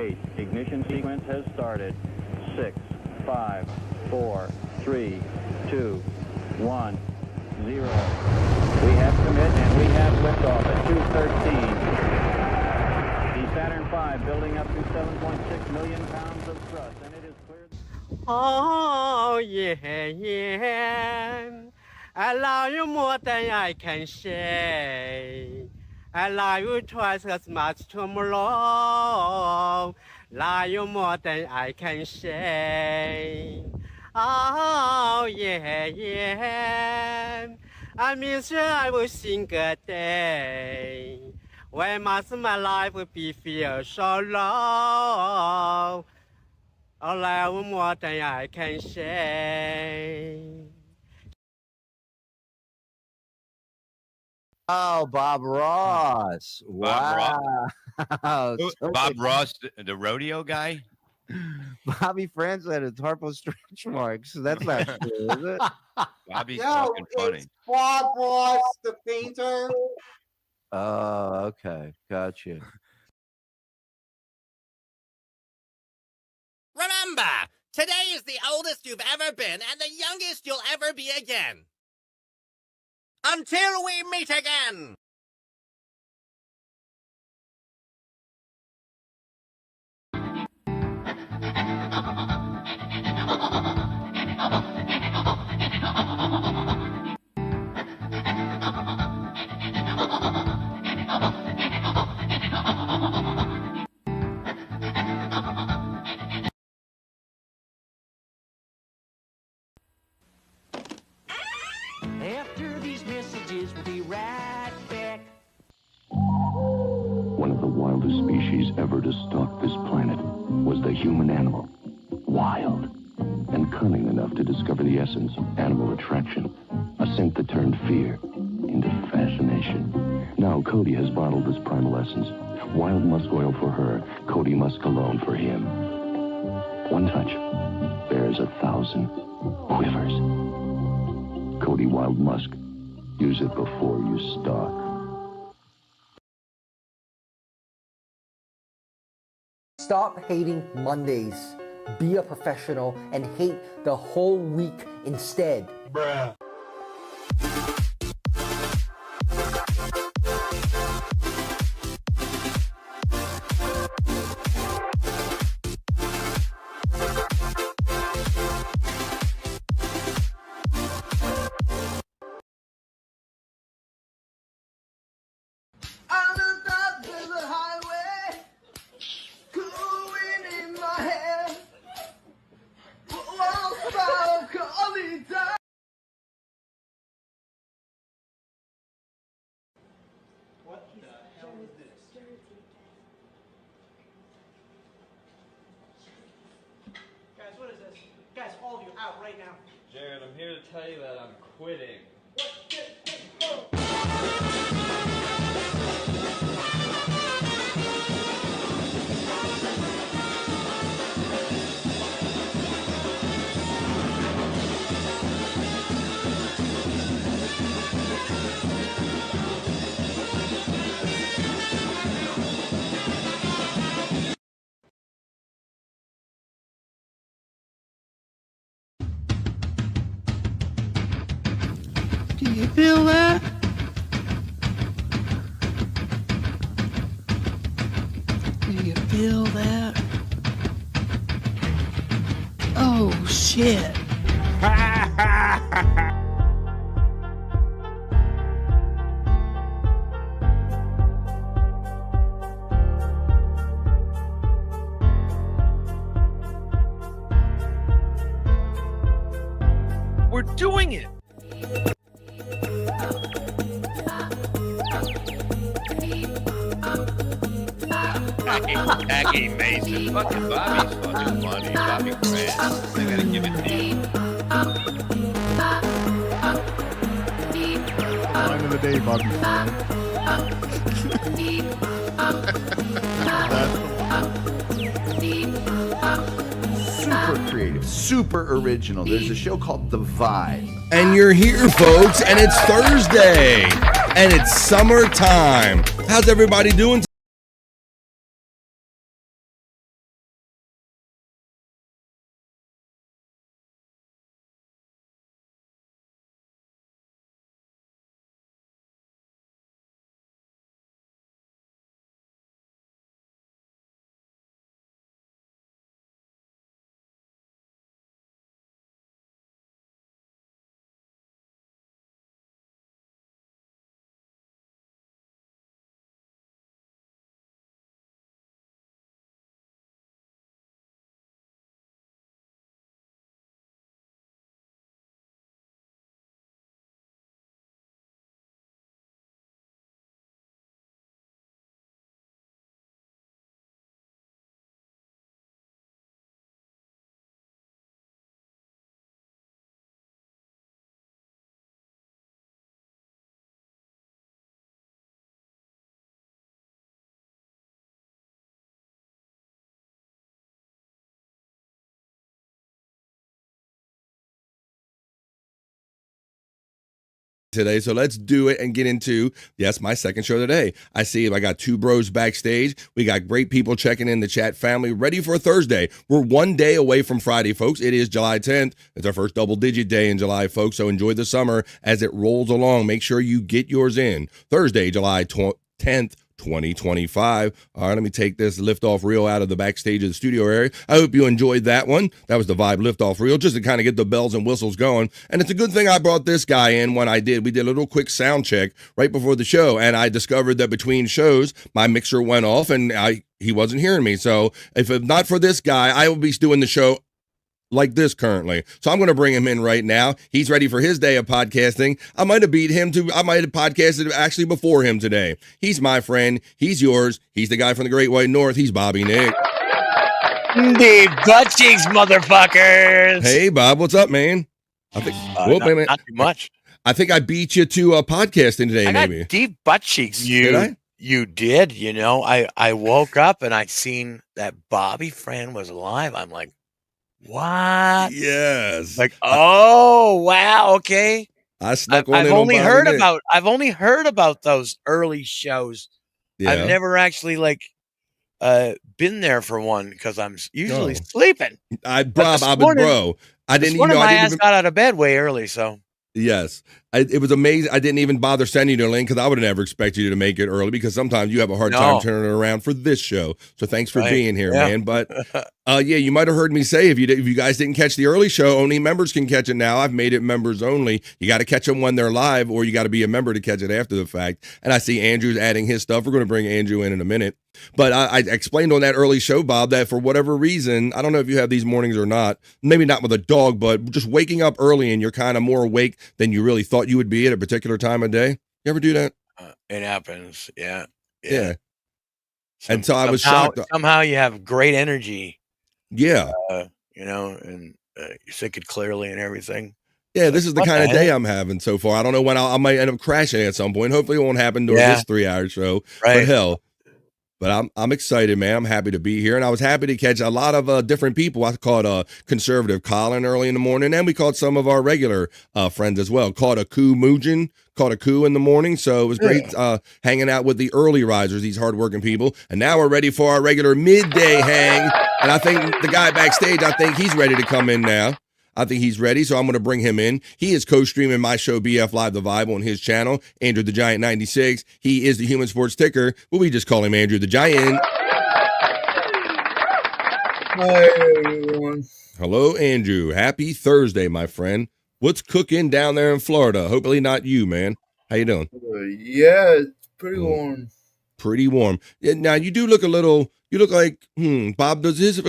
8. Ignition sequence has started. 6, 5, 4, 3, 2, 1, 0. We have commit and we have liftoff at 2:13. The Saturn V building up to 7.6 million pounds of thrust, and it is cleared. Oh, yeah, yeah. I love you more than I can say. I love you twice as much tomorrow. Love you more than I can say. Oh, yeah, yeah. I miss you every single day. Why must my life be feel so long? I love you more than I can say. Oh, Bob Ross. Bob Wow. So Bob good. Ross, the rodeo guy. Bobby Francis had a Tarpo stretch marks. That's not true, is it? Bobby's Yo, fucking funny. it's Bob Ross, the painter. Oh, okay. Gotcha. Remember, today is the oldest you've ever been and the youngest you'll ever be again. Until we meet again! After these messages, we'll be right back. One of the wildest species ever to stalk this planet was the human animal. Wild and cunning enough to discover the essence of animal attraction. A scent that turned fear into fascination. Now Cody has bottled this primal essence. Wild musk oil for her, Cody musk alone for him. One touch bears 1,000 quivers. Cody Wild Musk. Use it before you stalk. Stop hating Mondays. Be a professional and hate the whole week instead. Bruh. What the hell is this? Guys, what is this? Guys, all of you out right now. Jared, I'm here to tell you that I'm quitting. Do you feel that? Do you feel that? Oh, shit. We're doing it. Jackie Mason. Fucking Bobby's fucking funny. Bobby Grant. I gotta give it to you. Line of the day, Bobby. Super creative, super original. There's a show called The Vibe. And you're here, folks, and it's Thursday, and it's summertime. How's everybody doing? today, so let's do it and get into, yes, my second show today. I see I got two bros backstage. We got great people checking in the chat family, ready for a Thursday. We're 1 day away from Friday, folks. It is July 10th. It's our first double-digit day in July, folks, so enjoy the summer as it rolls along. Make sure you get yours in. Thursday, July 10th, 2025. All right, let me take this liftoff reel out of the backstage of the studio area. I hope you enjoyed that one. That was the Vibe liftoff reel, just to kind of get the bells and whistles going. And it's a good thing I brought this guy in when I did. We did a little quick sound check right before the show, and I discovered that between shows, my mixer went off and he wasn't hearing me. So if not for this guy, I would be doing the show like this currently. So I'm going to bring him in right now. He's ready for his day of podcasting. I might have podcasted actually before him today. He's my friend. He's yours. He's the guy from the Great White North. He's Bobby Nick. The butt cheeks, motherfuckers. Hey, Bob. What's up, man? I think not too much. I think I beat you to podcasting today, maybe. Got deep butt cheeks. Did I? You did. You know, I woke up and I seen that Bobby friend was alive. I'm like, what? Yes. Like, oh wow, okay. I snuck one I've in only on heard Bobby Nick. I've only heard about those early shows. Yeah. I've never actually been there for one because I'm usually sleeping. I didn't even know. My ass got out of bed way early, so. Yes. It was amazing. I didn't even bother sending you the link because I would have never expected you to make it early because sometimes you have a hard time turning it around for this show. So thanks for being here, man. But yeah, you might have heard me say if you guys didn't catch the early show, only members can catch it now. I've made it members only. You got to catch them when they're live or you got to be a member to catch it after the fact. And I see Andrew's adding his stuff. We're going to bring Andrew in a minute. But I explained on that early show, Bob, that for whatever reason, I don't know if you have these mornings or not, maybe not with a dog, but just waking up early and you're kind of more awake than you really thought you would be at a particular time of day. You ever do that? It happens. Yeah. And so I was shocked. Somehow you have great energy. Yeah. And you're thinking clearly and everything. Yeah, this is the kind of day I'm having so far. I don't know when I might end up crashing at some point. Hopefully it won't happen during this 3-hour show. Right. But hell. But I'm excited, man. I'm happy to be here. And I was happy to catch a lot of different people. I caught conservative Colin early in the morning, and we caught some of our regular friends as well. Caught a coup in the morning. So it was great hanging out with the early risers, these hardworking people. And now we're ready for our regular midday hang. And I think the guy backstage, he's ready to come in now. I think he's ready, so I'm going to bring him in. He is co-streaming my show, BF Live The Vibe, on his channel, Andrew the Giant 96. He is the Human Sports Ticker, but we just call him Andrew the Giant. Hi, everyone. Hello, Andrew. Happy Thursday, my friend. What's cooking down there in Florida? Hopefully not you, man. How you doing? Yeah, it's pretty warm. Pretty warm. Now, you do look you look like, Bob, does his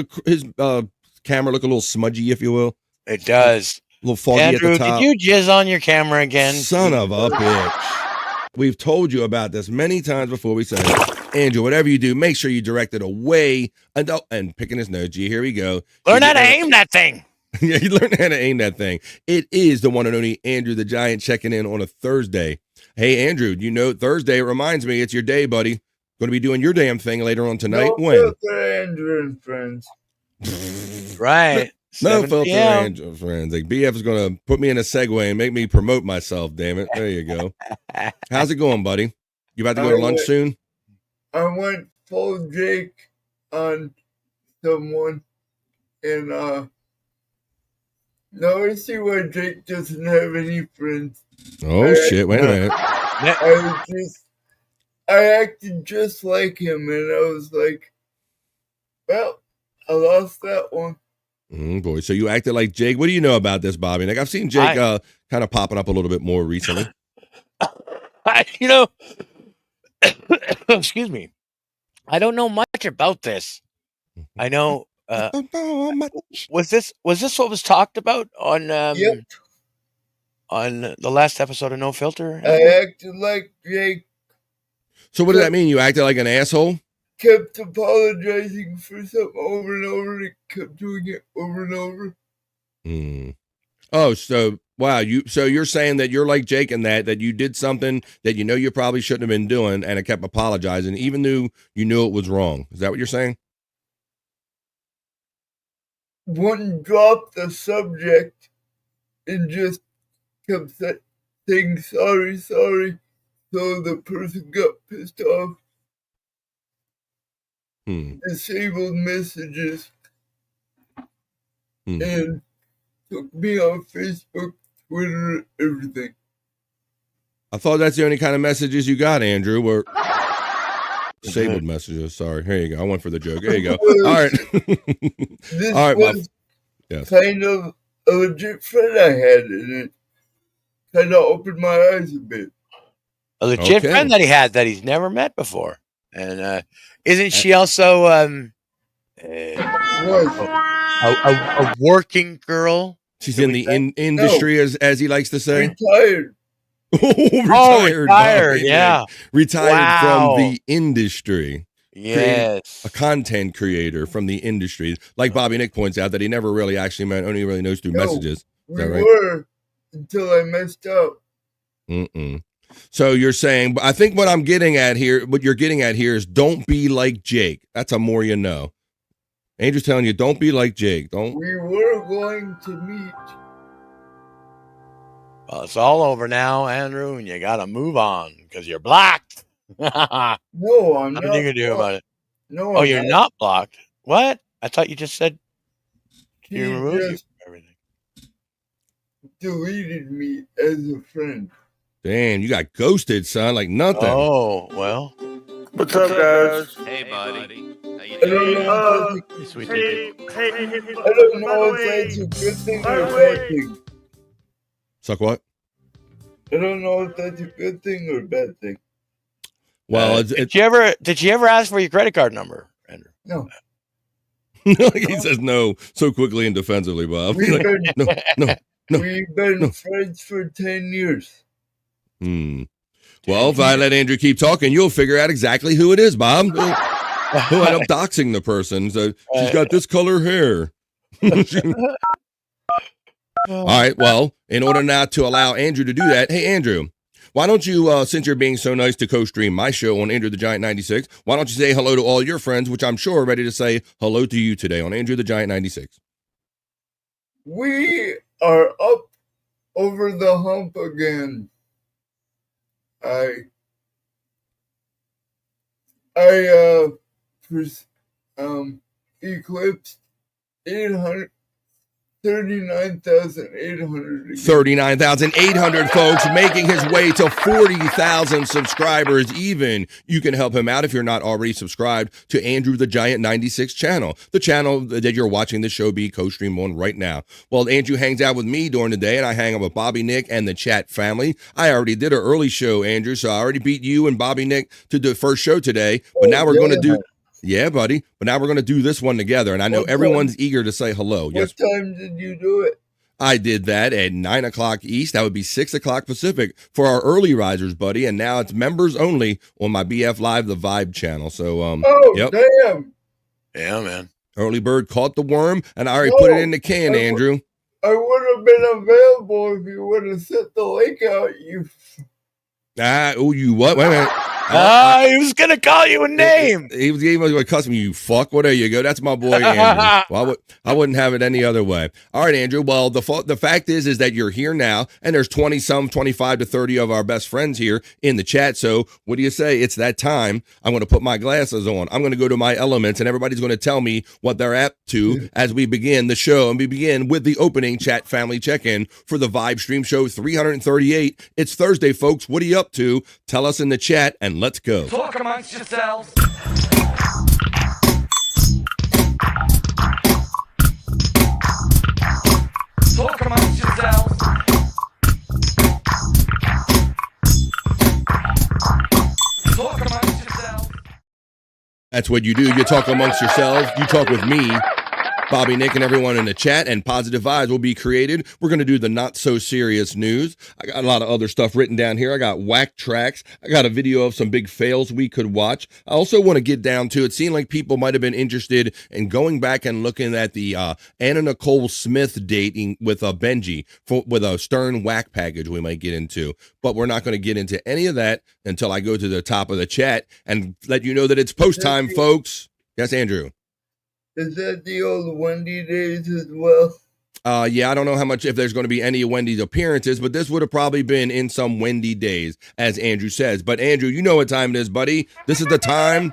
camera look a little smudgy, if you will? It does. A little foggy Andrew, at the top. did you jizz on your camera again? Son of a bitch. We've told you about this many times before. We said, Andrew, whatever you do, make sure you direct it away. And picking his nose. Here we go. Learn how to aim that thing. Yeah, you learn how to aim that thing. It is the one and only Andrew the Giant checking in on a Thursday. Hey, Andrew, Thursday reminds me it's your day, buddy. Going to be doing your damn thing later on tonight. When? Andrew and friends. Right. No filter, Andrew friends. Like BF is going to put me in a segue and make me promote myself. Damn it! There you go. How's it going, buddy? You about to go to lunch soon? I went full Jake on someone, and now I see why Jake doesn't have any friends. Oh shit! Wait a minute. I acted just like him, and I was like, well, I lost that one. Boy, so you acted like Jake. What do you know about this, Bobby? Like I've seen Jake kind of popping up a little bit more recently. Excuse me. I don't know much about this. I know. Was this what was talked about on on the last episode of No Filter? I acted like Jake. So what does that mean? You acted like an asshole? Kept apologizing for something over and over. And kept doing it over and over. Oh, so wow! So you're saying that you're like Jake in that you did something that you probably shouldn't have been doing, and it kept apologizing, even though you knew it was wrong. Is that what you're saying? Wouldn't drop the subject and just kept saying sorry, sorry. So the person got pissed off. Disabled messages. And took me off Facebook, Twitter, everything. I thought that's the only kind of messages you got, Andrew, were disabled messages. Sorry. Here you go. I went for the joke. There you go. All right. This All right, was kind of a legit friend I had, and it kind of opened my eyes a bit. A legit friend that he had that he's never met before. And isn't she also a working girl? She's in the industry, as he likes to say. Retired. Retired, yeah. Retired from the industry. Yes. A content creator from the industry. Like Bobby Nick points out that he never really actually met, only really knows through messages. Is We that right? were until I messed up. So you're saying, I think what you're getting at here is don't be like Jake. That's a more you know. Andrew's telling you, don't be like Jake. Don't. We were going to meet. Well, it's all over now, Andrew, and you got to move on because you're blocked. No, I'm not. Nothing you can do about it. No, Oh, I'm you're not blocked. What? I thought you just said He you removed you just from everything. deleted me as a friend. Damn, you got ghosted, son, like nothing. Oh, well. What's up, guys? Hey, buddy. How you I don't doing? know Sweet I don't know if that's a good thing or a bad thing. Suck what? I don't know if that's a good thing or a bad thing. Well, did you ever ask for your credit card number, Andrew? No. He says no so quickly and defensively, Bob. We've been, no. We've been friends for 10 years. Well, if I let Andrew keep talking, you'll figure out exactly who it is, Bob. He'll end up doxing the person. So she's got this color hair. All right. Well, in order not to allow Andrew to do that, hey, Andrew, why don't you, since you're being so nice to co-stream my show on Andrew the Giant 96, why don't you say hello to all your friends, which I'm sure are ready to say hello to you today on Andrew the Giant 96. We are up over the hump again. I eclipsed 39,800. 39,800 folks, making his way to 40,000 subscribers even. You can help him out if you're not already subscribed to Andrew the Giant 96 channel, the channel that you're watching the show be co-streamed on right now. Well, Andrew hangs out with me during the day, and I hang out with Bobby Nick and the chat family. I already did an early show, Andrew, so I already beat you and Bobby Nick to the first show today, but now we're going to do... Yeah, buddy. But now we're going to do this one together, and I know everyone's eager to say hello. What time did you do it? I did that at 9 o'clock East. That would be 6 o'clock Pacific for our early risers, buddy. And now it's members only on my BF Live, the Vibe channel. So, damn. Yeah, man. Early bird caught the worm, and I already put it in the can, Andrew. I would have been available if you would have sent the link out, you... You what? Wait a minute. He was going to call you a name. He was going to cuss me, you fuck. Well, there you go. That's my boy, Andrew. Well, I wouldn't have it any other way. All right, Andrew. Well, the fact is that you're here now, and there's 25 to 30 of our best friends here in the chat. So what do you say? It's that time. I'm going to put my glasses on. I'm going to go to my elements, and everybody's going to tell me what they're up to as we begin the show. And we begin with the opening chat family check-in for the Vibe Stream Show 338. It's Thursday, folks. What are you up to? Tell us in the chat, and let's go. Talk amongst yourselves. Talk amongst yourselves. Talk amongst yourselves. That's what you do. You talk amongst yourselves. You talk with me, Bobby, Nick, and everyone in the chat, and positive vibes will be created. We're going to do the not so serious news. I got a lot of other stuff written down here. I got whack tracks. I got a video of some big fails we could watch. I also want to get down to, it seemed like people might have been interested in going back and looking at the Anna Nicole Smith dating with Benji with a Stern whack package we might get into. But we're not going to get into any of that until I go to the top of the chat and let you know that it's post time, folks. Yes, Andrew. Is that the old Wendy days as well? Yeah, I don't know how much, if there's going to be any Wendy's appearances, but this would have probably been in some Wendy days, as Andrew says. But Andrew, you know what time it is, buddy. This is the time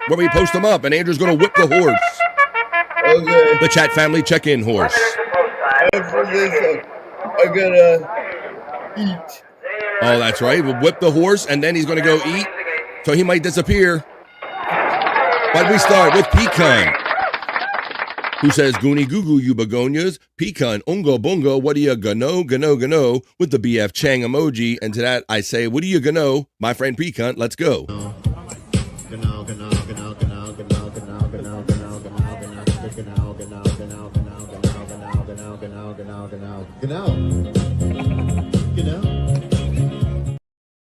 where we post them up, and Andrew's going to whip the horse. Okay. The chat family check-in horse. After this, I gotta eat. Oh, that's right. We'll whip the horse, and then he's going to go eat, so he might disappear. But we start with Pecan, who says, Goonie goo goo, you begonias. Pecan, ungo bungo, what do you gano, with the BF Chang emoji. And to that, I say, what do you gano? My friend Pecan, let's go.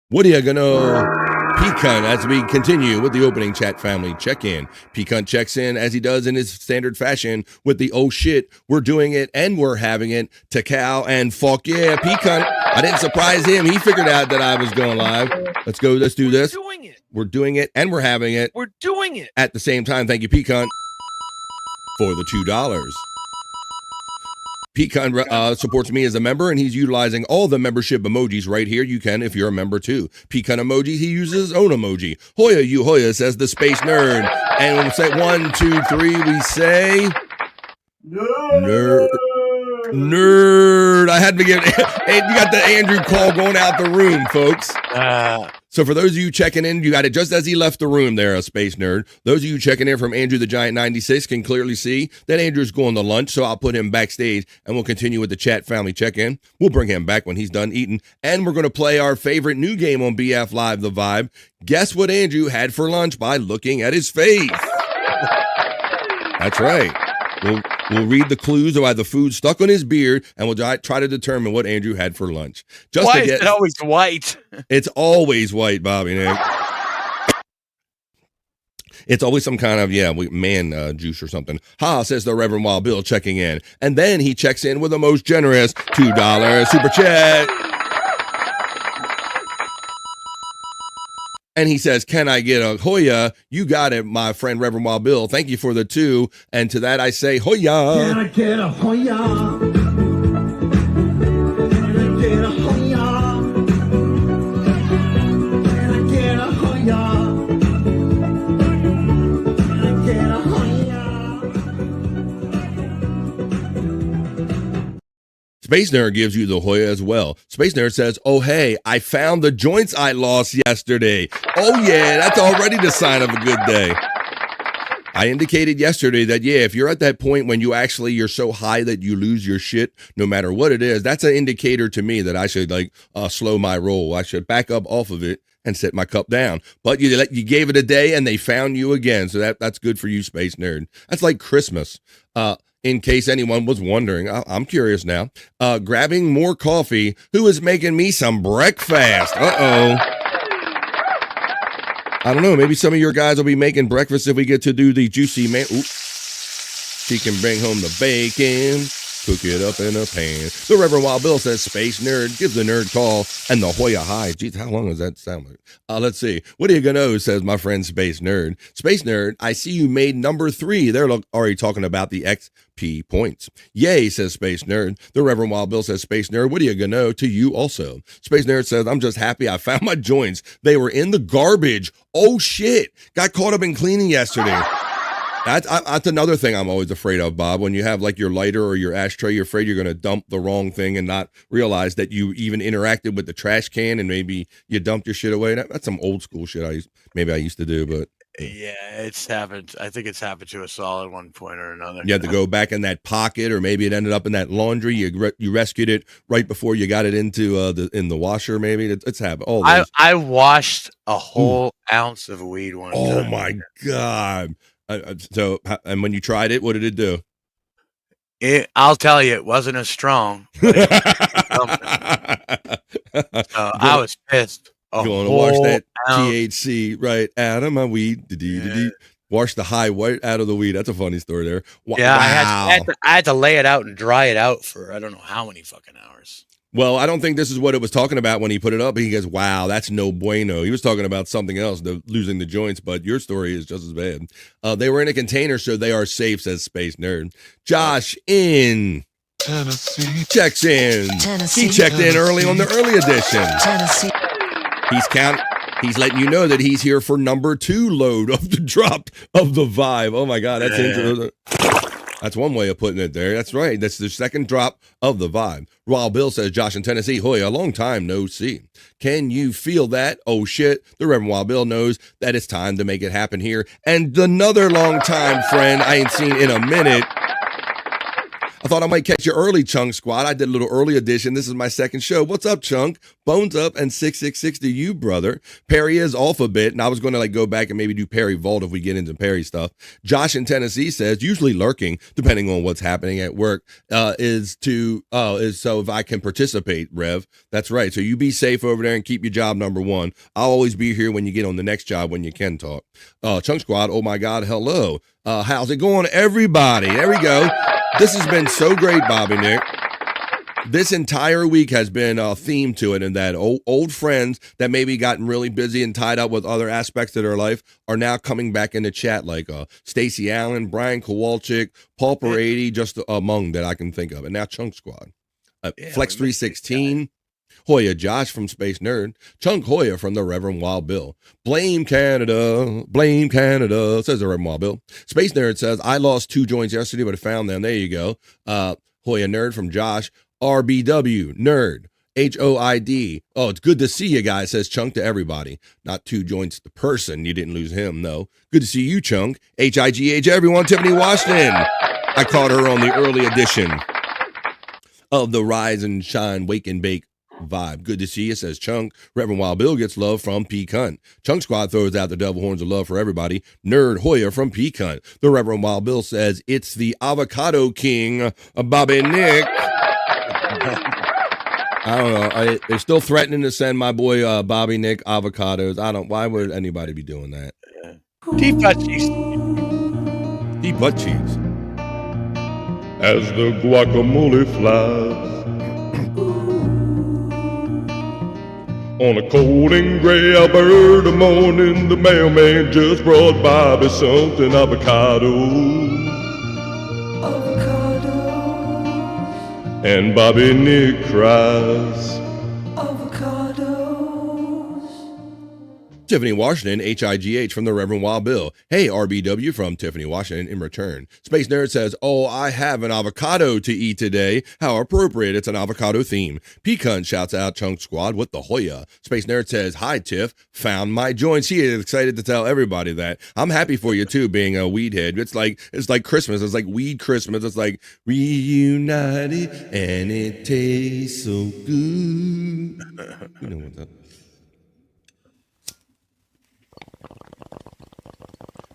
What do you gonna Pecan as we continue with the opening chat family check-in. Pecan checks in as he does in his standard fashion with the oh shit, we're doing it and we're having it to Cal and fuck yeah, Pecan. I didn't surprise him. He figured out that I was going live. Let's go. Let's do this. We're doing it and we're having it. We're doing it at the same time. Thank you, Pecan, for the $2. Pecan supports me as a member, and he's utilizing all the membership emojis right here. You can if you're a member too. Pecan emojis, he uses his own emoji. Hoya, you Hoya, says the space nerd. And we'll say 1, 2, 3, we say... Nerd. I had to get... Hey, you got the Andrew call going out the room, folks. So for those of you checking in, you got it just as he left the room there, a space nerd. Those of you checking in from Andrew the Giant 96 can clearly see that Andrew's going to lunch, so I'll put him backstage and we'll continue with the chat family check-in. We'll bring him back when he's done eating, and we're going to play our favorite new game on BF Live, The Vibe. Guess what Andrew had for lunch by looking at his face. That's right. We'll read the clues about the food stuck on his beard, and we'll try to determine what Andrew had for lunch. Why is it always white? It's always white, Bobby Nick. It's always some kind of, man juice or something. Ha, says the Reverend Wild Bill checking in. And then he checks in with the most generous $2 super chat. And he says, can I get a Hoya? You got it, my friend Reverend Wild Bill. Thank you for the 2. And to that I say, Hoya. Can I get a Hoya? Can I get a Hoya? Can I get a Hoya? Can I get a Hoya? Space Nerd gives you the Hoya as well. Space Nerd says, oh, hey, I found the joints I lost yesterday. Oh, yeah, that's already the sign of a good day. I indicated yesterday that, if you're at that point when you're so high that you lose your shit, no matter what it is, that's an indicator to me that I should, slow my roll. I should back up off of it and set my cup down. But you gave it a day and they found you again. So that's good for you, Space Nerd. That's like Christmas. In case anyone was wondering, I'm curious now. Grabbing more coffee. Who is making me some breakfast? Uh-oh. I don't know. Maybe some of your guys will be making breakfast if we get to do the juicy man. Oops. She can bring home the bacon. Cook it up in a pan. The Reverend Wild Bill says, Space Nerd, gives the nerd call, and the Hoya high. Jeez, how long does that sound like? Let's see. What are you gonna know, says my friend Space Nerd. Space Nerd, I see you made number 3. They're already talking about the XP points. Yay, says Space Nerd. The Reverend Wild Bill says, Space Nerd, what are you gonna know? To you also. Space Nerd says, I'm just happy I found my joints. They were in the garbage. Oh shit. Got caught up in cleaning yesterday. That's another thing I'm always afraid of, Bob. When you have your lighter or your ashtray, you're afraid you're going to dump the wrong thing and not realize that you even interacted with the trash can and maybe you dumped your shit away. That's some old school shit I used to do, but yeah, it's happened. I think it's happened to us all at one point or another. You had to go back in that pocket, or maybe it ended up in that laundry. You rescued it right before you got it into the washer. Maybe it's happened. I washed a whole ounce of weed one time. Oh my God. So, and when you tried it, what did it do? I'll tell you, it wasn't as strong. I was pissed. Going to wash that THC right out of my weed. Wash the high white out of the weed. That's a funny story there. Yeah, wow. I had to lay it out and dry it out for I don't know how many fucking hours. Well, I don't think this is what it was talking about when he put it up. He goes, wow, that's no bueno. He was talking about something else, losing the joints, but your story is just as bad. They were in a container, so they are safe, says Space Nerd. Josh in Tennessee checks in. Tennessee. He checked in early on the early edition. Tennessee. He's letting you know that he's here for number 2 load of the drop of the vibe. Oh my God, that's one way of putting it there. That's right. That's the second drop of the vibe. Wild Bill says, Josh in Tennessee, Hoya, a long time no see. Can you feel that? Oh shit. The Reverend Wild Bill knows that it's time to make it happen here. And another long time friend I ain't seen in a minute. I thought I might catch you early, Chunk Squad. I did a little early edition. This is my second show. What's up, Chunk? Bones up and 666 to you, brother. Perry is off a bit, and I was going to go back and maybe do Perry Vault if we get into Perry stuff. Josh in Tennessee says, usually lurking, depending on what's happening at work, is so if I can participate, Rev. That's right. So you be safe over there and keep your job number 1. I'll always be here when you get on the next job when you can talk. Chunk Squad, oh my God, hello. How's it going, everybody? There we go. This has been so great, Bobby Nick. This entire week has been a theme to it, and that old friends that maybe gotten really busy and tied up with other aspects of their life are now coming back in the chat, like Stacey Allen, Brian Kowalczyk, Paul Parady, just among that I can think of. And now Chunk Squad. Flex 316. Hoya Josh from Space Nerd. Chunk Hoya from the Reverend Wild Bill. Blame Canada, says the Reverend Wild Bill. Space Nerd says, I lost 2 joints yesterday, but I found them. There you go. Hoya Nerd from Josh. RBW Nerd. HOID. Oh, it's good to see you guys, says Chunk to everybody. Not 2 joints the person. You didn't lose him, no. Good to see you, Chunk. HIGH everyone. Tiffany Washington. I caught her on the early edition of the Rise and Shine Wake and Bake vibe. Good to see you, says Chunk. Reverend Wild Bill gets love from P Cunt. Chunk Squad throws out the devil horns of love for everybody. Nerd Hoya from P Cunt. The Reverend Wild Bill says it's the avocado king, Bobby Nick. I don't know. They're still threatening to send my boy Bobby Nick avocados. Why would anybody be doing that? Deep butt cheeks. Deep butt cheeks. As the guacamole flies on a cold and gray Alberta morning, the mailman just brought Bobby something avocado. And Bobby Nick cries. Tiffany Washington, HIGH from the Reverend Wild Bill. Hey, RBW from Tiffany Washington in return. Space Nerd says, oh, I have an avocado to eat today. How appropriate. It's an avocado theme. Pecan shouts out Chunk Squad with the Hoya. Space Nerd says, hi, Tiff. Found my joints. He is excited to tell everybody that. I'm happy for you, too, being a weed head. It's like Christmas. It's like weed Christmas. It's like reunited and it tastes so good. You know what's up.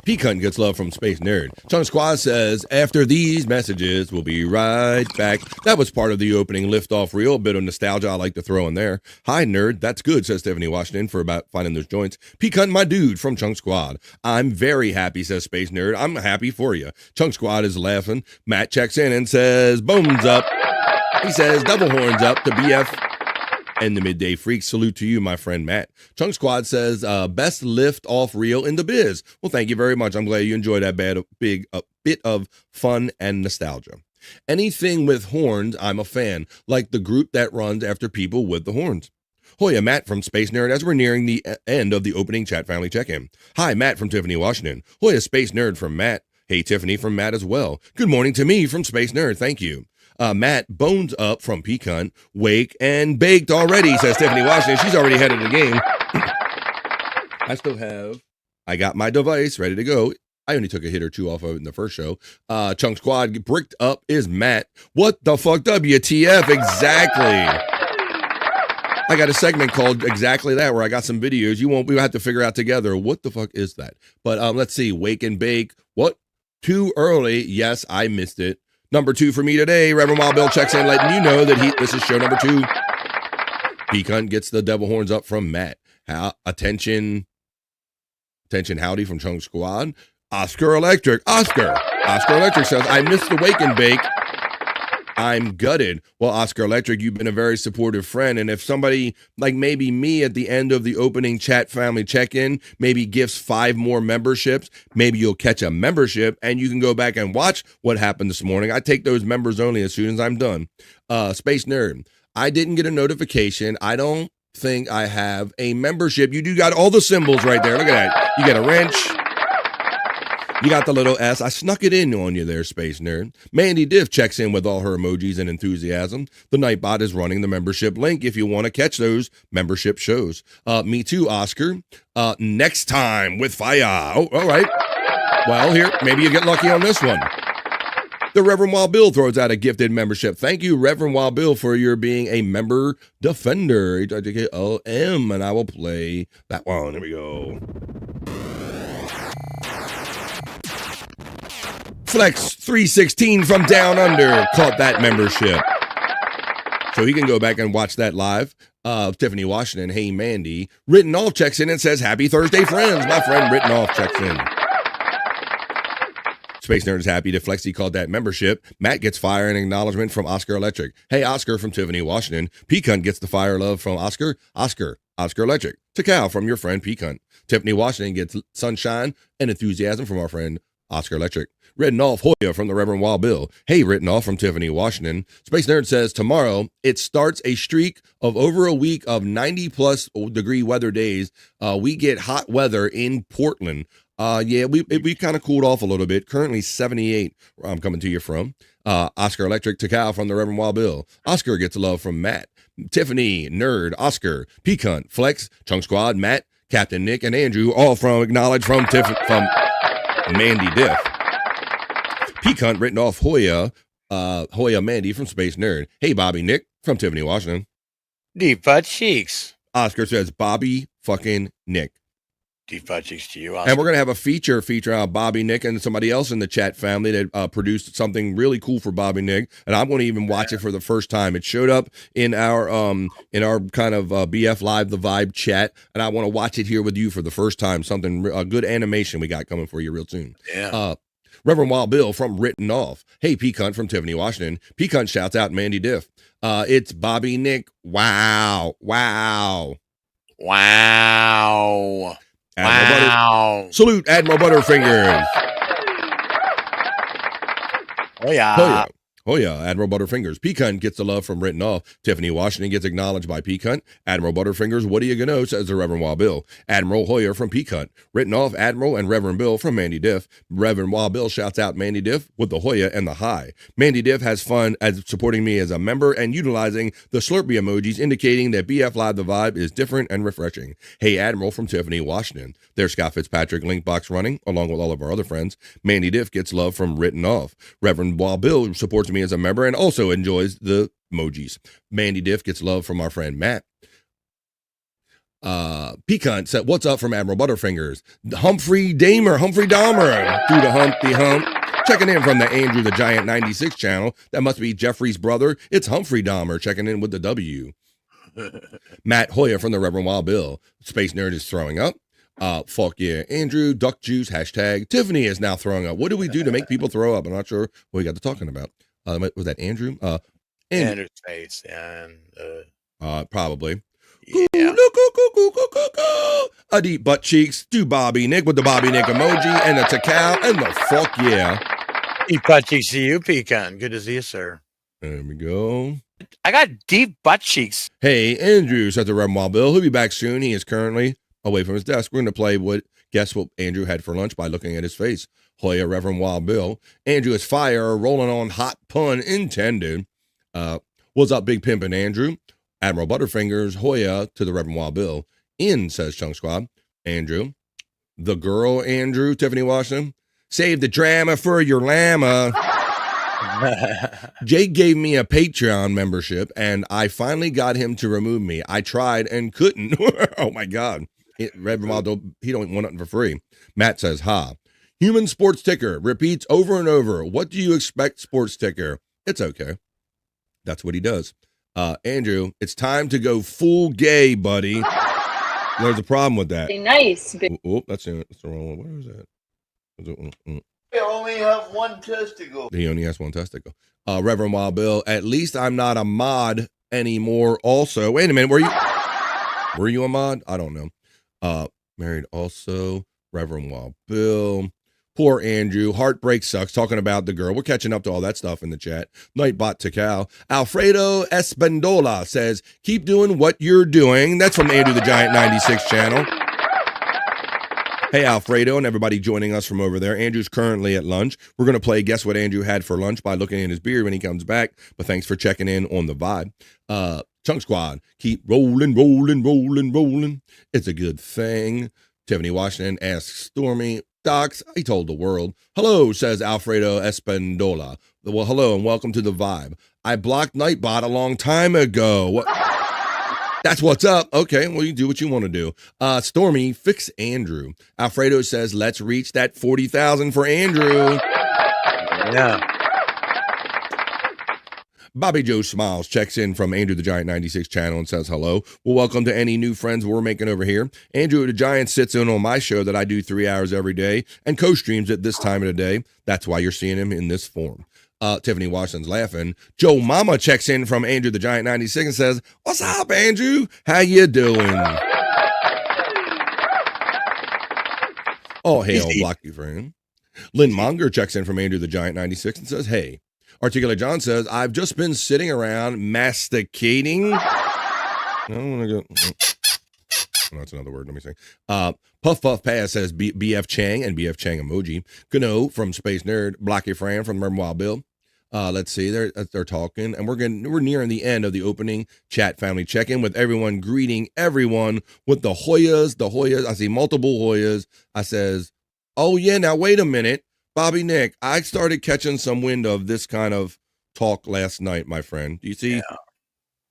Pecan gets love from Space Nerd. Chunk Squad says, after these messages, we'll be right back. That was part of the opening liftoff reel. A bit of nostalgia I like to throw in there. Hi, nerd. That's good, says Stephanie Washington, for about finding those joints. Pecan, my dude, from Chunk Squad. I'm very happy, says Space Nerd. I'm happy for you. Chunk Squad is laughing. Matt checks in and says, bones up. He says, double horns up to BF. And the Midday Freak. Salute to you, my friend Matt. Chunk Squad says, best lift off reel in the biz. Well, thank you very much. I'm glad you enjoyed that bit of fun and nostalgia. Anything with horns, I'm a fan, like the group that runs after people with the horns. Hoya Matt from Space Nerd as we're nearing the end of the opening chat family check-in. Hi, Matt from Tiffany Washington. Hoya Space Nerd from Matt. Hey, Tiffany from Matt as well. Good morning to me from Space Nerd. Thank you. Matt, bones up from Pecan, wake and baked already, says Tiffany Washington. She's already ahead of the game. I got my device ready to go. I only took a hit or two off of it in the first show. Chunk Squad, bricked up is Matt. What the fuck, WTF? Exactly. I got a segment called Exactly That where I got some videos. We'll have to figure out together what the fuck is that. But let's see. Wake and bake. What? Too early. Yes, I missed it. Number 2 for me today. Reverend Wild Bill checks in, letting you know that this is show number 2. Pecan gets the devil horns up from Matt. Attention, howdy from Chunk Squad. Oscar Electric says, I missed the wake and bake. I'm gutted. Well, Oscar Electric, you've been a very supportive friend. And if somebody like maybe me at the end of the opening chat family check-in, maybe gifts 5 more memberships, maybe you'll catch a membership and you can go back and watch what happened this morning. I take those members only as soon as I'm done. Space Nerd, I didn't get a notification. I don't think I have a membership. You do got all the symbols right there. Look at that. You got a wrench. You got the little S. I snuck it in on you there, Space Nerd. Mandy Diff checks in with all her emojis and enthusiasm. The Nightbot is running the membership link if you want to catch those membership shows. Me too, Oscar. Next time with fire. Oh, all right. Well, here, maybe you get lucky on this one. The Reverend Wild Bill throws out a gifted membership. Thank you, Reverend Wild Bill, for your being a member defender. HIJKLM, and I will play that one. Here we go. Flex 316 from Down Under caught that membership. So he can go back and watch that live. Tiffany Washington, hey Mandy. Written Off checks in and says, happy Thursday, friends. My friend Written Off checks in. Space Nerd is happy to Flexi called that membership. Matt gets fire and acknowledgement from Oscar Electric. Hey, Oscar from Tiffany Washington. Peacunt gets the fire love from Oscar. Oscar Electric. To Cal from your friend Peacunt. Tiffany Washington gets sunshine and enthusiasm from our friend Oscar Electric. Written Off Hoya from the Reverend Wild Bill. Hey, Written Off from Tiffany Washington. Space Nerd says tomorrow it starts a streak of over a week of 90+ degree weather days. We get hot weather in Portland. Yeah, we kind of cooled off a little bit. Currently 78. I'm coming to you from Oscar Electric to Cal from the Reverend Wild Bill. Oscar gets love from Matt, Tiffany, Nerd, Oscar, Peacunt, Flex, Chunk Squad, Matt, Captain Nick, and Andrew, all from acknowledged from Mandy Diff. Peacunt written off Hoya Mandy from Space Nerd. Hey, Bobby Nick from Tiffany Washington. Deep butt cheeks. Oscar says Bobby fucking Nick. Deep butt cheeks to you, Oscar. And we're gonna have a feature Bobby Nick and somebody else in the chat family that produced something really cool for Bobby Nick, and I'm going to even watch it for the first time. It showed up in our kind of BF Live the Vibe chat, and I want to watch it here with you for the first time. Something a good animation we got coming for you real soon. Yeah. Reverend Wild Bill from Written Off. Hey, Peacunt from Tiffany Washington. Peacunt shouts out Mandy Diff. It's Bobby Nick. Wow. Salute Admiral Butterfingers. Oh yeah, Admiral Butterfingers. Peacunt gets the love from Written Off. Tiffany Washington gets acknowledged by Peacunt. Admiral Butterfingers, what are you gonna know, says the Reverend Wild Bill. Admiral Hoyer from Peacunt. Written Off, Admiral and Reverend Bill from Mandy Diff. Reverend Wild Bill shouts out Mandy Diff with the Hoya and the high. Mandy Diff has fun as supporting me as a member and utilizing the Slurpee emojis, indicating that BF Live the Vibe is different and refreshing. Hey, Admiral from Tiffany Washington. There's Scott Fitzpatrick link box running, along with all of our other friends. Mandy Diff gets love from Written Off. Reverend Wild Bill supports me as a member and also enjoys the emojis. Mandy Diff gets love from our friend Matt. Peacunt said, what's up from Admiral Butterfingers? Humphrey Dahmer through the Humpty Hump. Checking in from the Andrew the Giant 96 channel. That must be Jeffrey's brother. It's Humphrey Dahmer checking in with the W. Matt Hoyer from the Reverend Wild Bill. Space Nerd is throwing up. Fuck yeah. Andrew, Duck Juice, hashtag. Tiffany is now throwing up. What do we do to make people throw up? I'm not sure what we got to talking about. Was that Andrew? Andrew's face, and probably. Yeah. A deep butt cheeks to Bobby Nick with the Bobby Nick emoji and the Takao and the fuck yeah. Deep butt cheeks to you, Pecan. Good to see you, sir. There we go. I got deep butt cheeks. Hey, Andrew, said the Reverend Wild Bill. He'll be back soon. He is currently away from his desk. We're going to play guess what Andrew had for lunch by looking at his face. Hoya, Reverend Wild Bill. Andrew is fire, rolling on hot, pun intended. What's up, Big Pimpin' Andrew? Admiral Butterfingers, Hoya to the Reverend Wild Bill. In, says Chunk Squad. Andrew. The girl, Andrew, Tiffany Washington. Save the drama for your llama. Jake gave me a Patreon membership, and I finally got him to remove me. I tried and couldn't. Oh, my God. Reverend Wild, he don't want nothing for free. Matt says, ha. Human sports ticker repeats over and over. What do you expect, sports ticker? It's okay. That's what he does. Andrew, it's time to go full gay, buddy. There's a problem with that. Nice. Oh, that's the wrong one. Where is that? only have one testicle. He only has one testicle. Reverend Wild Bill, at least I'm not a mod anymore. Also, wait a minute, were you a mod? I don't know. Married also, Reverend Wild Bill. Poor Andrew. Heartbreak sucks. Talking about the girl. We're catching up to all that stuff in the chat. Nightbot Takal. Alfredo Espandola says, keep doing what you're doing. That's from Andrew the Giant 96 channel. Hey, Alfredo, and everybody joining us from over there. Andrew's currently at lunch. We're going to play Guess What Andrew Had for Lunch by looking in his beard when he comes back. But thanks for checking in on the vibe. Chunk Squad, keep rolling, rolling, rolling, rolling. It's a good thing. Tiffany Washington asks Stormy, Docs, I told the world. Hello, says Alfredo Espandola. Well, hello, and welcome to the vibe. I blocked Nightbot a long time ago. What? That's what's up. Okay, well, you do what you want to do. Stormy, fix Andrew. Alfredo says, let's reach that 40,000 for Andrew. Yeah. Bobby Joe Smiles checks in from Andrew the Giant 96 channel and says hello. Well, welcome to any new friends we're making over here. Andrew the Giant sits in on my show that I do 3 hours every day and co-streams at this time of the day. That's why you're seeing him in this form. Tiffany Washington's laughing. Joe Mama checks in from Andrew the Giant 96 and says, what's up, Andrew? How you doing? Oh, hell, block you, friend. Lynn Monger checks in from Andrew the Giant 96 and says, hey. Articulate John says, I've just been sitting around masticating. I don't want to go. Oh, that's another word. Let me see. Puff Puff Pass says BF Chang and BF Chang emoji. Gano from Space Nerd. Blocky Fran from Remember Wild Bill. Let's see. They're talking, and we're nearing the end of the opening chat family check-in with everyone greeting everyone with the Hoyas. The Hoyas. I see multiple Hoyas. I says, oh yeah. Now wait a minute. Bobby Nick, I started catching some wind of this kind of talk last night, my friend. Do you see? Yeah.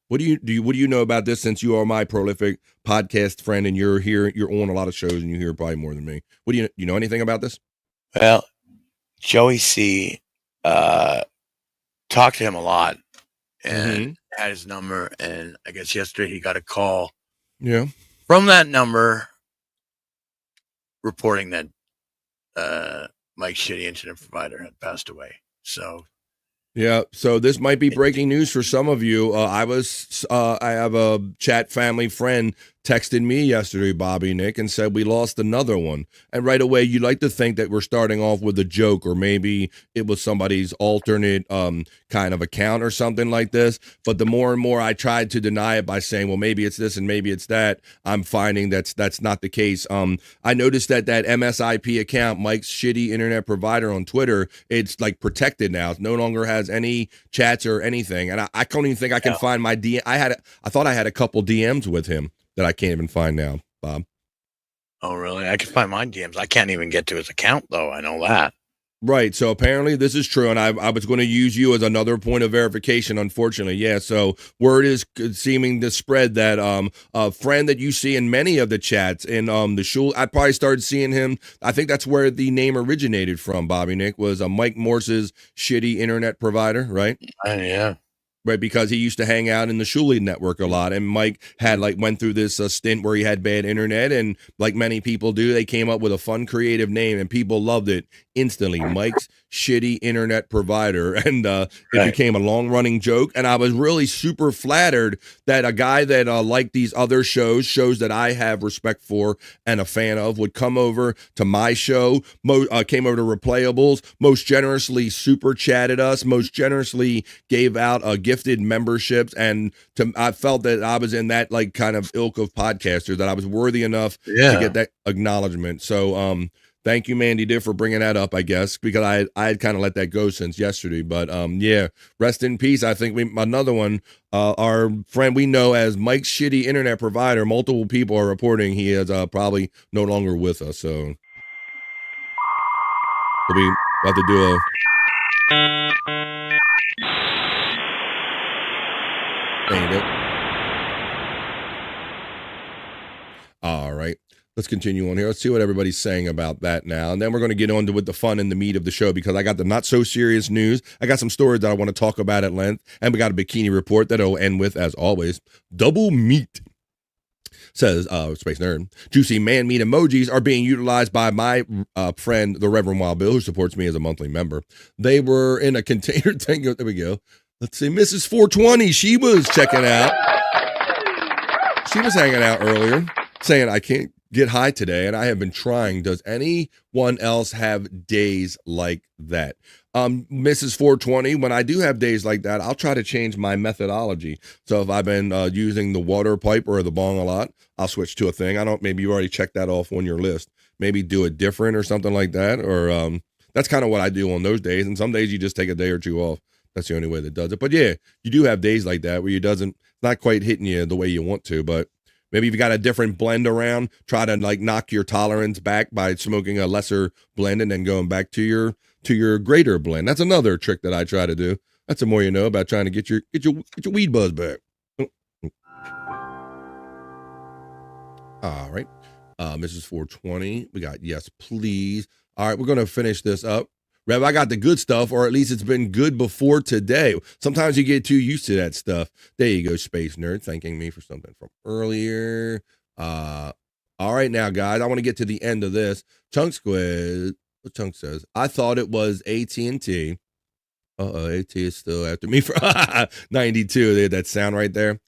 What do you know about this, since you are my prolific podcast friend and you're here, you're on a lot of shows and you hear probably more than me. What do you know anything about this? Well, Joey C talked to him a lot and had his number, and I guess yesterday he got a call from that number reporting that Mike's shitty internet provider had passed away. So this might be breaking news for some of you. I have a chat family friend texted me yesterday, Bobby Nick, and said we lost another one. And right away, you'd like to think that we're starting off with a joke, or maybe it was somebody's alternate kind of account or something like this. But the more and more I tried to deny it by saying, well, maybe it's this and maybe it's that, I'm finding that's not the case. I noticed that MSIP account, Mike's shitty internet provider on Twitter, it's like protected now. It no longer has any chats or anything. And I don't even think I can find my DM. I thought I had a couple DMs with him that I can't even find now, Bob. Oh, really? I can find my DMs. I can't even get to his account, though. I know that. Right. So apparently this is true, and I was going to use you as another point of verification, unfortunately. Yeah. So word is seeming to spread that a friend that you see in many of the chats in the shul, I probably started seeing him. I think that's where the name originated from, Bobby Nick, was Mike Morse's shitty internet provider, right? Yeah. Right, because he used to hang out in the Shuli network a lot, and Mike had went through this stint where he had bad internet, and like many people do, they came up with a fun, creative name, and people loved it instantly. Mike's shitty internet provider, and it became a long-running joke. And I was really super flattered that a guy that liked these other shows that I have respect for and a fan of, would come over to my show, came over to Replayables, most generously super chatted us, most generously gave out a gifted memberships, and I felt that I was in that kind of ilk of podcaster, that I was worthy enough to get that acknowledgement. So thank you, Mandy Diff, for bringing that up, I guess, because I had kind of let that go since yesterday. But rest in peace. I think another one, our friend we know as Mike's shitty internet provider, multiple people are reporting he is probably no longer with us. So we'll have to do all right, let's continue on here. Let's see what everybody's saying about that now. And then we're going to get on to with the fun and the meat of the show, because I got the not so serious news. I got some stories that I want to talk about at length. And we got a bikini report that I'll end with, as always, double meat. says Space Nerd. Juicy man meat emojis are being utilized by my friend, the Reverend Wild Bill, who supports me as a monthly member. They were in a container thing. There we go. Let's see, Mrs. 420, she was checking out. She was hanging out earlier, saying, I can't get high today, and I have been trying. Does anyone else have days like that? Mrs. 420, when I do have days like that, I'll try to change my methodology. So if I've been using the water pipe or the bong a lot, I'll switch to a thing. Maybe you already checked that off on your list. Maybe do it different or something like that. Or that's kind of what I do on those days. And some days you just take a day or two off. That's the only way that does it. But yeah, you do have days like that where not quite hitting you the way you want to, but maybe if you got a different blend around, try to like knock your tolerance back by smoking a lesser blend and then going back to your greater blend. That's another trick that I try to do. That's the more you know about trying to get your weed buzz back. All right. Mrs. 420, we got yes, please. All right, we're going to finish this up. Rev, I got the good stuff, or at least it's been good before today. Sometimes you get too used to that stuff. There you go, Space Nerd, thanking me for something from earlier. All right, now, guys, I want to get to the end of this. Chunk Squid, what Chunk says, I thought it was AT&T. AT is still after me for 92. They had that sound right there.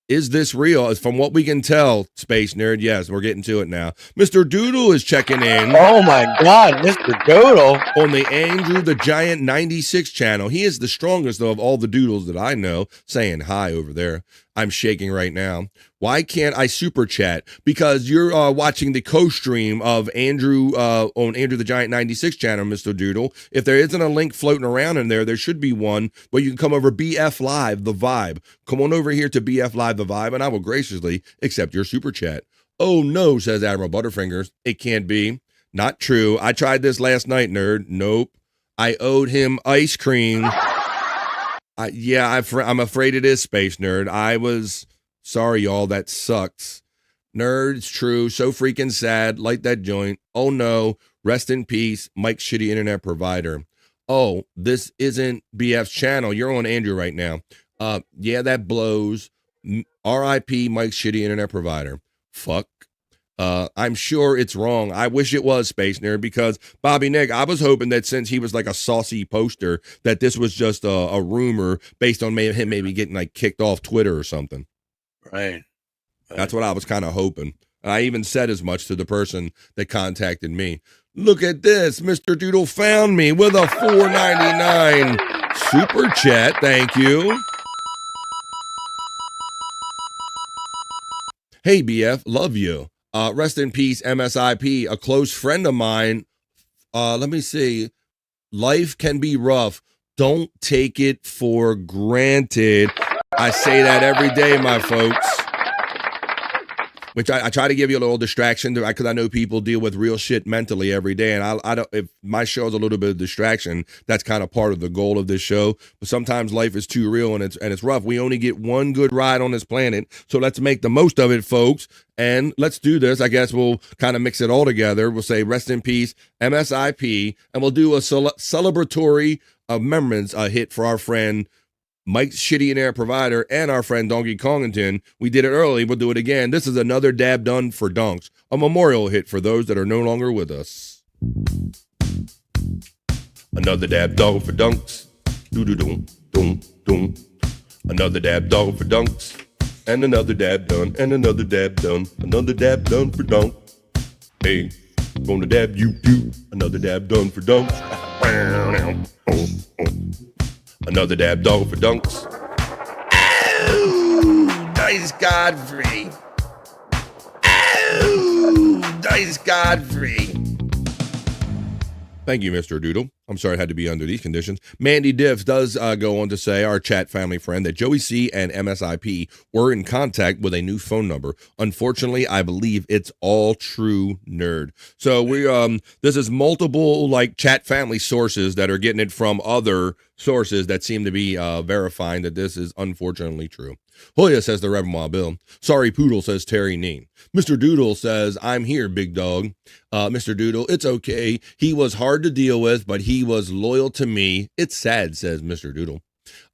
Is this real? From what we can tell, Space Nerd, yes, we're getting to it now. Mr. Doodle is checking in. Oh my God, Mr. Doodle. On the Andrew the Giant 96 channel. He is the strongest of all the doodles that I know. Saying hi over there. I'm shaking right now. Why can't I super chat? Because you're watching the co-stream of Andrew on Andrew the Giant 96 channel, Mr. Doodle. If there isn't a link floating around in there, there should be one where you can come over BF Live, The Vibe. Come on over here to BF Live, The Vibe, and I will graciously accept your super chat. Oh no, says Admiral Butterfingers. It can't be. Not true. I tried this last night, nerd. Nope. I owed him ice cream. I'm afraid it is, Space Nerd. I was sorry, y'all. That sucks. Nerd, it's true. So freaking sad. Light that joint. Oh no. Rest in peace, Mike's shitty internet provider. Oh, this isn't BF's channel. You're on Andrew right now. Yeah, that blows. R.I.P. Mike's shitty internet provider. Fuck. I'm sure it's wrong. I wish it was, Space Nerd, because Bobby Nick, I was hoping that since he was like a saucy poster, that this was just a rumor based on him maybe getting like kicked off Twitter or something. Right. That's what I was kind of hoping. I even said as much to the person that contacted me. Look at this. Mr. Doodle found me with a $4.99 super chat. Thank you. Hey, BF, love you. Rest in peace, MSIP, a close friend of mine. Let me see. Life can be rough. Don't take it for granted. I say that every day, my folks. Which I try to give you a little distraction because I know people deal with real shit mentally every day, and I don't. If my show is a little bit of distraction, that's kind of part of the goal of this show. But sometimes life is too real and it's rough. We only get one good ride on this planet, so let's make the most of it, folks. And let's do this. I guess we'll kind of mix it all together. We'll say rest in peace, MSIP, and we'll do a celebratory remembrance hit for our friend Mike's shitty internet provider and our friend Donkey Kongington. We did it early. We'll do it again. This is another dab done for donks. A memorial hit for those that are no longer with us. Another dab dog for dunks. Doo-doo-doom, doom, doom. Another dab dog for dunks. And another dab done. And another dab done. Another dab done for dunk. Hey, gonna dab you too. Another dab done for dunks. Another dab dog for dunks. Oh, Dice Godfrey. Oh, Dice Godfrey. Thank you, Mr. Doodle. I'm sorry it had to be under these conditions. Mandy Diffs does go on to say, our chat family friend, that Joey C and MSIP were in contact with a new phone number. Unfortunately, I believe it's all true, nerd. So this is multiple like chat family sources that are getting it from other sources that seem to be verifying that this is unfortunately true. Hoya says the Reverend Wild Bill. Sorry, Poodle, says Terry Neen. Mr. Doodle says, I'm here, big dog. Mr. Doodle, it's okay. He was hard to deal with, but he was loyal to me. It's sad, says Mr. Doodle.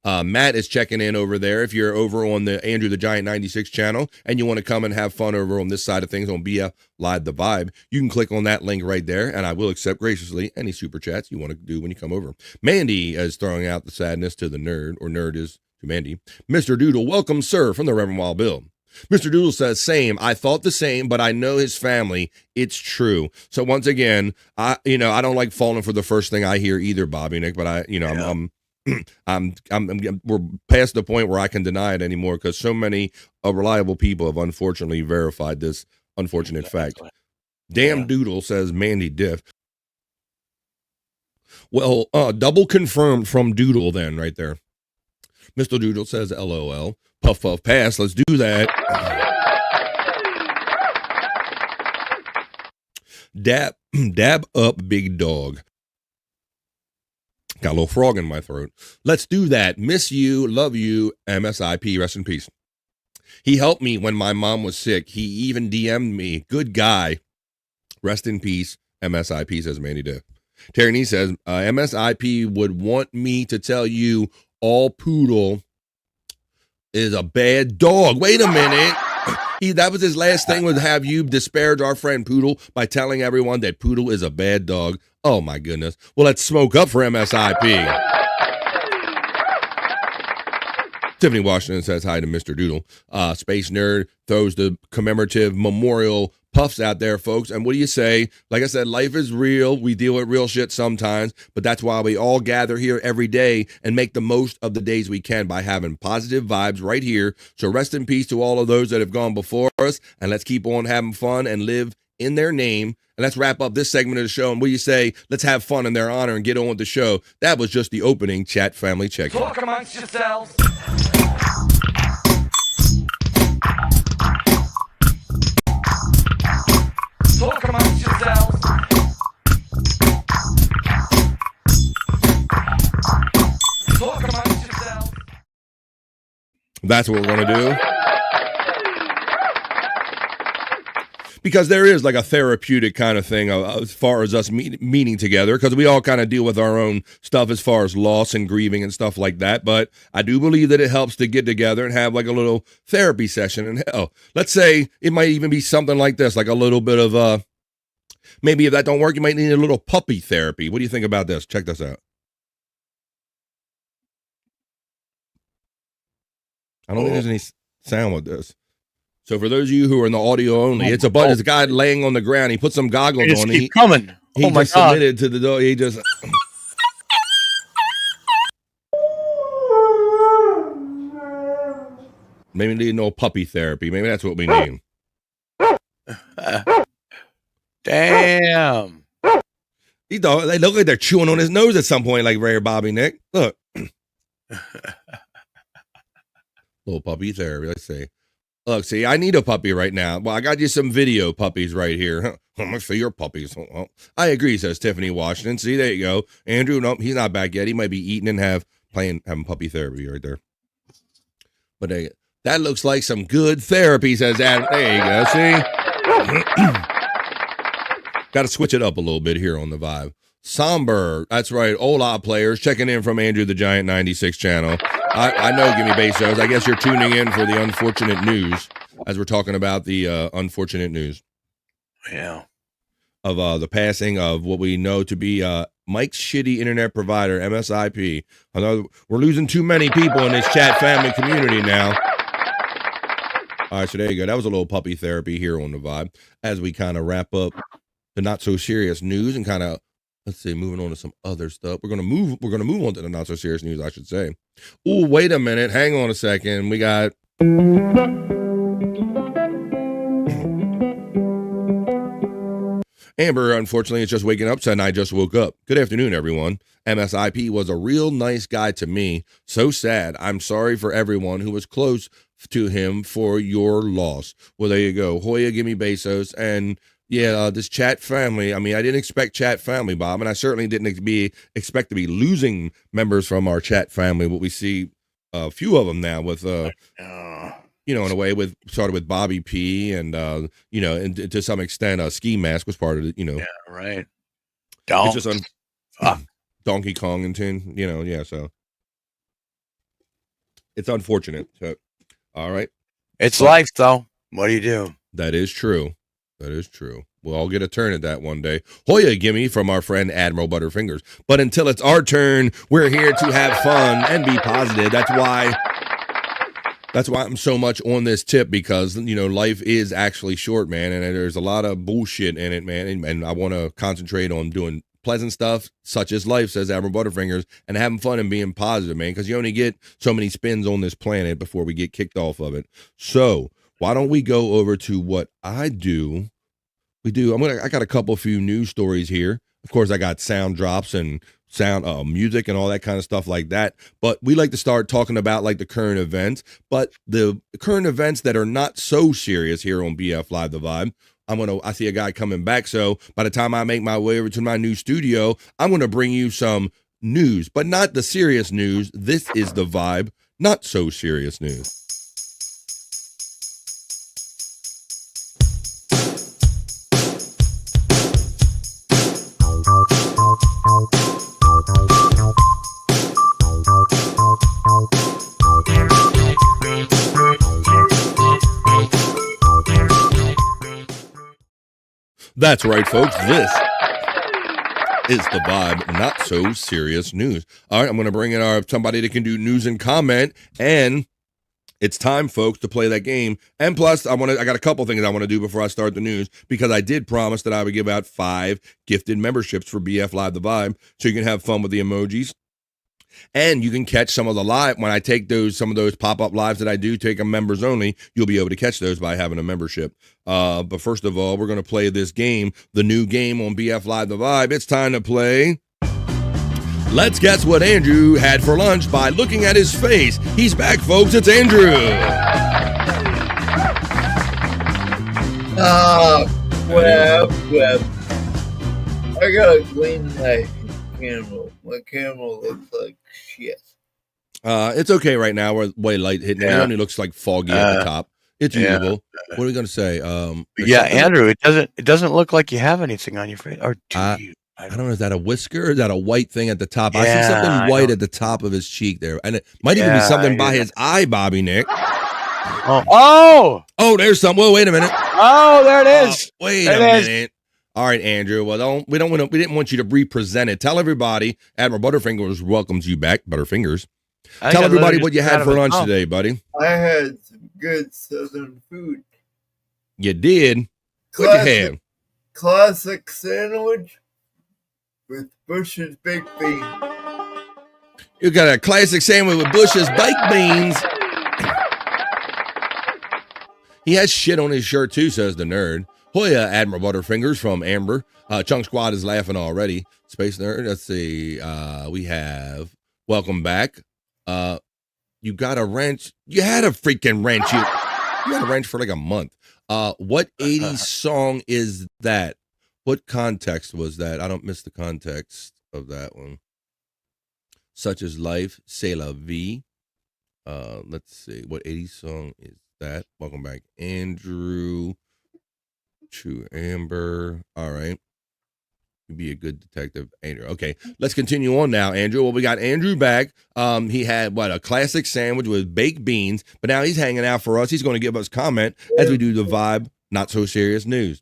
Matt is checking in over there. If you're over on the Andrew the Giant 96 channel and you want to come and have fun over on this side of things on BF Live the Vibe, you can click on that link right there, and I will accept graciously any super chats you want to do when you come over. Mandy is throwing out the sadness to the nerd, or nerd is to Mandy. Mr. Doodle, welcome, sir, from the Reverend Wild Bill. Mr. Doodle says, same. I thought the same, but I know his family. It's true. So once again, I don't like falling for the first thing I hear either, Bobby Nick, but we're past the point where I can deny it anymore because so many reliable people have unfortunately verified this unfortunate fact. Damn Doodle, says Mandy Diff. Well, double confirmed from Doodle then right there. Mr. Doodle says LOL. Puff puff pass. Let's do that. Dab up, big dog. Got a little frog in my throat. Let's do that. Miss you, love you, MSIP, rest in peace. He helped me when my mom was sick. He even DM'd me. Good guy. Rest in peace, MSIP, says Mandy Diff. Terry Nee says, MSIP would want me to tell you all poodle is a bad dog. Wait a minute. That was his last thing, was have you disparage our friend Poodle by telling everyone that Poodle is a bad dog. Oh, my goodness. Well, let's smoke up for MSIP. Tiffany Washington says hi to Mr. Doodle. Space Nerd throws the commemorative memorial puffs out there, folks. And what do you say? Like I said, life is real. We deal with real shit sometimes, but that's why we all gather here every day and make the most of the days we can by having positive vibes right here. So rest in peace to all of those that have gone before us, and let's keep on having fun and live in their name. And let's wrap up this segment of the show. And what do you say? Let's have fun in their honor and get on with the show. That was just the opening chat family check. Talk amongst yourselves. Talk amongst yourselves. Talk amongst yourselves. That's what we're going to do. Because there is like a therapeutic kind of thing as far as us meeting together, because we all kind of deal with our own stuff as far as loss and grieving and stuff like that. But I do believe that it helps to get together and have like a little therapy session. And hell, let's say it might even be something like this, like a little bit of maybe if that don't work, you might need a little puppy therapy. What do you think about this? Check this out. I don't think there's any sound with this. So for those of you who are in the audio only, it's a guy laying on the ground. He put some goggles on. Keep coming. He my just God. submitted to the dog. He just. Maybe we need no puppy therapy. Maybe that's what we need. Damn. These dogs, they look like they're chewing on his nose at some point, like Rare Bobby Nick. Look. Little puppy therapy. Let's see. Look, see, I need a puppy right now. Well, I got you some video puppies right here. How much for your puppies? Well, I agree, says Tiffany Washington. See, there you go. Andrew, nope, he's not back yet. He might be eating and having puppy therapy right there. But that looks like some good therapy, says Adam. There you go. See? Got to switch it up a little bit here on the vibe. Somber. That's right. Ola players checking in from Andrew the Giant 96 channel. I know, Gimme Bezos. I guess you're tuning in for the unfortunate news as we're talking about the unfortunate news. Yeah. Of the passing of what we know to be Mike's shitty internet provider, MSIP. We're losing too many people in this chat family community now. All right, so there you go. That was a little puppy therapy here on the vibe as we kind of wrap up the not so serious news and kind of, let's see, moving on to some other stuff. We're gonna move on to the not so serious news, I should say. Oh, wait a minute. Hang on a second. We got Amber, unfortunately, is just waking up, said, I just woke up. Good afternoon, everyone. MSIP was a real nice guy to me. So sad. I'm sorry for everyone who was close to him for your loss. Well, there you go. Hoya, Gimme Bezos, and yeah, this chat family. I mean, I didn't expect chat family, Bob, and I certainly didn't expect to be losing members from our chat family. But we see a few of them now with, in a way, started with Bobby P, and and to some extent, Ski Mask was part of it. Yeah, right. It's just Donkey Kong and Tin. So It's unfortunate. So, all right. It's life, though. What do you do? That is true. That is true. We'll all get a turn at that one day. Hoya gimme from our friend Admiral Butterfingers. But until it's our turn, we're here to have fun and be positive. That's why I'm so much on this tip, because, you know, life is actually short, man, and there's a lot of bullshit in it, man, and I want to concentrate on doing pleasant stuff such as life, says Admiral Butterfingers, and having fun and being positive, man, because you only get so many spins on this planet before we get kicked off of it. So why don't we go over to what I do? I got a few news stories here. Of course, I got sound drops and sound music and all that kind of stuff like that. But we like to start talking about like the current events, but the current events that are not so serious here on BF Live the Vibe. I see a guy coming back. So by the time I make my way over to my new studio, I'm going to bring you some news, but not the serious news. This is the vibe, not so serious news. That's right, folks. This is the vibe, not so serious news. All right, I'm going to bring in somebody that can do news and comment, and it's time, folks, to play that game. And plus, I got a couple things I want to do before I start the news, because I did promise that I would give out 5 gifted memberships for BF Live the Vibe, so you can have fun with the emojis. And you can catch some of the live when I take some of those pop-up lives that I do take them members only. You'll be able to catch those by having a membership. But first of all, we're going to play this game, the new game on BF Live the Vibe. It's time to play Let's Guess What Andrew Had for Lunch by looking at his face. He's back, folks. It's Andrew. Well, I got a green light camera. My camera looks like shit. It's okay right now. We're way light hitting. It only looks like foggy at the top. It's usable. What are we going to say? Andrew, it doesn't look like you have anything on your face. Or do you? I don't know. Is that a whisker? Or is that a white thing at the top? I see something white at the top of his cheek there. And it might even be something by his eye, Bobby Nick. Oh, there's some. Well, wait a minute. Oh, there it is. Wait a minute. All right, Andrew. Well, we didn't want you to represent it. Tell everybody, Admiral Butterfingers welcomes you back. Butterfingers. Tell everybody what you had for lunch today, buddy. I had some good Southern food. You did? What'd you have? Classic sandwich with Bush's baked beans. You got a classic sandwich with Bush's baked beans. He has shit on his shirt too, says the nerd. Hoya, Admiral Butterfingers from Amber. Chunk Squad is laughing already. Space Nerd. Let's see. We have welcome back. You got a wrench. You had a freaking wrench. You had a wrench for like a month. What 80s song is that? What context was that? I don't miss the context of that one. Such as Life, C'est la vie. Let's see. What 80s song is that? Welcome back, Andrew. True Amber. All right. You'd be a good detective, Andrew. Okay, let's continue on now, Andrew. Well, we got Andrew back. He had, a classic sandwich with baked beans, but now he's hanging out for us. He's going to give us comment as we do the vibe, not so serious news.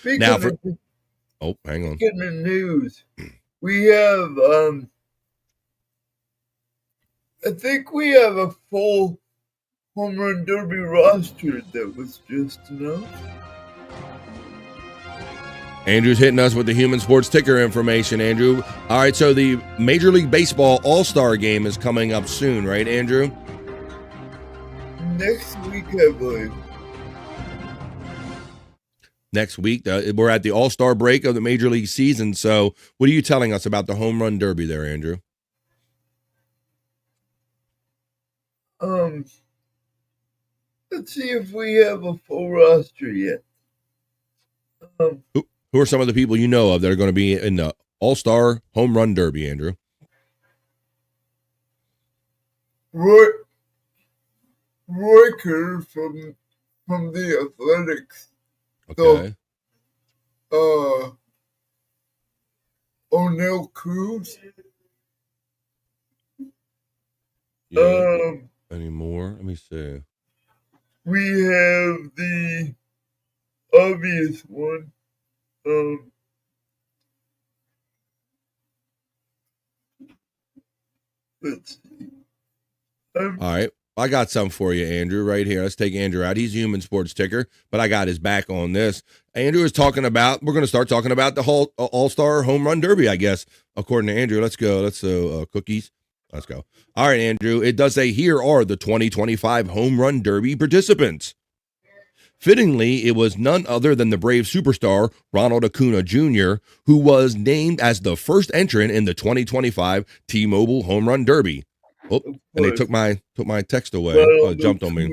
Hang on. Speaking of news, we have, I think we have a full Home Run Derby roster that was just announced. Andrew's hitting us with the Human Sports Ticker information, Andrew. All right, so the Major League Baseball All-Star Game is coming up soon, right, Andrew? Next week, I believe. Next week, we're at the All-Star break of the Major League season, so what are you telling us about the Home Run Derby there, Andrew? Let's see if we have a full roster yet. Who are some of the people you know of that are going to be in the All-Star Home Run Derby, Andrew? Royker from the Athletics. Okay. So, O'Neill Cruz. Any more? Let me see. We have the obvious one. Let's see. All right. I got some for you, Andrew, right here. Let's take Andrew out. He's human sports ticker, but I got his back on this. Andrew is talking about, we're going to start talking about the whole All-Star Home Run Derby, I guess, according to Andrew. Let's go. Let's cookies. Let's go. All right, Andrew. It does say here are the 2025 Home Run Derby participants. Fittingly, it was none other than the Brave superstar, Ronald Acuna Jr., who was named as the first entrant in the 2025 T-Mobile Home Run Derby. Oh, and they took my text away. Jumped on me.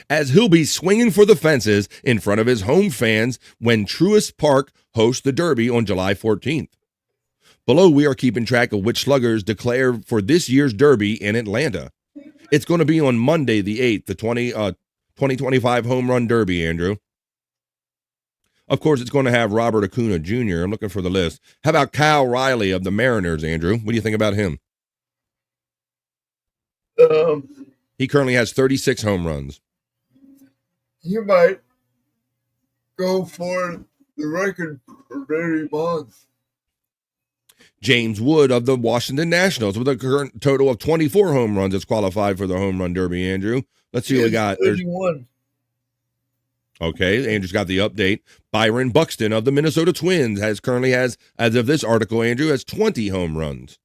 As he'll be swinging for the fences in front of his home fans when Truist Park hosts the Derby on July 14th. Below, we are keeping track of which sluggers declare for this year's Derby in Atlanta. It's going to be on Monday, the 8th, the 2025 Home Run Derby, Andrew. Of course, it's going to have Robert Acuna Jr. I'm looking for the list. How about Kyle Riley of the Mariners, Andrew? What do you think about him? He currently has 36 home runs. You might go for the record for Barry Bonds. James Wood of the Washington Nationals with a current total of 24 home runs is qualified for the Home Run Derby, Andrew. Let's see what we got. 31. Okay, Andrew's got the update. Byron Buxton of the Minnesota Twins currently has, as of this article, Andrew, has 20 home runs.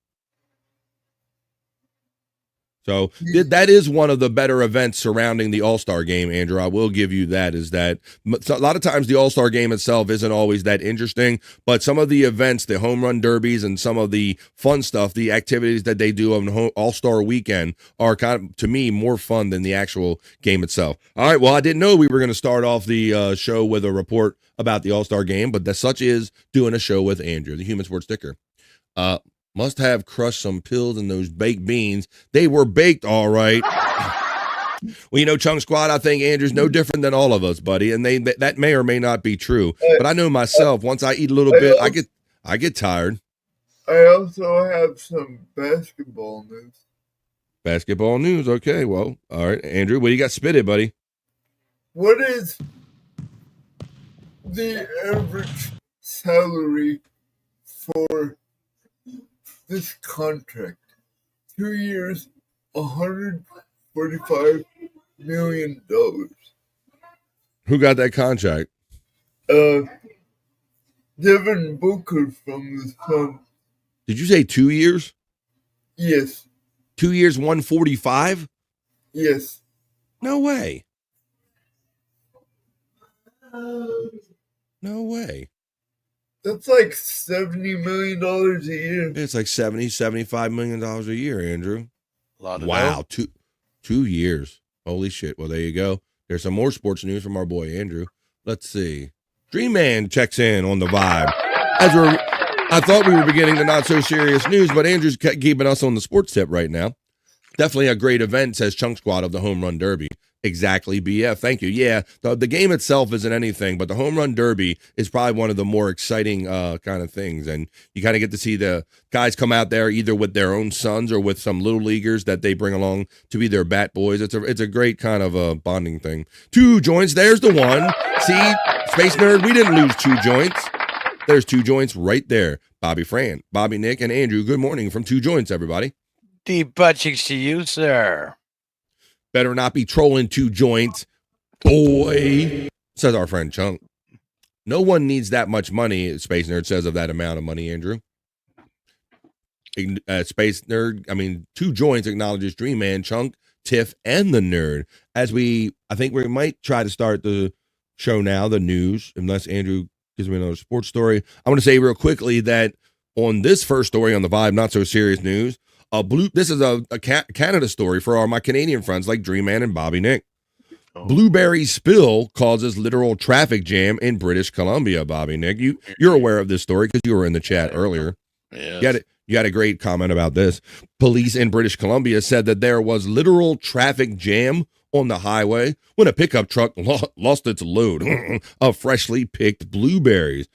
So that is one of the better events surrounding the All-Star game, Andrew. I will give you that, is that a lot of times the All-Star game itself isn't always that interesting, but some of the events, the home run derbies and some of the fun stuff, the activities that they do on All-Star weekend are kind of, to me, more fun than the actual game itself. All right, well, I didn't know we were going to start off the show with a report about the All-Star game, but such is doing a show with Andrew, the Human Sports Ticker. Must have crushed some pills in those baked beans. They were baked all right. Well, you know, Chung Squad, I think Andrew's no different than all of us, buddy. And that may or may not be true. But I know myself, once I eat a little bit, I get tired. I also have some basketball news. Basketball news, okay. Well, all right. Andrew, what do you got? Spit it, buddy. What is the average salary for this contract? 2 years, $145 million. Who got that contract? Devin Booker from the Suns. Did you say 2 years? Yes. 2 years, 145? Yes. No way. No way. That's like $70 million a year. It's like $75 million a year, Andrew. Wow, 2 years. Holy shit. Well, there you go. There's some more sports news from our boy Andrew. Let's see. Dream Man checks in on the vibe. I thought we were beginning the not so serious news, but Andrew's keeping us on the sports tip right now. Definitely a great event, says Chunk Squad of the Home Run Derby. Exactly, BF. Thank you. Yeah, the game itself isn't anything, but the Home Run Derby is probably one of the more exciting kind of things. And you kind of get to see the guys come out there either with their own sons or with some little leaguers that they bring along to be their bat boys. It's a great kind of bonding thing. 2 joints. There's the one. See, Space Nerd, we didn't lose 2 joints. There's 2 joints right there. Bobby Fran, Bobby Nick, and Andrew. Good morning from 2 joints, everybody. Deep butt cheeks to you, sir. Better not be trolling 2 joints, boy, says our friend Chunk. No one needs that much money, Space Nerd says, of that amount of money, Andrew. Space Nerd, 2 joints acknowledges Dream Man, Chunk, Tiff, and the Nerd. I think we might try to start the show now, the news, unless Andrew gives me another sports story. I want to say real quickly that on this first story on the Vibe, Not So Serious News, this is a Canada story for my Canadian friends like Dream Man and Bobby Nick. Blueberry spill causes literal traffic jam in British Columbia, Bobby Nick. You're aware of this story because you were in the chat earlier. Yes. You had a great comment about this. Police in British Columbia said that there was literal traffic jam on the highway when a pickup truck lost its load of freshly picked blueberries.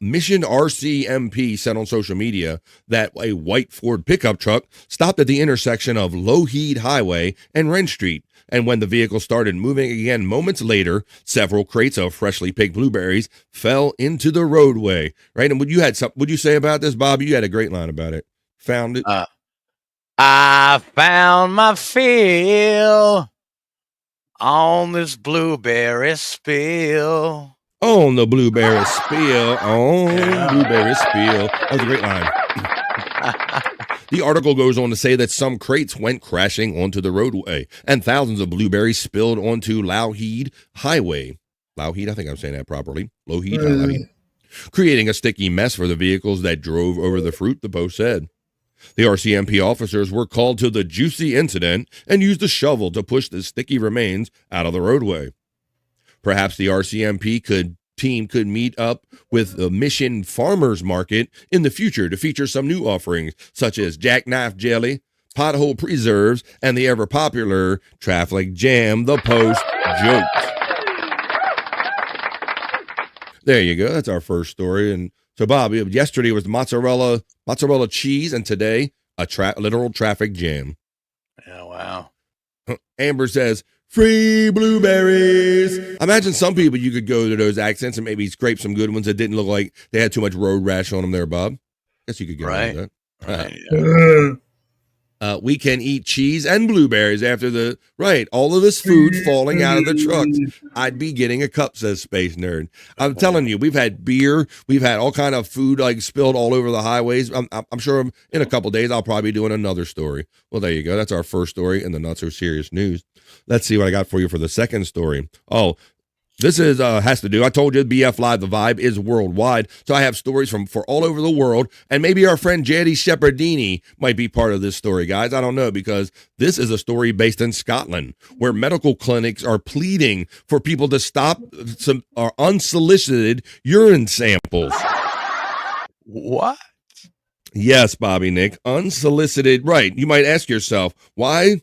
Mission RCMP said on social media that a white Ford pickup truck stopped at the intersection of Lougheed Highway and Wren Street. And when the vehicle started moving again moments later, several crates of freshly picked blueberries fell into the roadway. Right? And would you say about this, Bob? You had a great line about it. Found it. I found my fill on this blueberry spill. On the blueberry spill. On blueberry spill. That was a great line. The article goes on to say that some crates went crashing onto the roadway, and thousands of blueberries spilled onto Lougheed Highway. Lougheed, I think I'm saying that properly. Lougheed, creating a sticky mess for the vehicles that drove over the fruit, the Post said. The RCMP officers were called to the juicy incident and used a shovel to push the sticky remains out of the roadway. Perhaps the RCMP team could meet up with the Mission Farmers Market in the future to feature some new offerings, such as jackknife jelly, pothole preserves, and the ever-popular traffic jam, the Post joked. There you go. That's our first story. And so, Bob, yesterday was mozzarella cheese, and today a literal traffic jam. Oh, wow. Amber says, free blueberries. Imagine some people you could go to those accents and maybe scrape some good ones that didn't look like they had too much road rash on them there, Bob. Guess you could get right. That. Right. Yeah. We can eat cheese and blueberries after all of this food falling out of the trucks. I'd be getting a cup, says Space Nerd. I'm telling you, we've had beer. We've had all kind of food like spilled all over the highways. I'm sure in a couple of days I'll probably be doing another story. Well, there you go. That's our first story in the not so serious news. Let's see what I got for you for the second story. Oh, this has to do. I told you BF Live, the vibe is worldwide. So I have stories for all over the world. And maybe our friend Jaddy Shepherdini might be part of this story, guys. I don't know, because this is a story based in Scotland where medical clinics are pleading for people to stop some unsolicited urine samples. What? Yes, Bobby Nick. Unsolicited. Right. You might ask yourself, why?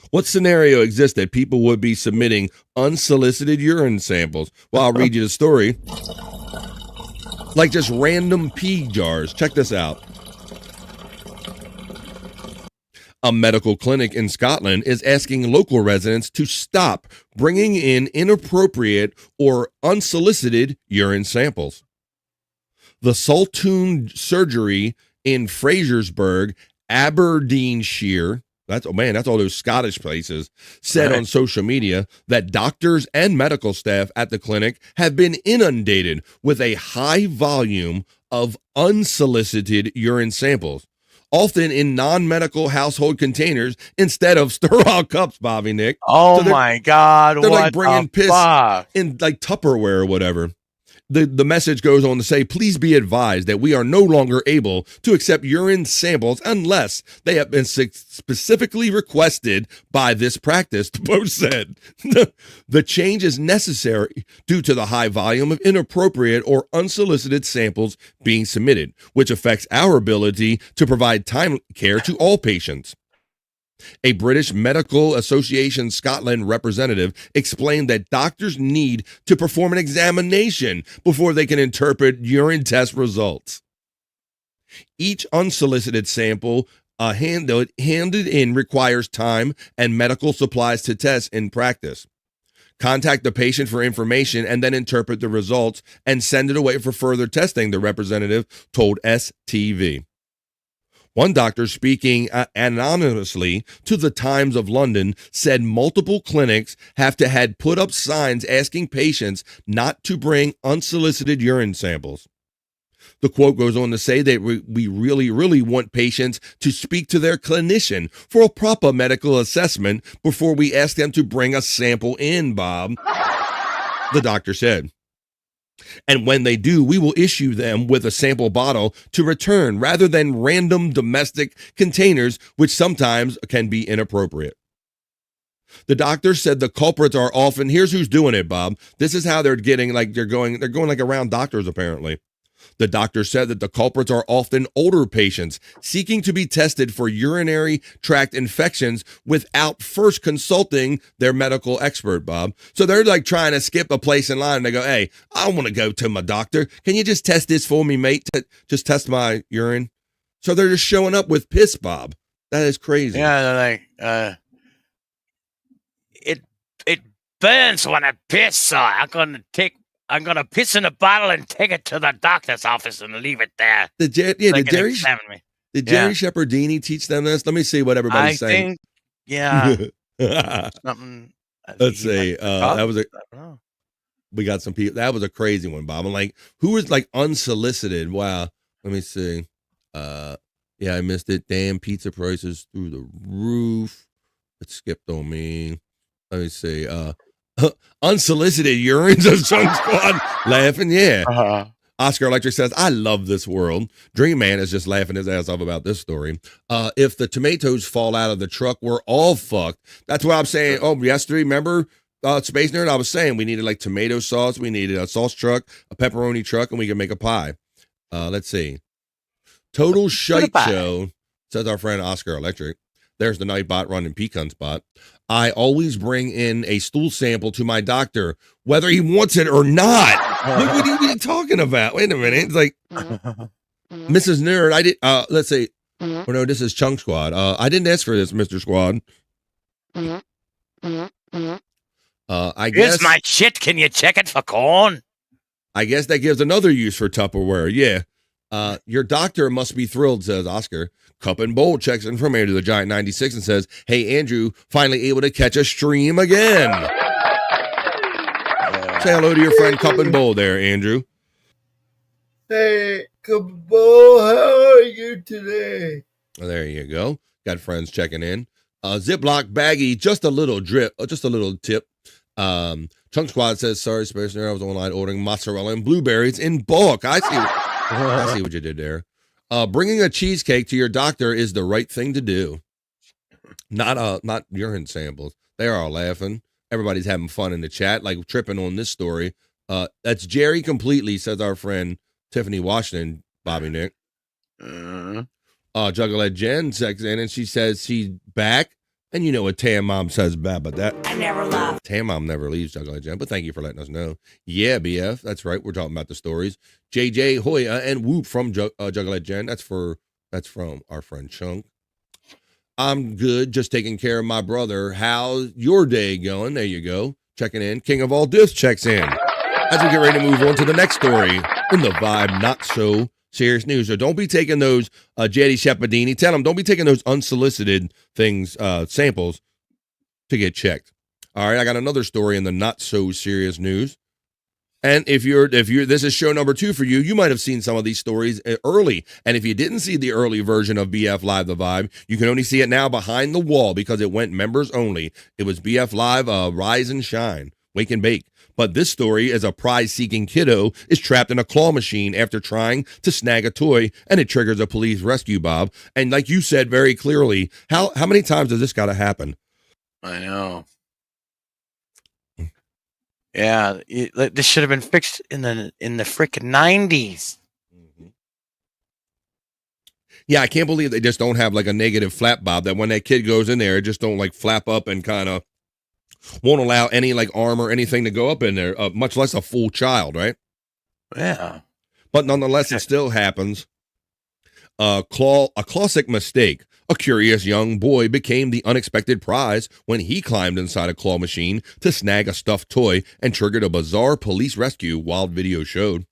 What scenario exists that people would be submitting unsolicited urine samples? Well, I'll read you the story. Like just random pee jars. Check this out. A medical clinic in Scotland is asking local residents to stop bringing in inappropriate or unsolicited urine samples. The Saltoun Surgery in Frasersburg, Aberdeenshire, that's all those Scottish places, said on social media that doctors and medical staff at the clinic have been inundated with a high volume of unsolicited urine samples, often in non-medical household containers instead of sterile cups, Bobby Nick. Oh, my God. They're what like bringing piss fuck? in like Tupperware or whatever. The message goes on to say, please be advised that we are no longer able to accept urine samples unless they have been specifically requested by this practice, the Post said. The change is necessary due to the high volume of inappropriate or unsolicited samples being submitted, which affects our ability to provide timely care to all patients. A British Medical Association Scotland representative explained that doctors need to perform an examination before they can interpret urine test results. Each unsolicited sample handed in requires time and medical supplies to test in practice. Contact the patient for information and then interpret the results and send it away for further testing, the representative told STV. One doctor speaking anonymously to the Times of London said multiple clinics have had put up signs asking patients not to bring unsolicited urine samples. The quote goes on to say that we really, really want patients to speak to their clinician for a proper medical assessment before we ask them to bring a sample in, Bob, the doctor said. And when they do, we will issue them with a sample bottle to return rather than random domestic containers, which sometimes can be inappropriate. The doctor said the culprits are often, here's who's doing it, Bob. This is how they're getting, like they're going like around doctors apparently. The doctor said that the culprits are often older patients seeking to be tested for urinary tract infections without first consulting their medical expert, Bob. So they're like trying to skip a place in line and they go, hey, I want to go to my doctor. Can you just test this for me, mate? Just test my urine. So they're just showing up with piss, Bob. That is crazy. Yeah, they're like, it burns when I piss, so I'm gonna piss in a bottle and take it to the doctor's office and leave it there. Did Jerry Shepherdini teach them this? Let me see what everybody's saying. Something. Let's see. That was we got some people. That was a crazy one, Bob. I'm like, who is like unsolicited? Wow. Let me see. Yeah, I missed it. Damn, pizza prices through the roof. It skipped on me. Let me see. Unsolicited urines of Chunk Squad laughing. Yeah. Oscar Electric says, I love this world. Dream Man is just laughing his ass off about this story. If the tomatoes fall out of the truck, we're all fucked. That's what I'm saying. Oh, yesterday, remember, Space Nerd? I was saying we needed like tomato sauce. We needed a sauce truck, a pepperoni truck, and we can make a pie. Let's see. Total shite show, says our friend Oscar Electric. There's the Nightbot running Pecan Spot. I always bring in a stool sample to my doctor, whether he wants it or not. What are you talking about? Wait a minute. It's like, Mrs. Nerd, I did, let's see. Oh, no, this is Chunk Squad. I didn't ask for this, Mr. Squad. I guess. Here's my shit. Can you check it for corn? I guess that gives another use for Tupperware. Yeah. Your doctor must be thrilled, says Oscar. Cup and Bowl checks in from Andrew the Giant 96 and says, hey, Andrew, finally able to catch a stream again. Say hello to your friend Cup and Bowl there, Andrew. Hey, Cup and Bowl, how are you today? Well, there you go. Got friends checking in. Ziploc baggie, just a little drip, just a little tip. Chunk Squad says, sorry, Space Nerd, I was online ordering mozzarella and blueberries in bulk. I see what you did there. Bringing a cheesecake to your doctor is the right thing to do. Not urine samples. They are all laughing. Everybody's having fun in the chat, like tripping on this story. That's Jerry completely, says our friend Tiffany Washington, Bobby Nick. Juggalette Jen checks in and she says she's back. And you know what Tam Mom says about that. I never left. Tam Mom never leaves, Juggalette Jen, but thank you for letting us know. Yeah, BF, that's right. We're talking about the stories. JJ Hoya and Whoop from Juggalette Jen. That's from our friend Chunk. I'm good, just taking care of my brother. How's your day going? There you go. Checking in. King of all discs checks in. As we get ready to move on to the next story in the Vibe Not So Serious News. So don't be taking those Jerry Shepherdini. Tell them don't be taking those unsolicited things, samples to get checked. All right, I got another story in the not so serious news. And if you're this is show number 2 for you, you might have seen some of these stories early. And if you didn't see the early version of BF Live The Vibe, you can only see it now behind the wall because it went members only. It was BF Live Rise and Shine, Wake and Bake. But this story is a prize-seeking kiddo is trapped in a claw machine after trying to snag a toy, and it triggers a police rescue, Bob. And like you said very clearly, how many times does this got to happen? I know. Yeah, this should have been fixed in the freaking 90s. Yeah, I can't believe they just don't have like a negative flap, Bob, that when that kid goes in there, it just don't like flap up and kind of won't allow any like arm or anything to go up in there, much less a full child, right? Yeah. But nonetheless, it still happens. A classic mistake. A curious young boy became the unexpected prize when he climbed inside a claw machine to snag a stuffed toy and triggered a bizarre police rescue, wild video showed.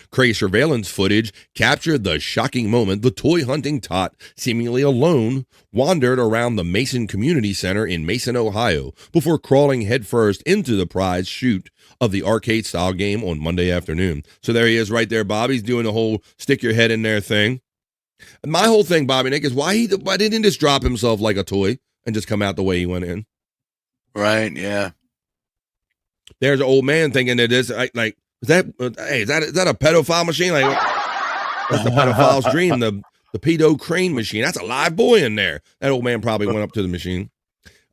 Crazy surveillance footage captured the shocking moment the toy hunting tot, seemingly alone, wandered around the Mason Community Center in Mason, Ohio, before crawling headfirst into the prize chute of the arcade-style game on Monday afternoon. So there he is right there, Bob. He's doing the whole stick your head in there thing. My whole thing, Bobby Nick, is why didn't he just drop himself like a toy and just come out the way he went in? Right, yeah. There's an old man thinking that this, like, is that a pedophile machine? Like, that's the pedophile's dream, the pedo crane machine. That's a live boy in there. That old man probably went up to the machine.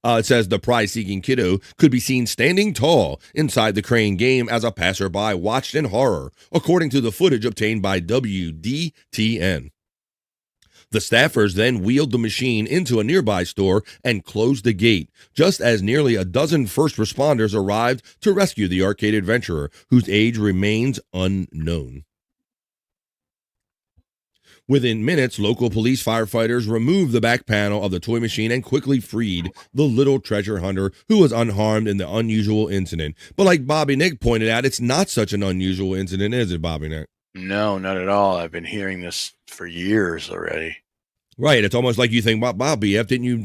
It says the prize-seeking kiddo could be seen standing tall inside the Crane game as a passerby watched in horror, according to the footage obtained by WDTN. The staffers then wheeled the machine into a nearby store and closed the gate, just as nearly a dozen first responders arrived to rescue the arcade adventurer, whose age remains unknown. Within minutes, local police firefighters removed the back panel of the toy machine and quickly freed the little treasure hunter, who was unharmed in the unusual incident. But like Bobby Nick pointed out, it's not such an unusual incident, is it, Bobby Nick? No, not at all. I've been hearing this for years already. Right. It's almost like you think, well, Bobby, haven't you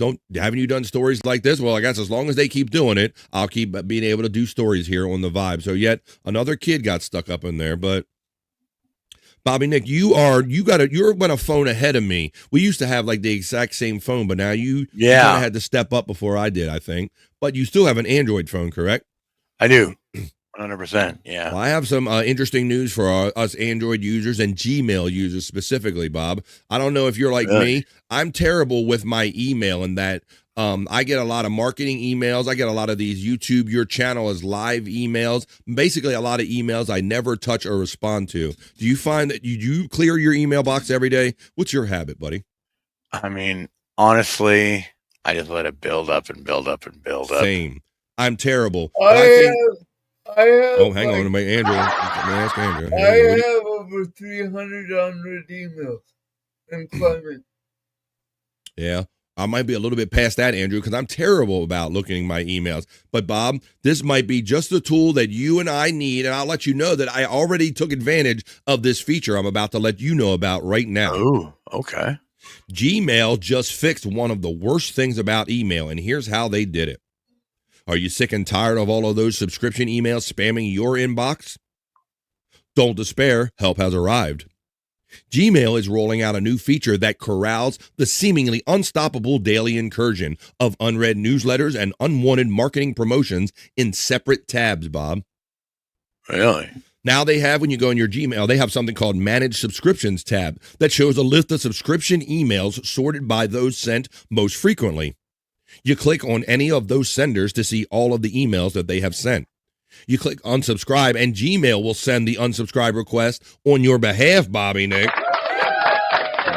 done stories like this? Well, I guess as long as they keep doing it, I'll keep being able to do stories here on the Vibe. So yet another kid got stuck up in there, but Bobby Nick, you're on a phone ahead of me. We used to have like the exact same phone, but now you kind of had to step up before I did, I think. But you still have an Android phone, correct? I do. 100%. Yeah. Well, I have some interesting news for us Android users and Gmail users specifically, Bob. I don't know if you're like me. I'm terrible with my email in that I get a lot of marketing emails. I get a lot of these YouTube, your channel is live emails. Basically, a lot of emails I never touch or respond to. Do you find that you clear your email box every day? What's your habit, buddy? I mean, honestly, I just let it build up and build up and build up. Same. I'm terrible. I have oh, hang on, Andrew. Ask Andrew. I have over 300 emails and climbing. Yeah. I might be a little bit past that, Andrew, because I'm terrible about looking at my emails. But, Bob, this might be just the tool that you and I need, and I'll let you know that I already took advantage of this feature I'm about to let you know about right now. Oh, okay. Gmail just fixed one of the worst things about email, and here's how they did it. Are you sick and tired of all of those subscription emails spamming your inbox? Don't despair, help has arrived. Gmail is rolling out a new feature that corrals the seemingly unstoppable daily incursion of unread newsletters and unwanted marketing promotions in separate tabs, Bob. Really? Now they have, when you go in your Gmail, they have something called Manage Subscriptions tab that shows a list of subscription emails sorted by those sent most frequently. You click on any of those senders to see all of the emails that they have sent. You click unsubscribe, and Gmail will send the unsubscribe request on your behalf, Bobby Nick.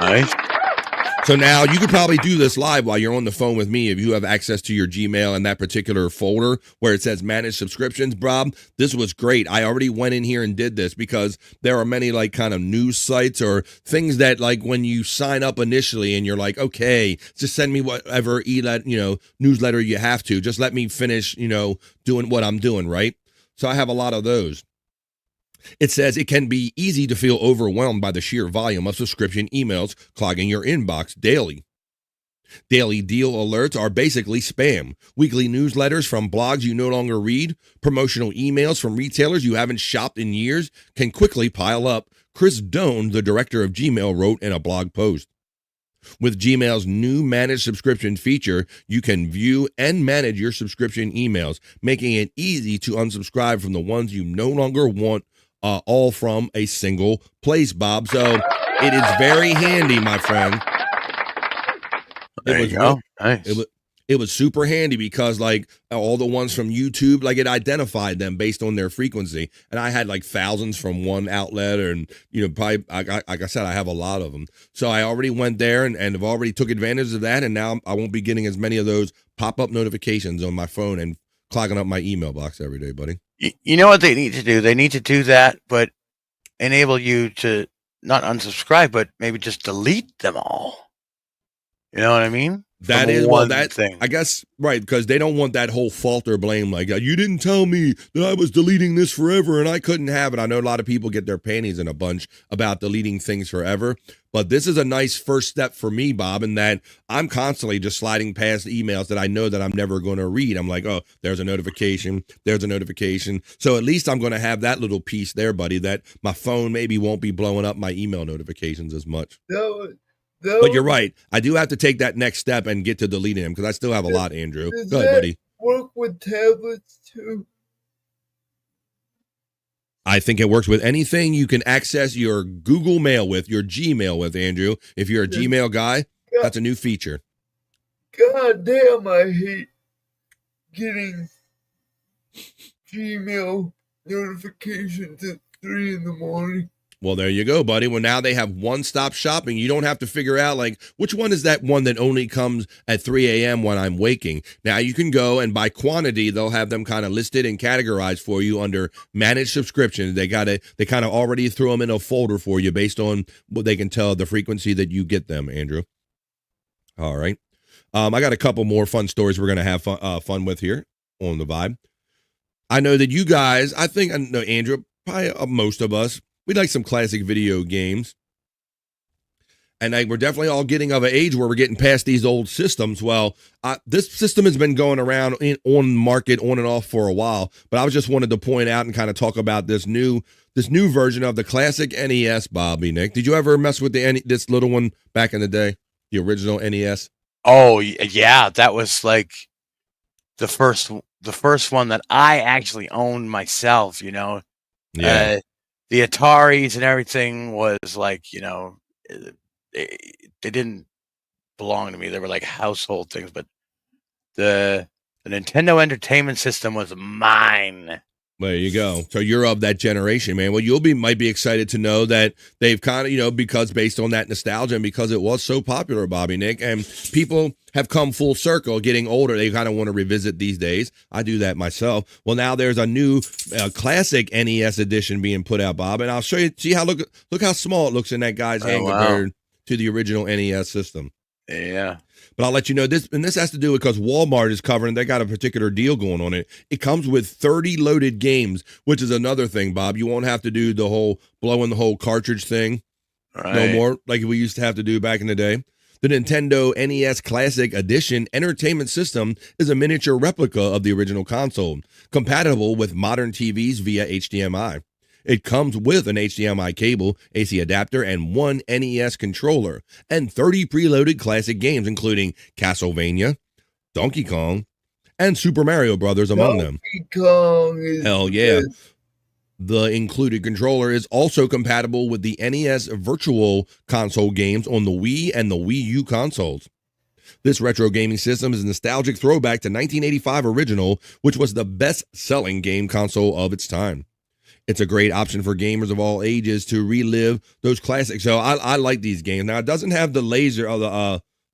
Nice. So now you could probably do this live while you're on the phone with me if you have access to your Gmail and that particular folder where it says manage subscriptions. Bob, this was great. I already went in here and did this because there are many like kind of news sites or things that like when you sign up initially and you're like, okay, just send me whatever newsletter you have to. Just let me finish, doing what I'm doing, right? So I have a lot of those. It says it can be easy to feel overwhelmed by the sheer volume of subscription emails clogging your inbox daily. Daily deal alerts are basically spam. Weekly newsletters from blogs you no longer read, promotional emails from retailers you haven't shopped in years can quickly pile up, Chris Doan, the director of Gmail, wrote in a blog post. With Gmail's new managed subscription feature, you can view and manage your subscription emails, making it easy to unsubscribe from the ones you no longer want, all from a single place, Bob. So it is very handy, my friend. There you go. Nice. It was super handy because like all the ones from YouTube, like it identified them based on their frequency. And I had like thousands from one outlet and, probably, like I said, I have a lot of them. So I already went there and have already took advantage of that. And now I won't be getting as many of those pop-up notifications on my phone and clogging up my email box every day, buddy. You know what they need to do? They need to do that, but enable you to not unsubscribe, but maybe just delete them all. You know what I mean? That is one thing. I guess, right, because they don't want that whole fault or blame. Like, you didn't tell me that I was deleting this forever and I couldn't have it. I know a lot of people get their panties in a bunch about deleting things forever. But this is a nice first step for me, Bob, in that I'm constantly just sliding past emails that I know that I'm never going to read. I'm like, oh, there's a notification. There's a notification. So at least I'm going to have that little piece there, buddy, that my phone maybe won't be blowing up my email notifications as much. But you're right. I do have to take that next step and get to deleting them because I still have a lot, Andrew. Go ahead, buddy. Work with tablets too? I think it works with anything you can access your Google Mail with, your Gmail with, Andrew. If you're a Gmail guy, that's a new feature. God damn, I hate getting Gmail notifications at 3 in the morning. Well, there you go, buddy. Well, now they have one-stop shopping. You don't have to figure out, like, which one is that one that only comes at 3 a.m. when I'm waking. Now you can go and by quantity, they'll have them kind of listed and categorized for you under managed subscriptions. They kind of already threw them in a folder for you based on what they can tell the frequency that you get them, Andrew. All right. I got a couple more fun stories we're going to have fun with here on the Vibe. I know that you guys, I know Andrew, probably most of us, we like some classic video games. And we're definitely all getting of an age where we're getting past these old systems. Well, this system has been going around on market on and off for a while. But I was just wanted to point out and kind of talk about this new version of the classic NES, Bobby, Nick. Did you ever mess with this little one back in the day? The original NES? Oh, yeah. That was like the first one that I actually owned myself, Yeah. The Ataris and everything was like, they didn't belong to me. They were like household things, but the Nintendo Entertainment System was mine. There you go. So you're of that generation, man. Well, might be excited to know that they've kind of, because based on that nostalgia and because it was so popular, Bobby, Nick, and people have come full circle, getting older. They kind of want to revisit these days. I do that myself. Well, now there's a new classic NES edition being put out, Bob, and I'll show you. See how look how small it looks in that guy's hand compared to the original NES system. Yeah. But I'll let you know this, and this has to do with because Walmart is covering, they got a particular deal going on it. It comes with 30 loaded games, which is another thing, Bob. You won't have to do the whole blowing the whole cartridge thing no more, like we used to have to do back in the day. The Nintendo NES Classic Edition Entertainment System is a miniature replica of the original console, compatible with modern TVs via HDMI. It comes with an HDMI cable, AC adapter, and one NES controller, and 30 preloaded classic games, including Castlevania, Donkey Kong, and Super Mario Brothers among them. Hell yeah. The included controller is also compatible with the NES Virtual Console games on the Wii and the Wii U consoles. This retro gaming system is a nostalgic throwback to 1985 original, which was the best-selling game console of its time. It's a great option for gamers of all ages to relive those classics. So I like these games. Now, it doesn't have the laser or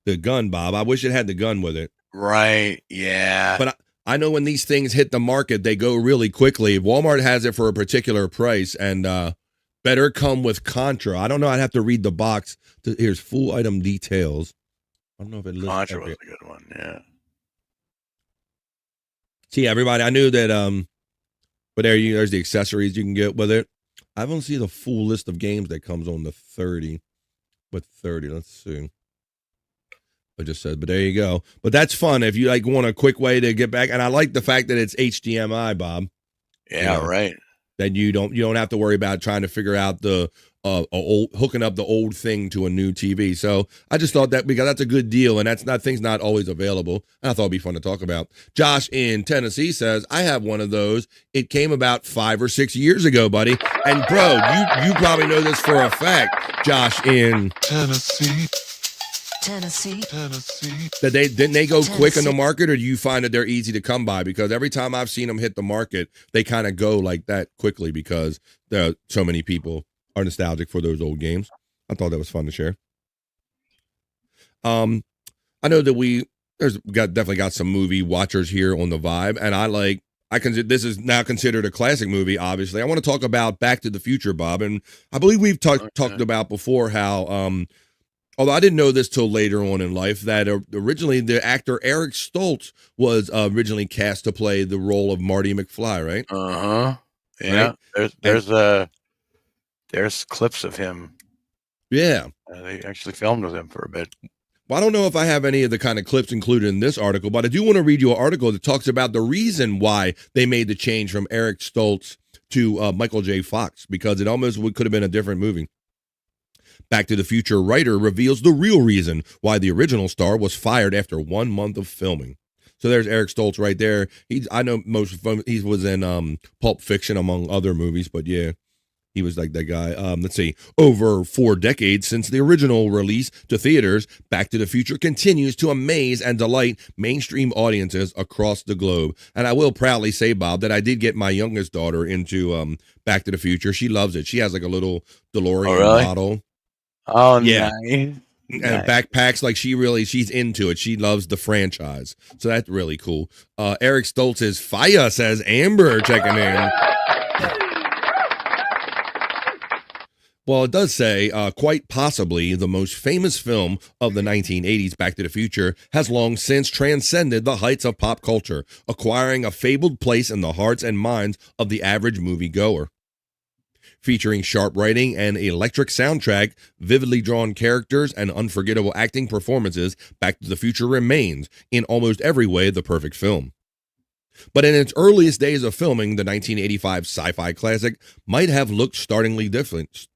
the gun, Bob. I wish it had the gun with it. Right, yeah. But I know when these things hit the market, they go really quickly. Walmart has it for a particular price, and better come with Contra. I don't know. I'd have to read the box. Here's full item details. I don't know if it lists Contra was a good one, yeah. See, everybody, I knew that but there's the accessories you can get with it. I don't see the full list of games that comes on the 30. But 30, let's see. I just said, but there you go. But that's fun if you want a quick way to get back. And I like the fact that it's HDMI, Bob. Yeah, right. That you don't have to worry about trying to figure out the hooking up the old thing to a new TV. So I just thought that because that's a good deal, and thing's not always available. And I thought it'd be fun to talk about. Josh in Tennessee says, I have one of those. It came about 5 or 6 years ago, buddy. And bro, you probably know this for a fact, Josh in Tennessee. That didn't they go quick in the market, or do you find that they're easy to come by? Because every time I've seen them hit the market, they kind of go like that quickly because there are so many people are nostalgic for those old games. I thought that was fun to share. I know that definitely got some movie watchers here on the Vibe, and I consider this is now considered a classic movie. Obviously, I want to talk about Back to the Future, Bob, and I believe we've talked about before how. Although I didn't know this till later on in life, that originally the actor Eric Stoltz was originally cast to play the role of Marty McFly, right? Yeah. Right? There's clips of him. Yeah. They actually filmed with him for a bit. Well, I don't know if I have any of the kind of clips included in this article, but I do want to read you an article that talks about the reason why they made the change from Eric Stoltz to Michael J. Fox, because it almost could have been a different movie. Back to the Future writer reveals the real reason why the original star was fired after 1 month of filming. So there's Eric Stoltz right there. I know he was in Pulp Fiction among other movies, but yeah, He was like that guy. Let's see. Over 4 decades since the original release to theaters, Back to the Future continues to amaze and delight mainstream audiences across the globe. And I will proudly say, Bob, that I did get my youngest daughter into Back to the Future. She loves it. She has like a little DeLorean model. Oh, yeah. nice. And Nice. backpacks, like she's into it. She loves the franchise. So that's really cool. Eric Stoltz is fire, says Amber, checking in. Well, it does say, quite possibly the most famous film of the 1980s, Back to the Future, has long since transcended the heights of pop culture, acquiring a fabled place in the hearts and minds of the average moviegoer. Featuring sharp writing and electric soundtrack, vividly drawn characters, and unforgettable acting performances, Back to the Future remains, in almost every way, the perfect film. But in its earliest days of filming, the 1985 sci-fi classic might have looked startlingly different.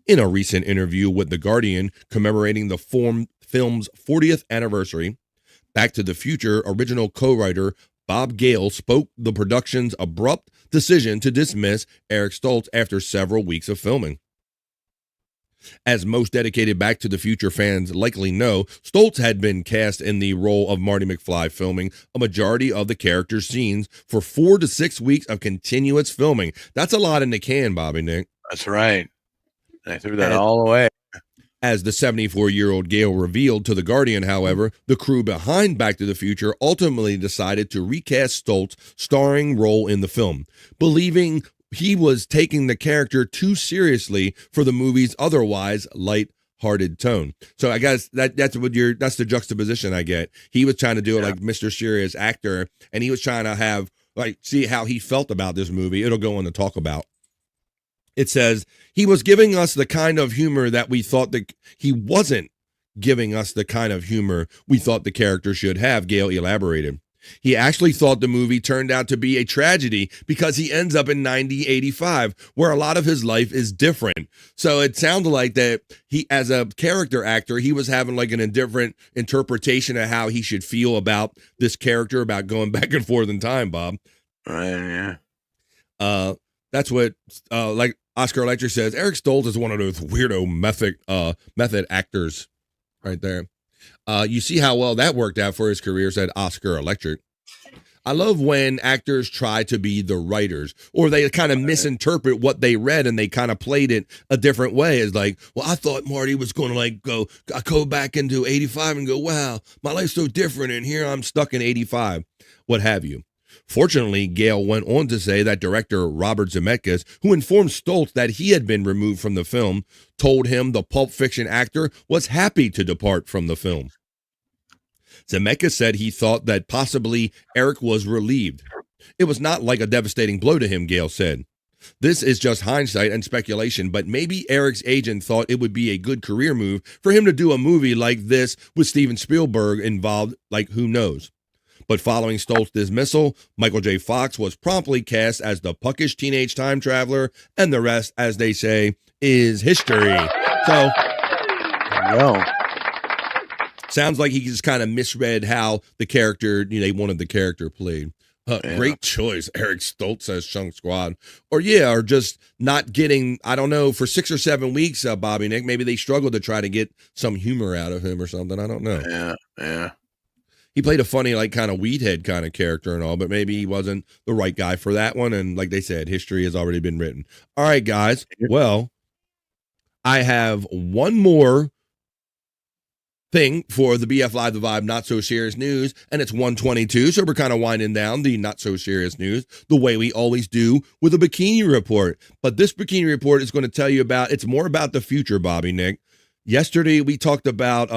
In a recent interview with The Guardian commemorating the film's 40th anniversary, Back to the Future original co-writer Bob Gale spoke the production's abrupt decision to dismiss Eric Stoltz after several weeks of filming. As most dedicated Back to the Future fans likely know, Stoltz had been cast in the role of Marty McFly, filming a majority of the character's scenes for 4 to 6 weeks of continuous filming. That's a lot in the can, Bobby Nick. That's right. I threw that all away. As the 74-year-old Gale revealed to The Guardian, however, the crew behind Back to the Future ultimately decided to recast Stoltz's starring role in the film, believing he was taking the character too seriously for the movie's otherwise light-hearted tone. So I guess that's the juxtaposition I get. He was trying to do it like Mr. Serious actor, and he was trying to have see how he felt about this movie. It'll go on to talk about. It says, he was giving us the kind of humor that we thought that he wasn't giving us the kind of humor we thought the character should have, Gale elaborated. He actually thought the movie turned out to be a tragedy because he ends up in 1985, where a lot of his life is different. So it sounded like that he, as a character actor, he was having like an indifferent interpretation of how he should feel about this character, about going back and forth in time, Bob. Right, yeah. That's what, like Oscar Electric says, Eric Stoltz is one of those weirdo method actors right there. You see how well that worked out for his career, said Oscar Electric. I love when actors try to be the writers, or they kind of misinterpret what they read and they kind of played it a different way. It's like, well, I thought Marty was going to go back into 85 and go, wow, my life's so different, and here I'm stuck in 85, what have you. Fortunately, Gale went on to say that director Robert Zemeckis, who informed Stoltz that he had been removed from the film, told him the Pulp Fiction actor was happy to depart from the film. Zemeckis said he thought that possibly Eric was relieved. It was not like a devastating blow to him, Gale said. This is just hindsight and speculation, but maybe Eric's agent thought it would be a good career move for him to do a movie like this with Steven Spielberg involved, like who knows. But following Stoltz's dismissal, Michael J. Fox was promptly cast as the puckish teenage time traveler, and the rest, as they say, is history. So, sounds like he just kind of misread how the character, they wanted the character played. Great choice, Eric Stoltz, says Chunk Squad. Or just not getting, I don't know, for 6 or 7 weeks, Bobby Nick, maybe they struggled to try to get some humor out of him or something. I don't know. Yeah. He played a funny, like, kind of weedhead kind of character and all, but maybe he wasn't the right guy for that one. And like they said, history has already been written. All right, guys. Well, I have one more thing for the BF Live The Vibe Not So Serious News, and it's 1:22, so we're kind of winding down the Not So Serious News the way we always do with a bikini report. But this bikini report is going to tell you it's more about the future, Bobby Nick. Yesterday, we talked about,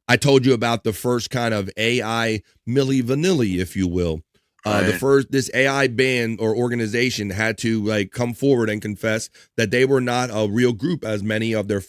I told you about the first kind of AI Milli Vanilli, if you will. This AI band or organization had to come forward and confess that they were not a real group as many of their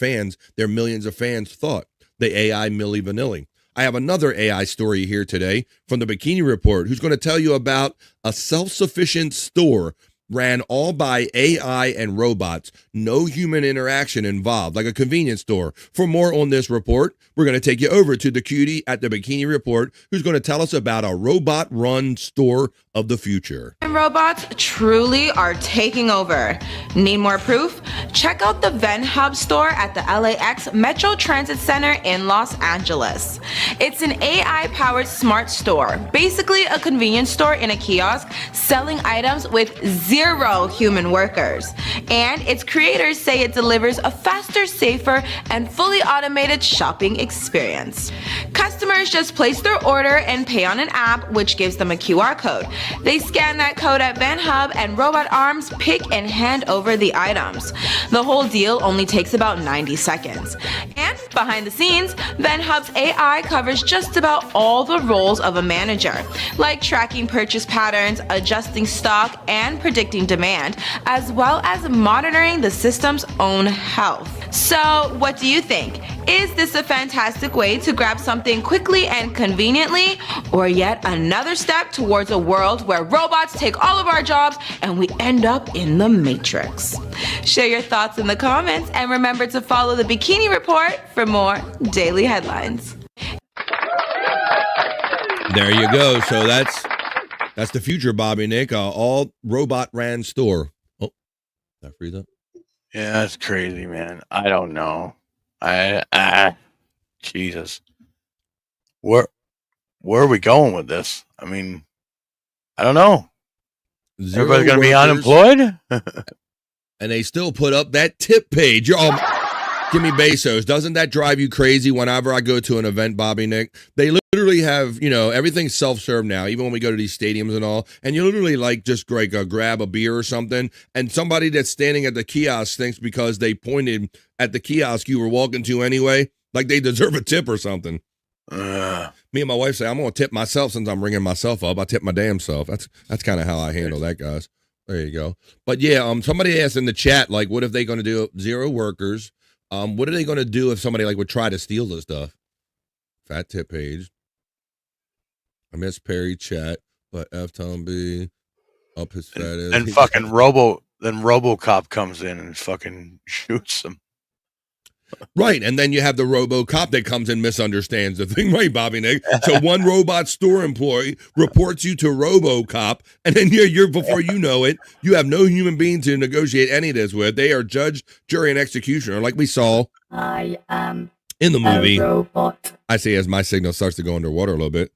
millions of fans thought. The AI Milli Vanilli. I have another AI story here today from the Bikini Report, who's going to tell you about a self-sufficient store ran all by AI and robots. No human interaction involved, like a convenience store. For more on this report, we're going to take you over to the cutie at the Bikini Report, who's going to tell us about a robot-run store of the future. Robots truly are taking over. Need more proof? Check out the VenHub store at the LAX Metro Transit Center in Los Angeles. It's an AI-powered smart store, basically a convenience store in a kiosk selling items with zero human workers. And its creators say it delivers a faster, safer, and fully automated shopping experience. Customers just place their order and pay on an app, which gives them a QR code. They scan that code at VenHub and robot arms pick and hand over the items. The whole deal only takes about 90 seconds. And behind the scenes, VenHub's AI covers just about all the roles of a manager, like tracking purchase patterns, adjusting stock, and predicting demand, as well as monitoring the system's own health. So, what do you think? Is this a fantastic way to grab something quickly and conveniently, or yet another step towards a world where robots take all of our jobs and we end up in the Matrix? Share your thoughts in the comments and remember to follow the Bikini Report for more daily headlines. There you go. So that's the future, Bobby Nick. All robot ran store. Oh, did I freeze up? Yeah, that's crazy, man. I don't know. Jesus. Where are we going with this? I mean, I don't know. Everybody's going to be unemployed? And they still put up that tip page. You're all, give me Bezos. Doesn't that drive you crazy whenever I go to an event, Bobby Nick? They literally have, everything's self-serve now, even when we go to these stadiums and all. And you literally just grab a beer or something. And somebody that's standing at the kiosk thinks because they pointed at the kiosk you were walking to anyway, like they deserve a tip or something. Me and my wife say, I'm going to tip myself since I'm ringing myself up. I tip my damn self. That's kind of how I handle that, guys. There you go. But yeah, somebody asked in the chat, what if they're going to do zero workers? What are they going to do if somebody would try to steal this stuff? Fat tip page. I miss Perry chat, but F Tom B up his fat ass. And fucking RoboCop comes in and fucking shoots them. Right, and then you have the RoboCop that comes and misunderstands the thing, right, Bobby Nick? So one robot store employee reports you to RoboCop, and then you're before you know it, you have no human being to negotiate any of this with. They are judge, jury, and executioner, like we saw. I am in the movie. A robot. I see as my signal starts to go underwater a little bit.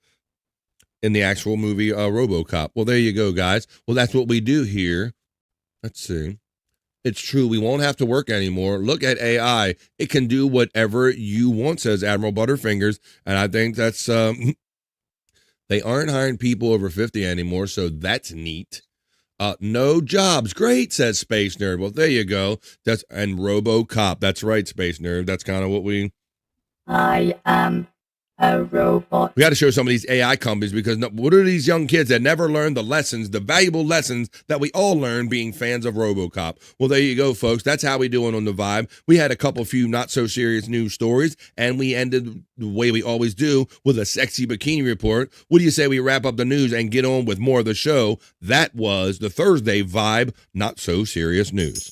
In the actual movie RoboCop. Well, there you go, guys. Well, that's what we do here. Let's see. It's true. We won't have to work anymore. Look at AI. It can do whatever you want, says Admiral Butterfingers. And I think that's, they aren't hiring people over 50 anymore, so that's neat. No jobs. Great, says Space Nerd. Well, there you go. And RoboCop. That's right, Space Nerd. That's kind of what we... I am a robot. We got to show some of these AI companies because what are these young kids that never learned the lessons, the valuable lessons that we all learned being fans of RoboCop? Well, there you go, folks. That's how we doing on the Vibe. We had a few not so serious news stories, and we ended the way we always do with a sexy bikini report. What do you say we wrap up the news and get on with more of the show? That was the Thursday Vibe, not so serious news.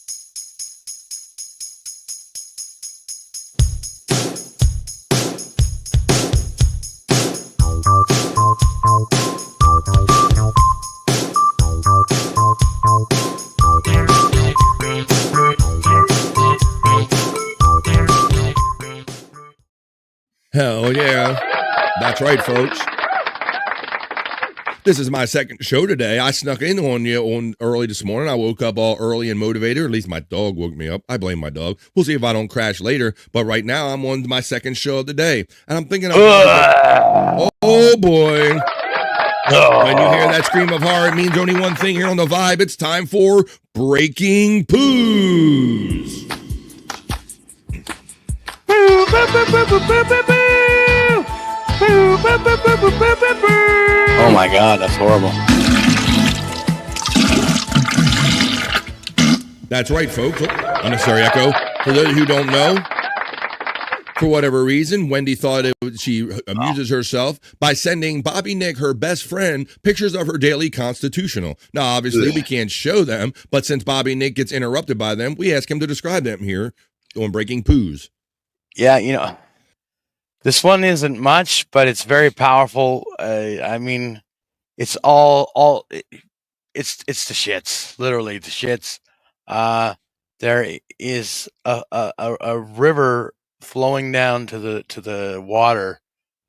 Hell yeah. That's right, folks. This is my second show today. I snuck in on you early this morning. I woke up all early and motivated. At least my dog woke me up. I blame my dog. We'll see if I don't crash later. But right now, I'm on my second show of the day. And I'm thinking, oh boy. When you hear that scream of horror, it means only one thing here on the Vibe. It's time for Breaking Poos. Oh my God, that's horrible. That's right, folks. Unnecessary echo. For those who don't know, For whatever reason, Wendy thought she amuses herself by sending Bobby Nick, her best friend, pictures of her daily constitutional. Now, obviously, we can't show them, but since Bobby Nick gets interrupted by them, we ask him to describe them here on Breaking Poos. Yeah, this one isn't much, but it's very powerful. I mean, it's it's the shits, literally the shits. There is a river flowing down to the water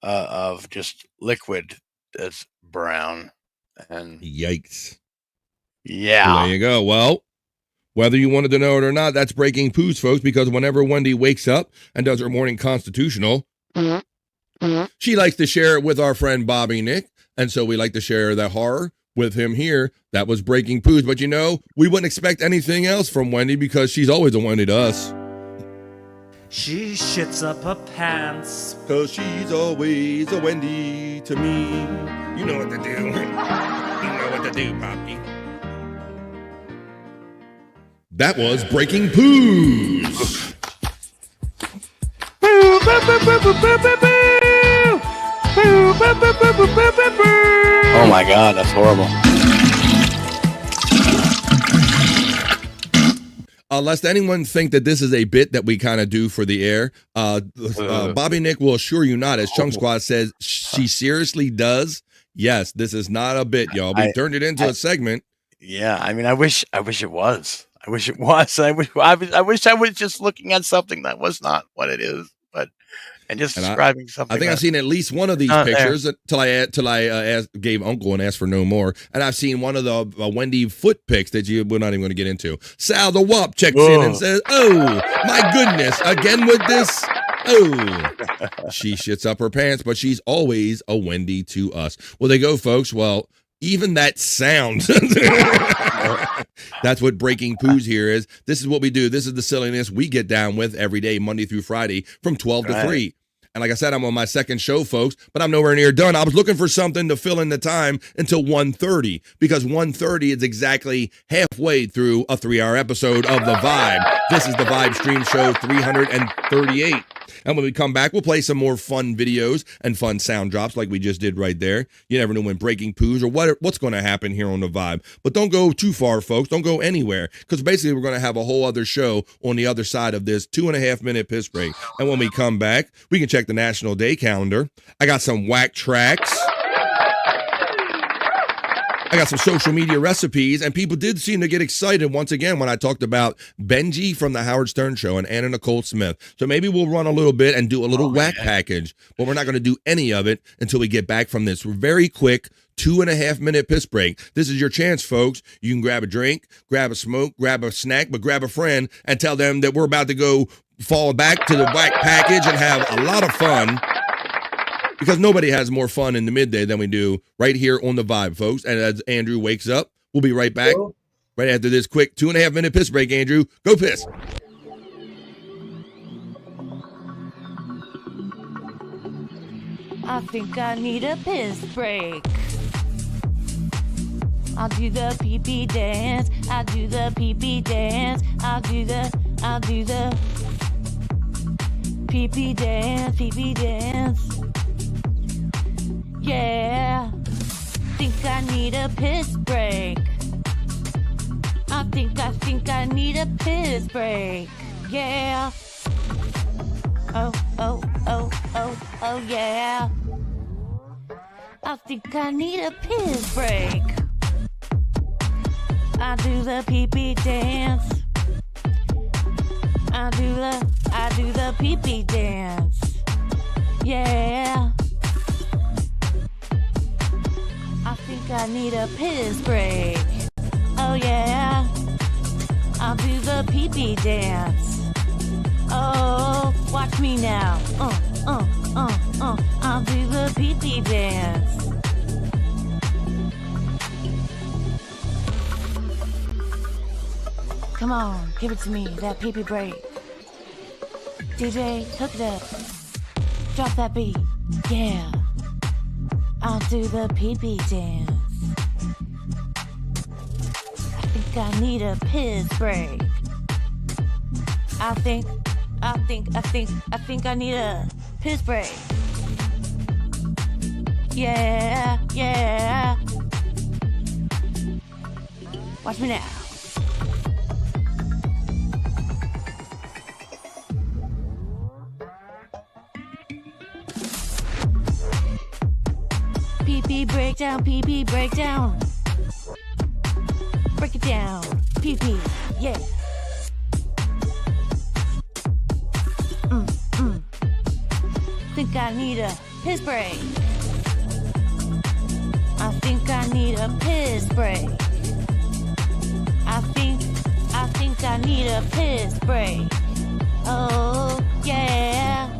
of just liquid that's brown, and yikes. Yeah. So there you go. Well, whether you wanted to know it or not, that's Breaking Poos, folks, because whenever Wendy wakes up and does her morning constitutional, she likes to share it with our friend Bobby Nick, and so we like to share that horror with him here. That was Breaking Poos, but we wouldn't expect anything else from Wendy because she's always a Wendy to us. She shits up her pants. Cause she's always a Wendy to me. You know what to do. You know what to do, Poppy. That was Breaking Poos. Oh my God, that's horrible. Lest anyone think that this is a bit that we kind of do for the air, Bobby Nick will assure you not. As Chung Squad says, she seriously does. Yes, this is not a bit, y'all. We turned it into a segment. Yeah, I mean, I wish it was. I wish it was. I wish I was just looking at something that was not what it is, and just describing something. I think I've seen at least one of these pictures till I gave Uncle and asked for no more. And I've seen one of the Wendy foot pics that we're not even going to get into. Sal the Wop checks in and says, "Oh my goodness, again with this." Oh, she shits up her pants, but she's always a Wendy to us. Well, there you go, folks. Well, even that sound. That's what Breaking Poos here is. This is what we do. This is the silliness we get down with every day, Monday through Friday, from 12 to 3. And like I said, I'm on my second show, folks, but I'm nowhere near done. I was looking for something to fill in the time until 1:30, because 1:30 is exactly halfway through a 3-hour episode of The Vibe. This is The Vibe Stream Show 338. And when we come back, we'll play some more fun videos and fun sound drops like we just did right there. You never know when Breaking Poos or what's going to happen here on The Vibe. But don't go too far, folks. Don't go anywhere, because basically we're going to have a whole other show on the other side of this 2.5-minute piss break. And when we come back, we can check the National Day calendar. I got some whack tracks. I got some social media recipes, and people did seem to get excited once again when I talked about Benji from the Howard Stern Show and Anna Nicole Smith. So maybe we'll run a little bit and do a little whack package, but we're not going to do any of it until we get back from this very quick 2.5-minute piss break. This is your chance, folks. You can grab a drink, grab a smoke, grab a snack, but grab a friend and tell them that we're about to go fall back to the whack package and have a lot of fun. Because nobody has more fun in the midday than we do right here on The Vibe, folks. And as Andrew wakes up, we'll be right back right after this quick 2.5-minute piss break. Andrew, go piss. I think I need a piss break. I'll do the pee-pee dance. I'll do the pee-pee dance. I'll do the pee-pee dance, pee-pee dance. Yeah, think I need a piss break. I think I need a piss break. Yeah. Oh, yeah. I think I need a piss break. I do the pee-pee dance. I do the pee-pee dance. Yeah. I think I need a piss break. Oh yeah. I'll do the pee-pee dance. Oh, watch me now. I'll do the pee-pee dance. Come on, give it to me, that pee-pee break. DJ, hook it up. Drop that beat. Yeah. I'll do the pee-pee dance. I think I need a piss break. I think I think I need a piss break. Yeah, yeah. Watch me now. PP breakdown, PP breakdown. Break it down, PP, yeah. Think I need a piss break. I think I need a piss break. I think I need a piss break. Oh, yeah.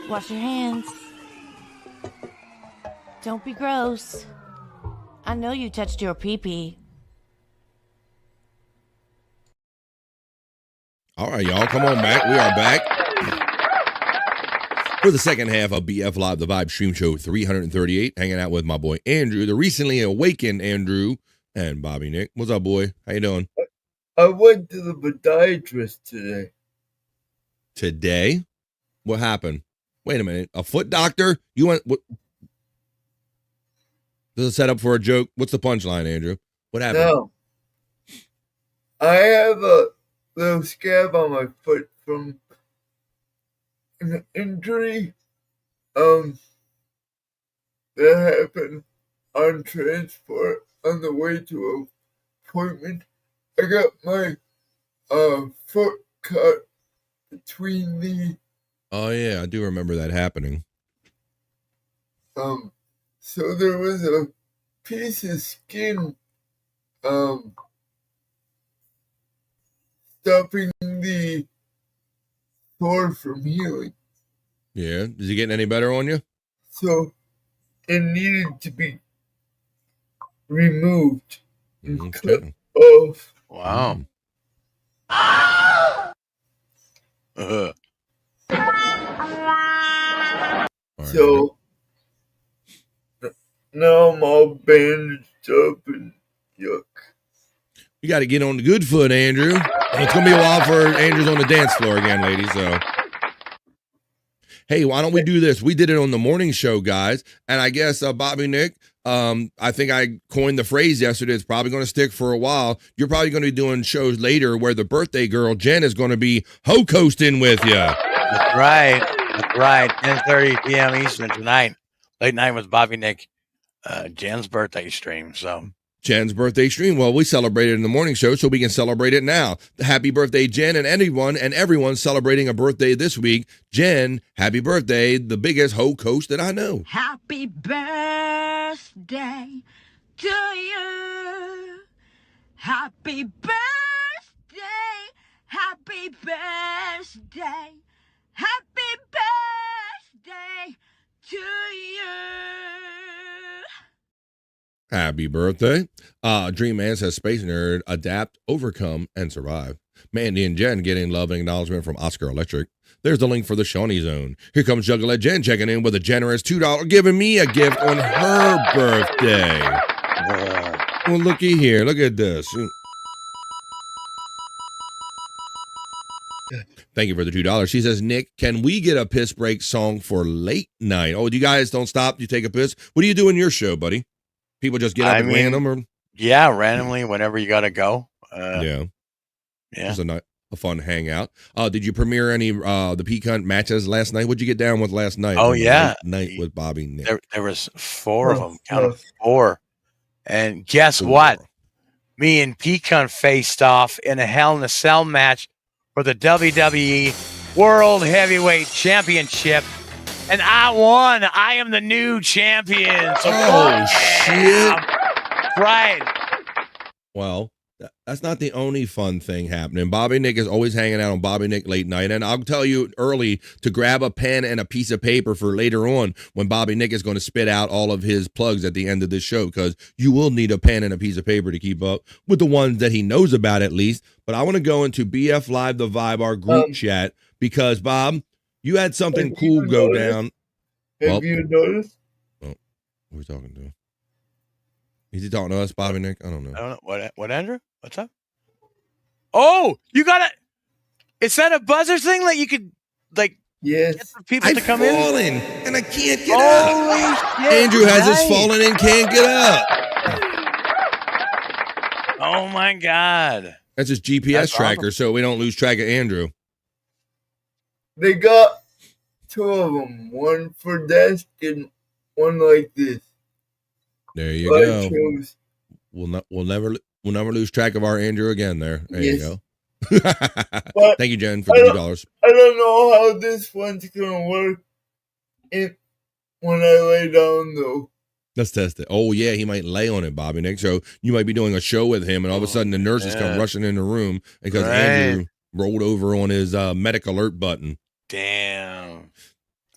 Wash your hands. Don't be gross. I know you touched your pee-pee. All right, y'all, come on back. We are back for the second half of BF Live, the Vibe Stream Show 338, hanging out with my boy Andrew, the recently awakened Andrew, and Bobby Nick. What's up, boy? How you doing? I went to the podiatrist today. Today? What happened? Wait a minute. A foot doctor? You went... What? This is a setup for a joke. What's the punchline, Andrew? What happened? No. I have a little scab on my foot from an injury that happened on transport on the way to an appointment. I got my foot cut between the Oh, yeah, I do remember that happening. so there was a piece of skin stopping the sore from healing. Yeah. Is it getting any better on you? So it needed to be removed and cut off. Wow. So now I'm all bandaged up and yuck. You got to get on the good foot, Andrew. It's going to be a while for Andrew's on the dance floor again, ladies. So, hey, why don't we do this? We did it on the morning show, guys. And I guess, Bobby Nick, I think I coined the phrase yesterday. It's probably going to stick for a while. You're probably going to be doing shows later where the birthday girl, Jen, is going to be ho-coasting with you. That's right. That's right. 10:30 p.m. Eastern tonight. Late night with Bobby Nick. Jen's birthday stream. So Jen's birthday stream. Well, we celebrated in the morning show, so we can celebrate it now. Happy birthday, Jen, and everyone celebrating a birthday this week. Jen, happy birthday, the biggest ho-coast that I know. Happy birthday to you. Happy birthday. Happy birthday. Happy birthday to you. Happy birthday. Dream Man says, Space Nerd, adapt, overcome, and survive. Mandy and Jen getting love and acknowledgement from Oscar Electric. There's the link for the Shawnee Zone. Here comes Juggalette Jen checking in with a generous $2, giving me a gift on her birthday. Well, looky here. Look at this. Thank you for the $2. She says, Nick, can we get a piss break song for late night? Oh, you guys don't stop? You take a piss? What do you do in your show, buddy? People just get up and random? Or? Yeah, randomly whenever you got to go. Yeah. It's a fun hangout. Did you premiere any the Pecan matches last night? What'd you get down with last night? Oh, yeah. Night with Bobby Nick. There was 4 of them. Count 'em, 4. And guess what? Me and Pecan faced off in a Hell in a Cell match for the WWE World Heavyweight Championship. And I won. I am the new champion. So shit. Right. Well, that's not the only fun thing happening. Bobby Nick is always hanging out on Bobby Nick Late Night. And I'll tell you early to grab a pen and a piece of paper for later on when Bobby Nick is going to spit out all of his plugs at the end of this show, because you will need a pen and a piece of paper to keep up with the ones that he knows about at least. But I want to go into BF Live, the Vibe, our group chat, because, Bob, you had something cool go down. Have you noticed? Oh, who are we talking to? Is he talking to us, Bobby Nick? I don't know. I don't know. What, Andrew? What's up? Oh, you got it. Is that a buzzer thing that you could like? Yes. Get people to come in. I've fallen and I can't get up. Shit, Andrew has nice. us fallen and can't get up. Oh my God. That's his GPS tracker, so we don't lose track of Andrew. They got 2 of them, one for desk and one like this. There you But I go. chose- We'll never lose track of our Andrew again. There you Yes. go. But Thank you, Jen, for I don't- $2. I don't know how this one's gonna work when I lay down though. Let's test it. Oh yeah, he might lay on it, Bobby Nick. So you might be doing a show with him, and all of a sudden the nurses come rushing in the room because Andrew rolled over on his medic alert button. Damn.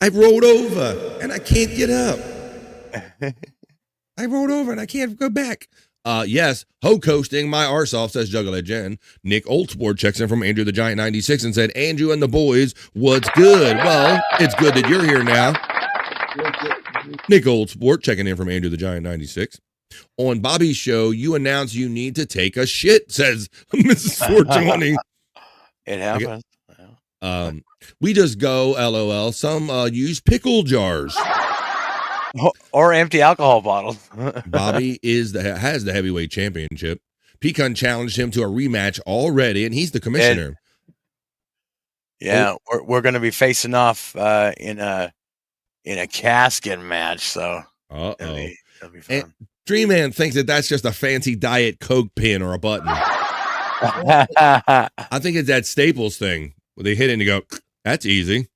I rolled over and I can't get up. I rolled over and I can't go back. Yes, ho coasting my arse off, says Juggler Jen. Nick Oldsport checks in from Andrew the Giant 96 and said, Andrew and the boys, what's good? Well, it's good that you're here now. Nick Oldsport checking in from Andrew the Giant 96. On Bobby's show, you announce you need to take a shit, says Mrs. 420. It happens. We just go, LOL. Some use pickle jars. Or empty alcohol bottles. Bobby has the heavyweight championship. Pecan challenged him to a rematch already, and he's the commissioner. Yeah, we're going to be facing off in a casket match, so that'll be fun. And Dream Man thinks that that's just a fancy Diet Coke pin or a button. I think it's that Staples thing where they hit it and you go, that's easy.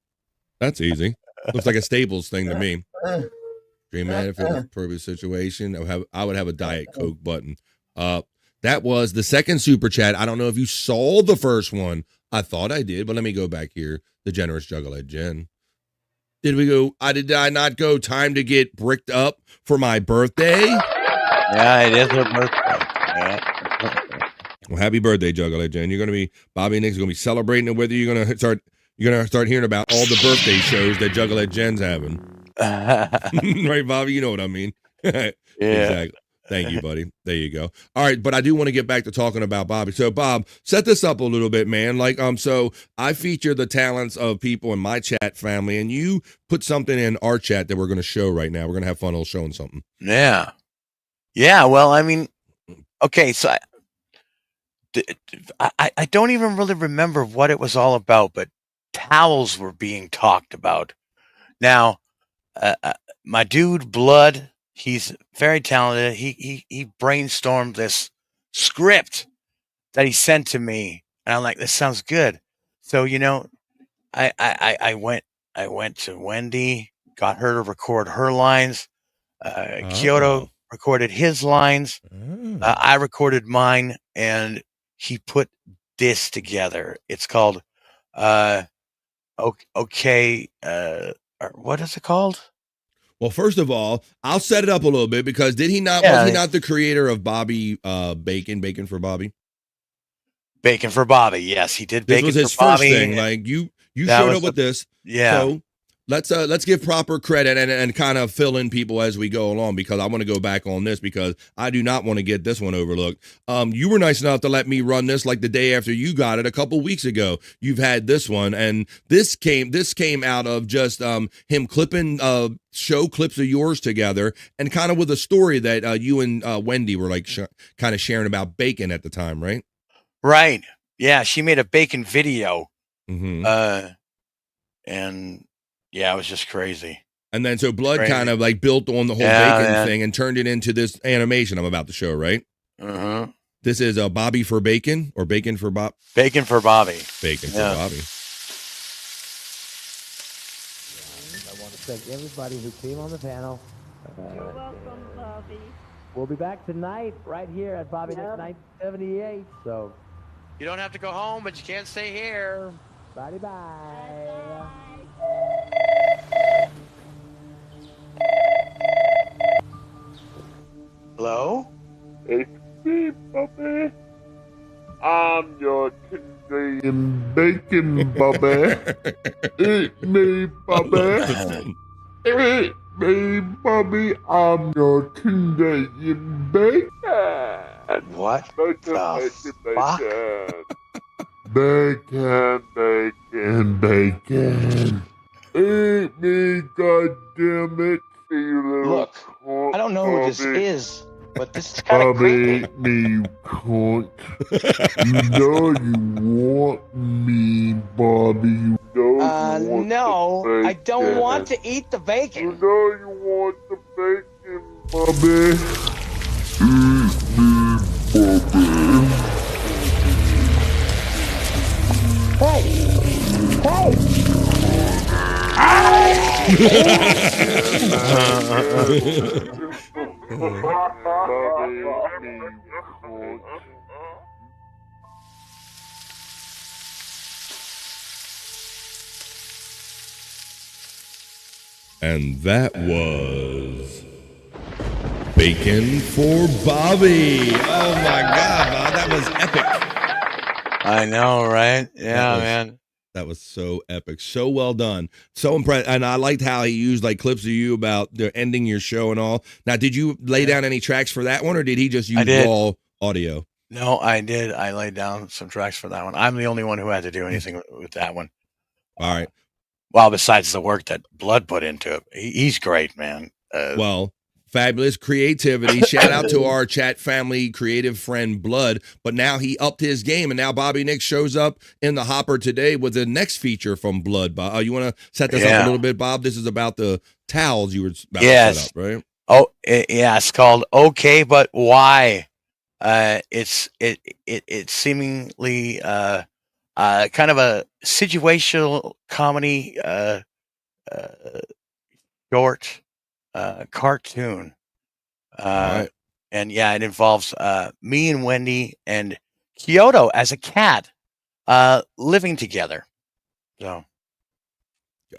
That's easy. Looks like a Staples thing to me. Dream Man, if it was a perfect situation, I would have a Diet Coke button. That was the second super chat. I don't know if you saw the first one. I thought I did, but let me go back here. The generous Juggler Jen. Did I not go time to get bricked up for my birthday? Yeah, it is her birthday. Yeah. Well, happy birthday, Juggler Jen. Bobby and Nick's gonna be celebrating it, whether you're gonna start hearing about all the birthday shows that Juggler Jen's having. Right, Bobby? You know what I mean. Yeah. Exactly. Thank you, buddy. There you go. All right, but I do want to get back to talking about Bobby. So, Bob, set this up a little bit, man. So I feature the talents of people in my chat family, and you put something in our chat that we're going to show right now. We're going to have fun showing something. Yeah. Yeah, well, I mean, okay, so I don't even really remember what it was all about, but towels were being talked about. Now, my dude, Blood, he's very talented. He brainstormed this script that he sent to me, and I'm like, this sounds good. So, I went to Wendy, got her to record her lines. Kyoto recorded his lines. I recorded mine, and he put this together. It's called okay. What is it called? Well, first of all, I'll set it up a little bit because was he not the creator of Bobby Bacon for Bobby? Bacon for Bobby, yes, he did. Bacon This was his for Bobby. first thing. Like you showed up with this. Yeah. So let's give proper credit and kind of fill in people as we go along, because I want to go back on this because I do not want to get this one overlooked. You were nice enough to let me run this like the day after you got it a couple weeks ago. You've had this one, and this came out of just him clipping show clips of yours together, and kind of with a story that you and Wendy were like kind of sharing about bacon at the time, right? Right. Yeah, she made a bacon video. Mm-hmm. And yeah, it was just crazy. And then so Blood kind of like built on the whole bacon thing and turned it into this animation I'm about to show, right? Uh-huh. This is Bobby for Bacon or Bacon for Bob? Bacon for Bobby. Bacon for Bobby. I want to thank everybody who came on the panel. You're welcome, Bobby. We'll be back tonight right here at Bobby Nick 978. So You don't have to go home, but you can't stay here. bye. Hello? It's me, Bobby. I'm your Canadian bacon, Bobby. Eat me, Bobby. Eat me, Bobby. I'm your Canadian bacon. What the fuck? Bacon, bacon, bacon. Eat me, goddammit. Look, I don't know who this is, but this is kind of Bobby, creepy. eat me, you cunt. You know you want me, Bobby. You know you want No, the bacon. I don't want to eat the bacon. You know you want the bacon, Bobby. Eat me, Bobby. Hey! Hey! And that was Bacon for Bobby. Oh my God, Bob, that was epic. I know, right? Yeah, was- man. That was so epic. So well done. So impressed. And I liked how he used like clips of you about the ending your show and all. Now, did you lay down any tracks for that one, or did he just use raw audio? No, I did. I laid down some tracks for that one. I'm the only one who had to do anything with that one. All right. Well, besides the work that Blood put into it. He's great, man. Well, fabulous creativity. Shout out to our chat family creative friend Blood. But now he upped his game, and now Bobby Nick shows up in the hopper today with the next feature from Blood. Bob, you want to set this up a little bit, Bob? This is about the towels you were about to set up, right? Oh, yeah. It's called Okay, But Why? It's seemingly kind of a situational comedy short cartoon. Right. And yeah, it involves me and Wendy and Kyoto as a cat living together. So.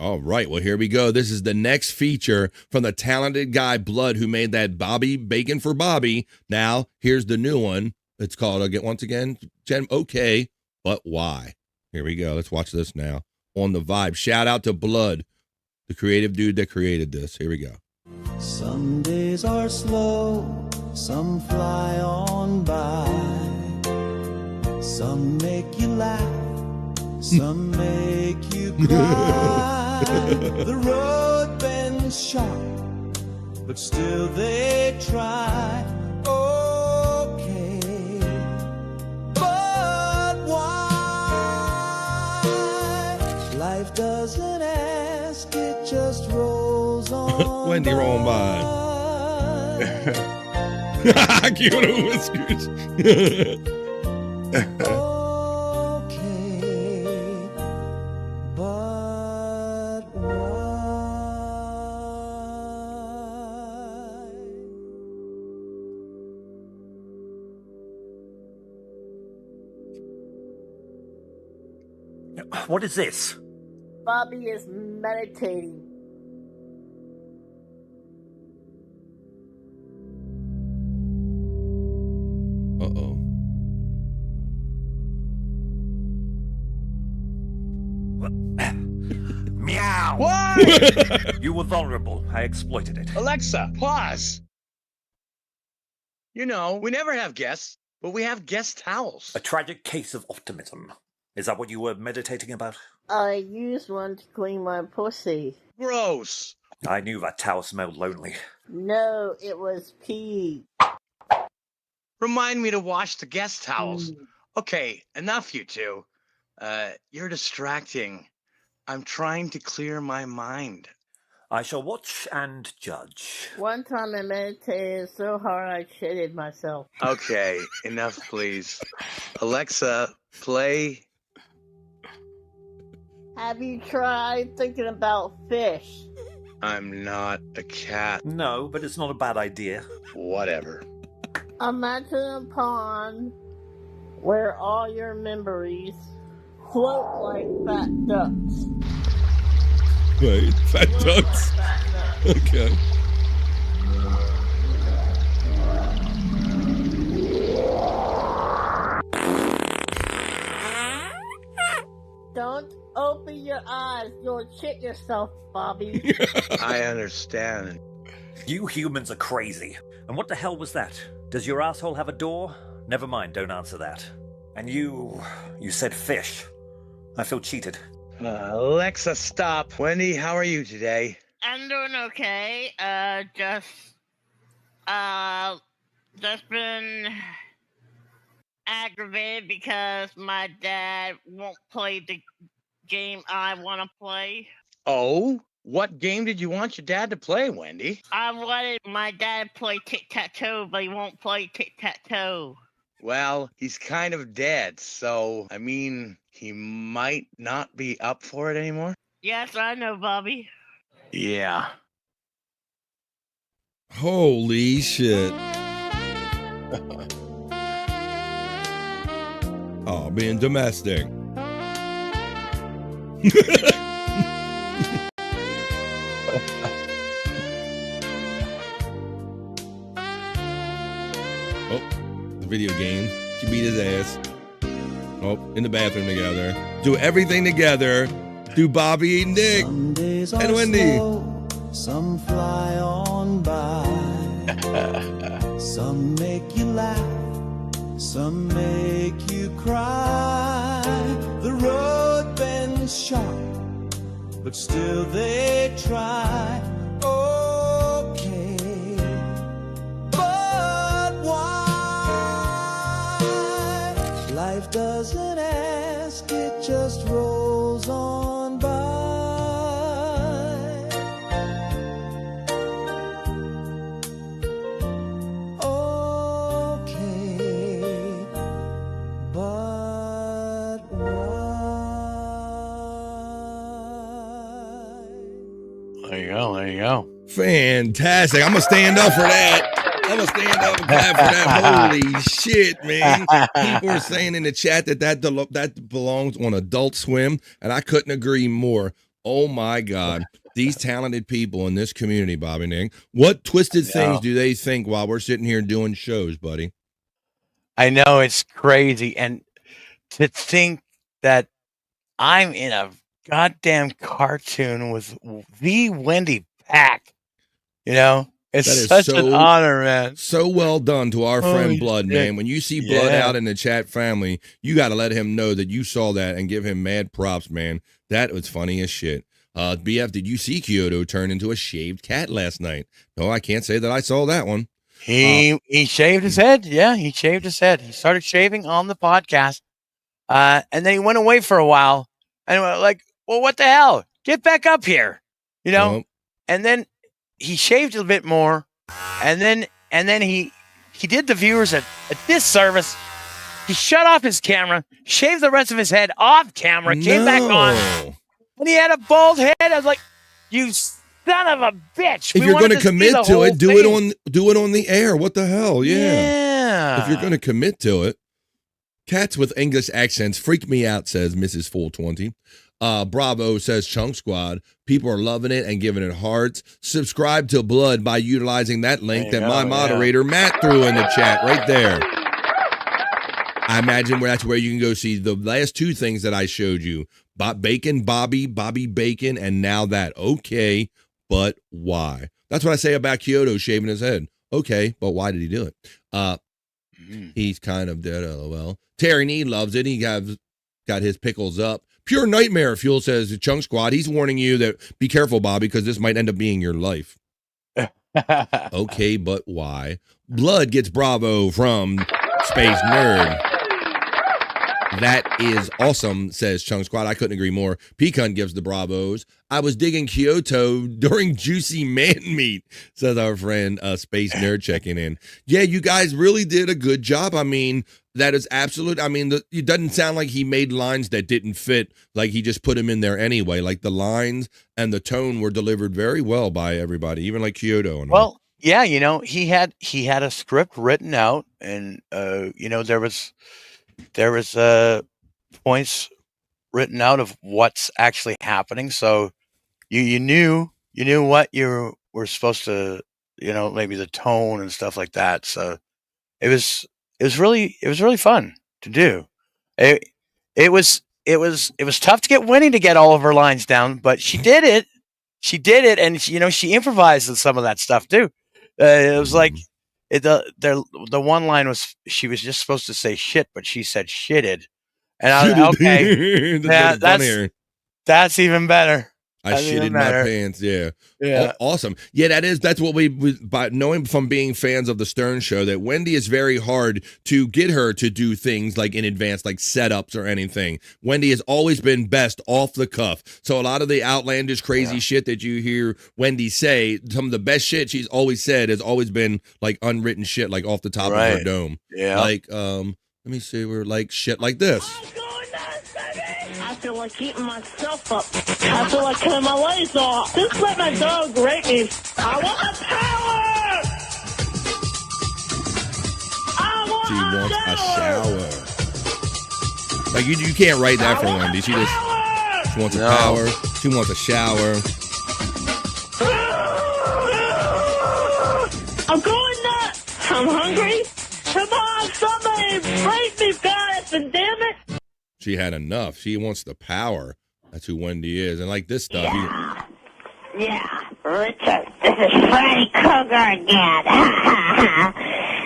All right. Well, here we go. This is the next feature from the talented guy Blood who made that Bobby Bacon for Bobby. Now, here's the new one. It's called, once again, Okay, But Why? Here we go. Let's watch this now on the Vibe. Shout out to Blood, the creative dude that created this. Here we go. Some days are slow, some fly on by. Some make you laugh, some make you cry. The road bends sharp, but still they try. Okay, but why? Life doesn't ask, it just rolls on. Wendy rolling by. Kyoto whiskers. What is this? Bobby is meditating. Uh-oh. Meow! What? You were vulnerable. I exploited it. Alexa, pause. You know, we never have guests, but we have guest towels. A tragic case of optimism. Is that what you were meditating about? I used one to clean my pussy. Gross. I knew that towel smelled lonely. No, it was pee. Remind me to wash the guest towels. Okay, enough, you two. You're distracting. I'm trying to clear my mind. I shall watch and judge. One time I meditated so hard I shitted myself. Okay, enough, please. Alexa, play. Have you tried thinking about fish? I'm not a cat. No, but it's not a bad idea. Whatever. Imagine a pond where all your memories float like fat ducks. Wait, fat ducks? Okay. Don't open your eyes. You'll shit yourself, Bobby. I understand. You humans are crazy. And what the hell was that? Does your asshole have a door? Never mind, don't answer that. And you said fish. I feel cheated. Alexa, stop. Wendy, how are you today? I'm doing okay. Just been aggravated because my dad won't play the game I want to play. Oh? What game did you want your dad to play, Wendy? I wanted my dad to play tic-tac-toe, but he won't play tic-tac-toe. Well, he's kind of dead, so, I mean, he might not be up for it anymore. Yes, I know, Bobby. Yeah. Holy shit. Oh, being domestic. Oh, the video game. She beat his ass. Oh, in the bathroom together. Do everything together. Do Bobby and Nick and Wendy. Slow, some fly on by. Some make you laugh, some make you cry. The road bends sharp, but still they try. Okay, but why? Life doesn't ask, it just rolls on by. Okay, but There you go. There you go. Fantastic. I'm going to stand up for that. I'm going to stand up and clap for that. Holy shit, man. People are saying in the chat that belongs on Adult Swim, and I couldn't agree more. Oh, my God. These talented people in this community, Bobby Nick, what twisted things do they think while we're sitting here doing shows, buddy? I know it's crazy. And to think that I'm in a goddamn cartoon with the Wendy Pack, it's such an honor, man. So well done to our friend Blood, shit. man. When you see Blood out in the chat family, you got to let him know that you saw that and give him mad props, man. That was funny as shit. BF, did you see Kyoto turn into a shaved cat last night? No, I can't say that I saw that one. He shaved his head. Yeah, he shaved his head. He started shaving on the podcast. And then he went away for a while. And we're like, well, what the hell? Get back up here. And then he shaved a bit more. And then he did the viewers a disservice. He shut off his camera, shaved the rest of his head off camera, came back on. And he had a bald head. I was like, you son of a bitch. If you're going to commit to it, do it on the air. What the hell? Yeah. If you're going to commit to it. Cats with English accents freak me out, says Mrs. 420. Bravo, says Chunk Squad. People are loving it and giving it hearts. Subscribe to Blood by utilizing that link that my moderator, Matt, threw in the chat right there. I imagine that's where you can go see the last two things that I showed you. Bobby Bacon, and now that. Okay, but why? That's what I say about Kyoto shaving his head. Okay, but why did he do it? He's kind of dead, LOL. Terry Nee loves it. He got his pickles up. Pure nightmare fuel, says the Chunk Squad. He's warning you that be careful, Bobby, because this might end up being your life. Okay, but why? Blood gets bravo from Space Nerd. That is awesome, says Chunk Squad. I couldn't agree more. Pecan gives the bravos. I was digging Kyoto during Juicy Man Meat, says our friend Space Nerd checking in. Yeah, you guys really did a good job. I mean, that is absolute. I mean, it doesn't sound like he made lines that didn't fit. Like he just put them in there anyway. Like the lines and the tone were delivered very well by everybody, even like Kyoto. And well, yeah, he had a script written out, and there was points written out of what's actually happening. So you knew what you were supposed to, maybe the tone and stuff like that. So it was really fun to do. It was tough to get Winnie to get all of her lines down, but she did it. And she improvised with some of that stuff too. It was like The one line was she was just supposed to say shit, but she said shitted, and I was okay. That's even better. I shitted my pants. Yeah. Yeah. Awesome. Yeah, that's what we by knowing from being fans of the Stern Show that Wendy is very hard to get her to do things like in advance, like setups or anything. Wendy has always been best off the cuff. So a lot of the outlandish, crazy shit that you hear Wendy say, some of the best shit she's always said has always been like unwritten shit, like off the top of her dome. Yeah. Like, let me see, we're like shit like this. I feel like eating myself up. I feel like cutting my legs off. Just let my dog rape me. I want the power! She wants a shower. Like you can't write that for Wendy. She wants a power. She wants a shower. I'm going nuts. I'm hungry. Come on, somebody rape me fast and damn it. She had enough. She wants the power. That's who Wendy is. And like this stuff. Yeah, Richard, this is Freddy Krueger again.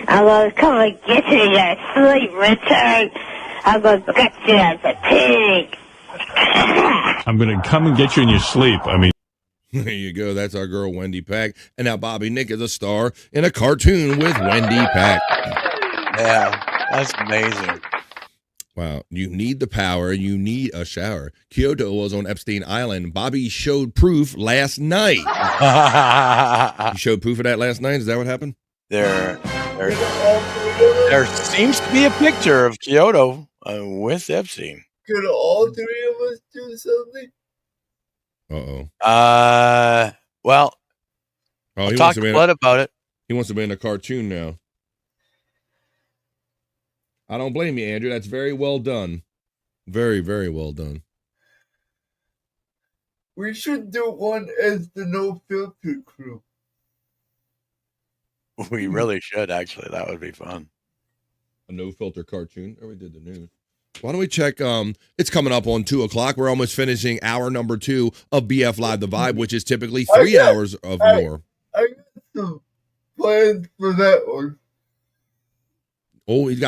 I'm gonna come and get you in your sleep, Richard. I'm gonna get you as a pig. I'm going to come and get you in your sleep. I mean, there you go. That's our girl, Wendy Pack. And now Bobby Nick is a star in a cartoon with Wendy Pack. Yeah, that's amazing. Wow. You need the power. You need a shower. Kyoto was on Epstein Island. Bobby showed proof last night. You showed proof of that last night? Is that what happened? There seems to be a picture of Kyoto with Epstein. Could all three of us do something? Well, he talk to Blood about it. He wants to be in a cartoon now. I don't blame you, Andrew. That's very well done. Very, very well done. We should do one as the No Filter crew. We really should, actually. That would be fun. A No Filter cartoon. Oh, we did the news. Why don't we check? It's coming up on 2:00. We're almost finishing hour number 2 of BF Live The Vibe, which is typically 3 hours of more. I got some plans for that one. Oh, he's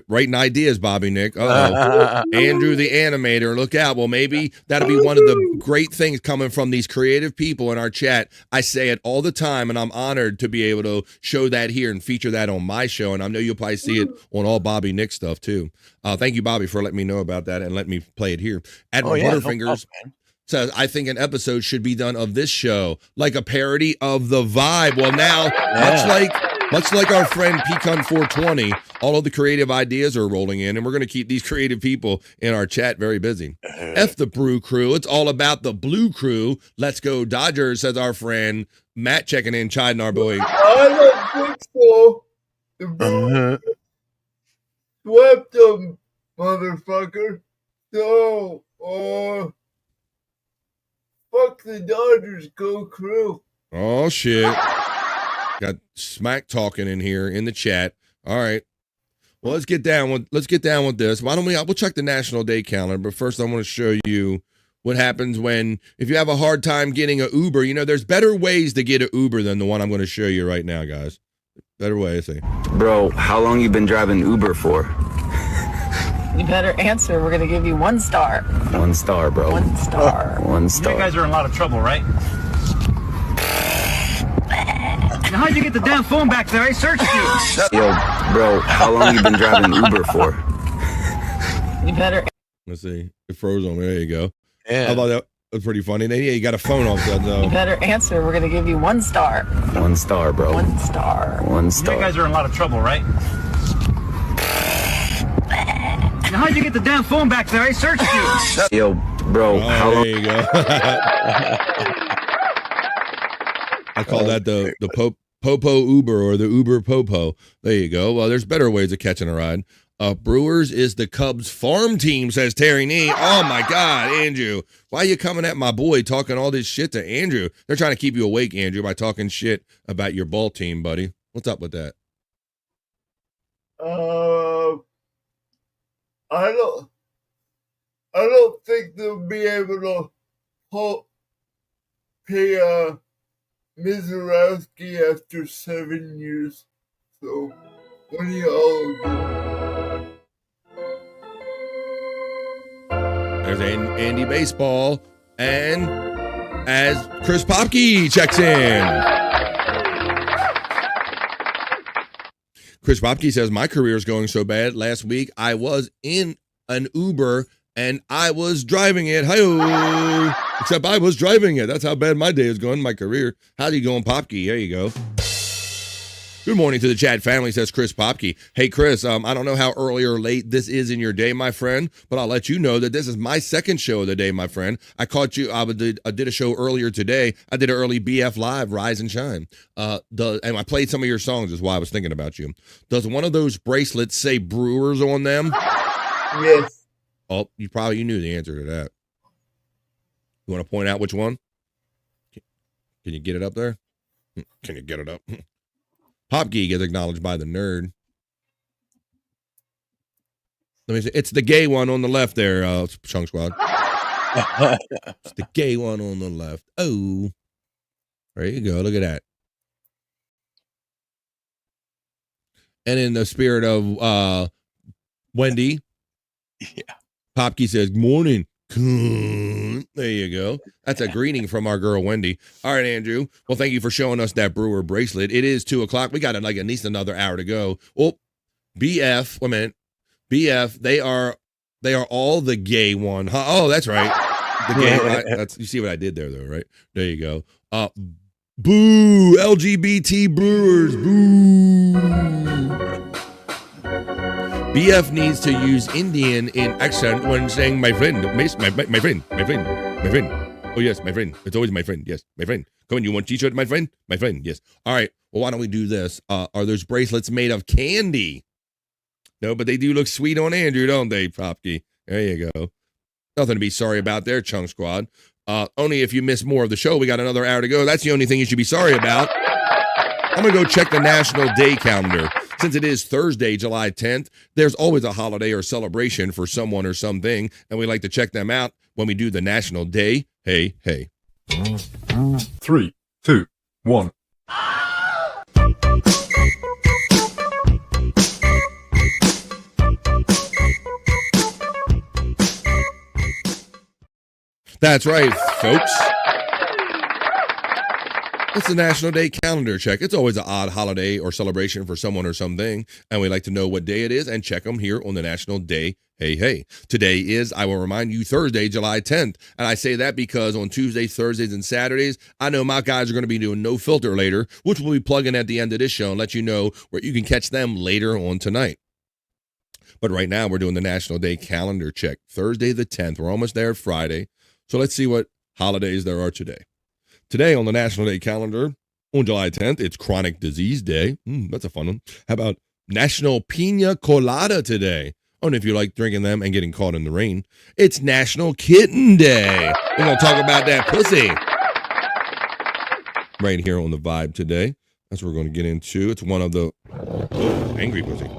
writing ideas, Bobby Nick. Andrew the animator, look out. Well, maybe that'll be one of the great things coming from these creative people in our chat. I say it all the time, and I'm honored to be able to show that here and feature that on my show. And I know you'll probably see it on all Bobby Nick stuff, too. Thank you, Bobby, for letting me know about that and let me play it here. Admiral Butterfingers says, I think an episode should be done of this show, like a parody of The Vibe. Well, now, much like our friend Pecan 420, all of the creative ideas are rolling in, and we're going to keep these creative people in our chat very busy. F the Brew Crew. It's all about the Blue Crew. Let's go Dodgers, says our friend Matt, checking in, chiding our boy. I don't think so. The Brew swept them, motherfucker. So, fuck the Dodgers, go Crew. Oh, shit. Got smack talking in here in the chat. All right. Well, let's get down with this. Why don't we'll check the National Day calendar, but first I want to show you what happens if you have a hard time getting an Uber. There's better ways to get an Uber than the one I'm going to show you right now, guys. Better way, I say. Bro, how long you been driving Uber for? You better answer. We're going to give you 1 star. 1 star, bro. 1 star. 1 star. You guys are in a lot of trouble, right? Now, how'd you get the damn phone back there? I searched you. Yo, bro, how long you been driving Uber for? You better. Let's see. It froze on me. There you go. Yeah. I thought that was pretty funny. Then, you got a phone all of a sudden, though. You better answer. We're going to give you 1 star. 1 star, bro. 1 star. 1 star. You guys are in a lot of trouble, right? Now, how'd you get the damn phone back there? I searched you. Yo, bro, how long? There you go. I call that the Popo Uber or the Uber Popo. There you go. Well, there's better ways of catching a ride. Brewers is the Cubs farm team, says Terry Nee. Oh, my God, Andrew. Why are you coming at my boy talking all this shit to Andrew? They're trying to keep you awake, Andrew, by talking shit about your ball team, buddy. What's up with that? I don't think they'll be able to pay Mizorowski after 7 years. So, what do y'all do? There's Andy Baseball, and as Chris Popke checks in. Chris Popke says, my career is going so bad. Last week, I was in an Uber, and I was driving it. Hi-oh. Except I was driving it. That's how bad my day is going, my career. How's it going, Popke? There you go. Good morning to the chat family, says Chris Popke. Hey, Chris, I don't know how early or late this is in your day, my friend, but I'll let you know that this is my second show of the day, my friend. I caught you. I did a show earlier today. I did an early BF Live, Rise and Shine. And I played some of your songs, is why I was thinking about you. Does one of those bracelets say Brewers on them? Yes. Oh, you knew the answer to that. You want to point out which one? Can you get it up there? Can you get it up? Pop Geek is acknowledged by the nerd. Let me see. It's the gay one on the left there, Chunk Squad. It's the gay one on the left. Oh. There you go. Look at that. And in the spirit of Wendy, Popke says, morning. There you go. That's a greeting from our girl Wendy. All right, Andrew. Well, thank you for showing us that Brewer bracelet. It is 2:00. We got like at least another hour to go. Oh, BF. Wait a minute. BF. They are all the gay one. Huh? Oh, that's right. The gay. You see what I did there, though, right? There you go. Boo! LGBT Brewers. Boo! BF needs to use Indian in accent when saying my friend, my friend. Oh, yes, my friend. It's always my friend. Yes, my friend. Come on, you want t-shirt, my friend? My friend, yes. All right, well, why don't we do this? Are those bracelets made of candy? No, but they do look sweet on Andrew, don't they, Popke? There you go. Nothing to be sorry about there, Chunk Squad. Only if you miss more of the show, we got another hour to go. That's the only thing you should be sorry about. I'm going to go check the National Day calendar. Since it is Thursday, July 10th, there's always a holiday or celebration for someone or something, and we like to check them out when we do the National Day. Hey, hey. 3, 2, 1. That's right, folks. It's the National Day calendar check. It's always an odd holiday or celebration for someone or something, and we like to know what day it is and check them here on the National Day. Hey, hey. Today is, I will remind you, Thursday, July 10th. And I say that because on Tuesdays, Thursdays, and Saturdays, I know my guys are going to be doing No Filter later, which we'll be plugging at the end of this show and let you know where you can catch them later on tonight. But right now, we're doing the National Day calendar check. Thursday the 10th. We're almost there Friday. So let's see what holidays there are today. Today on the National Day calendar, on July 10th, it's Chronic Disease Day. That's a fun one. How about National Pina Colada today? Oh, and if you like drinking them and getting caught in the rain, it's National Kitten Day. We're going to talk about that pussy right here on the Vibe today. That's what we're going to get into. It's one of the angry pussy.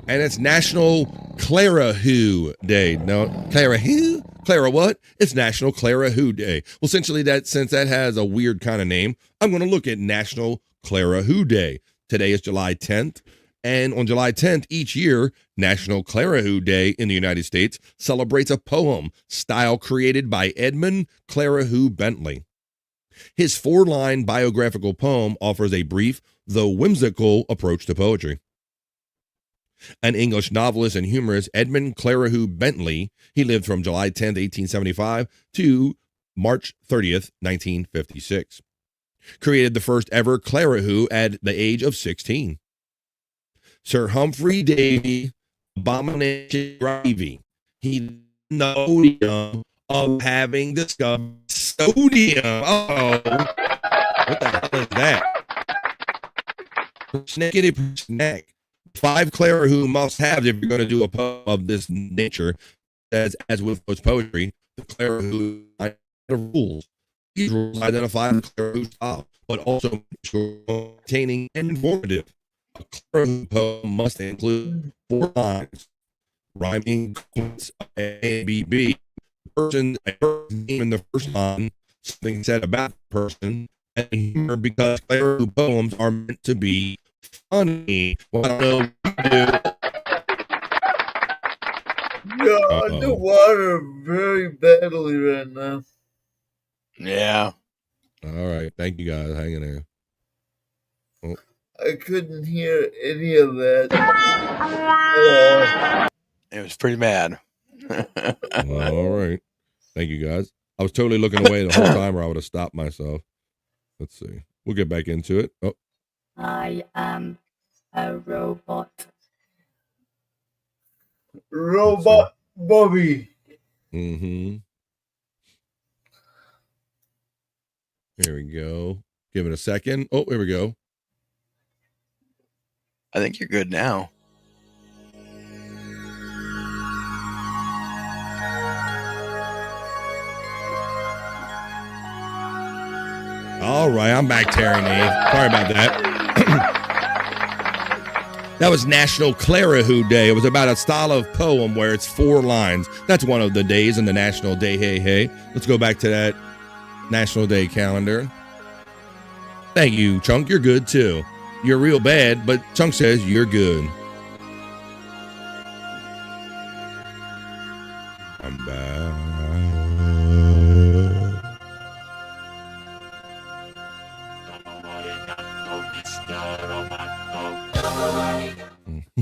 And it's National Clara Who Day. No, Clara Who? Clara what? It's National Clara Who Day. Well, essentially, since that has a weird kind of name, I'm going to look at National Clara Who Day. Today is July 10th. And on July 10th, each year, National Clara Who Day in the United States celebrates a poem style created by Edmund Clara Who Bentley. His 4-line biographical poem offers a brief, though whimsical, approach to poetry. An English novelist and humorist, Edmund Clara Who Bentley, he lived from July 10th, 1875 to March 30th, 1956. Created the first ever Clara Who at the age of 16. Sir Humphrey Davy, Abomination Gravy. He the odium of having discovered sodium. Oh, what the hell is that? Snackety snack. 5 Clara Who must have if you're going to do a poem of this nature. As with most poetry, the Clara Who rules. These rules identify the Clara Who style, but also entertaining and informative. A Clara Who poem must include 4 lines, rhyming sequence A and B. A person's name in the first line, something said about the person, and humor because Clara Who poems are meant to be funny. Well, I don't know what you do. Yeah, underwater very badly right now. Yeah. All right. Thank you guys. Hanging there. Oh. I couldn't hear any of that. It was pretty bad. All right. Thank you guys. I was totally looking away the whole time, or I would have stopped myself. Let's see. We'll get back into it. Oh. I am a robot. Robot Bobby. Mm-hmm. Here we go. Give it a second. Oh, here we go. I think you're good now. All right, I'm back, Terry Nave. Sorry about that. That was National Clarahoo Day. It was about a style of poem where it's 4 lines. That's one of the days in the National Day. Hey, hey. Let's go back to that National Day calendar. Thank you, Chunk. You're good, too. You're real bad, but Chunk says you're good. I'm back.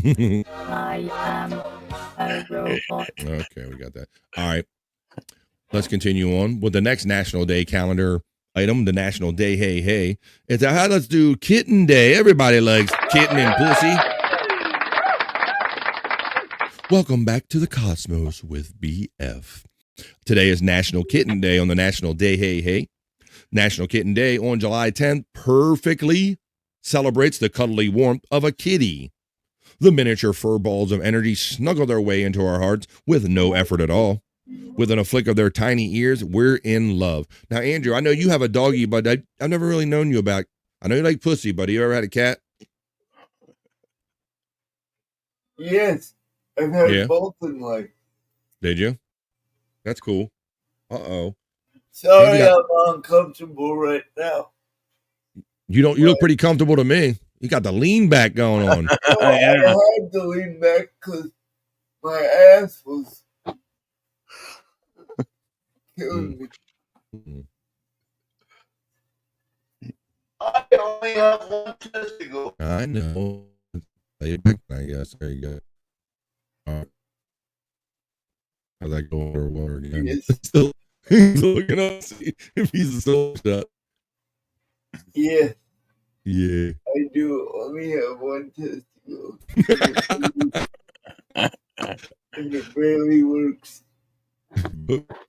I am a robot. Okay, we got that. All right. Let's continue on with the next National Day calendar item, the National Day Hey Hey. It's let's do Kitten Day. Everybody likes kitten and pussy. Welcome back to the cosmos with BF. Today is National Kitten Day on the National Day Hey Hey. National Kitten Day on July 10th perfectly celebrates the cuddly warmth of a kitty. The miniature fur balls of energy snuggle their way into our hearts with no effort at all. Within a flick of their tiny ears, we're in love. Now, Andrew, I know you have a doggy, but I've never really known you about. I know you like pussy, but you ever had a cat? Yes, I've had both in life. Did you? That's cool. Uh-oh. Sorry, I'm uncomfortable right now. You look pretty comfortable to me. You got the lean back going on. I had to lean back because my ass was killing me. I only have one testicle. I know. Lay back, I guess. There you go. All right. How's that go over water again? Yes. He's looking up to see if he's still shut. Yeah. Yeah. I do only have one testicle. And it barely works.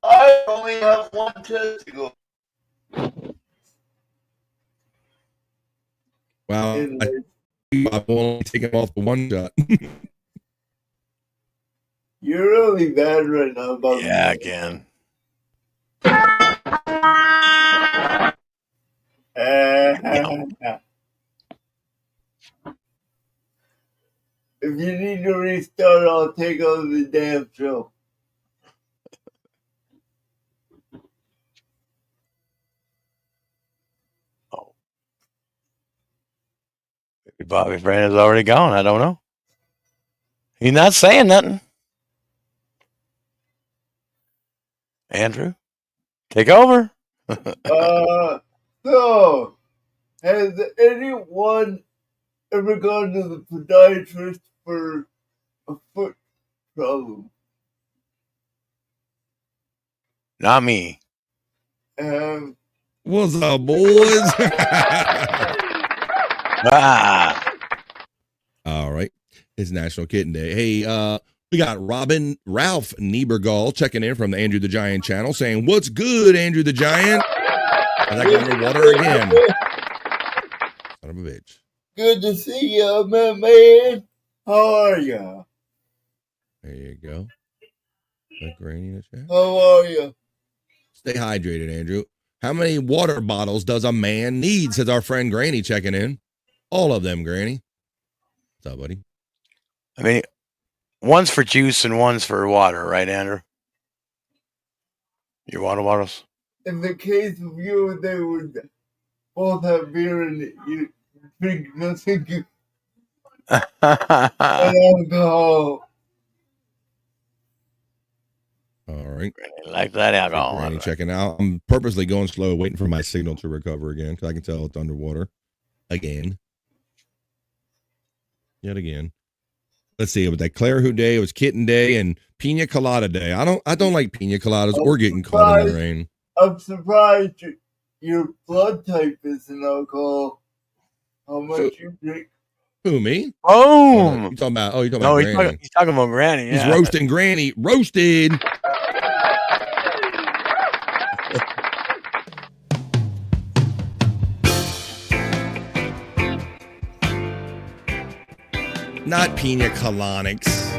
I only have one testicle. Wow. I've only taken off the one shot. You're really bad right now about Yeah, again. If you need to restart, I'll take over the damn show. Oh. Maybe Bobby Brandon's already gone. I don't know. He's not saying nothing. Andrew, take over. So, has anyone ever gone to the podiatrist for a foot problem? Not me. What's up, boys? All right. It's National Kitten Day. Hey, we got Ralph Niebergall checking in from the Andrew the Giant channel saying, "What's good, Andrew the Giant?" And I go underwater again. Son of a bitch. Good to see you, my man. How are you? There you go. That Granny in the chat. How are you? Stay hydrated, Andrew. How many water bottles does a man need? Says our friend Granny checking in. All of them, Granny. What's up, buddy? I mean, one's for juice and one's for water, right, Andrew? Your water bottles? In the case of you, they would both have beer and you drink nothing alcohol. All right. Like that alcohol. Granny checking out. I'm purposely going slow, waiting for my signal to recover again because I can tell it's underwater again. Yet again. Let's see. It was that Claire Who Day. It was Kitten Day and Pina Colada Day. I don't like pina coladas or getting caught in the rain. I'm surprised your blood type isn't alcohol. How much you drink? Who, me? Boom! You talking about? Oh, you talking No, about Granny? he's talking about Granny. He's Yeah. roasting Granny. Roasted. Not pina colonics.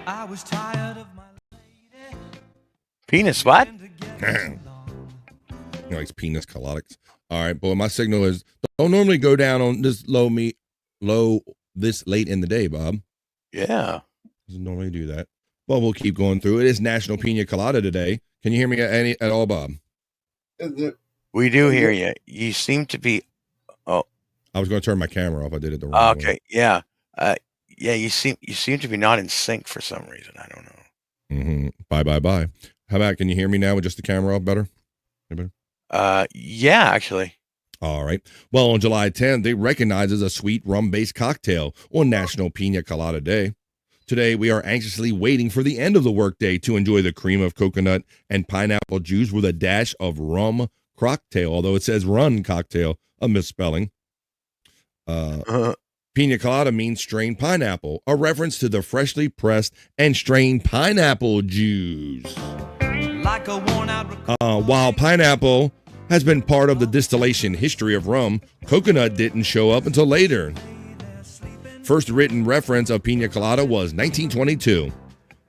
I was tired of my Penis what? He likes penis colonics. All right, boy, my signal is don't normally go down on this low this late in the day, Bob. Yeah. Doesn't normally do that. Well, we'll keep going through. It is National Pina Colada today. Can you hear me at all, Bob? We do hear you. You seem to be. Oh, I was going to turn my camera off. I did it the wrong way. okay. Yeah. Yeah. You seem to be not in sync for some reason. I don't know. Mm-hmm. Bye. How about? Can you hear me now with just the camera off better? Yeah, actually. All right. Well, on July 10th, they recognize as a sweet rum-based cocktail on National Pina Colada Day. Today, we are anxiously waiting for the end of the workday to enjoy the cream of coconut and pineapple juice with a dash of rum cocktail, although it says run cocktail, a misspelling. Pina colada means strained pineapple, a reference to the freshly pressed and strained pineapple juice. like a worn-out While pineapple has been part of the distillation history of rum, coconut didn't show up until later. First written reference of pina colada was 1922.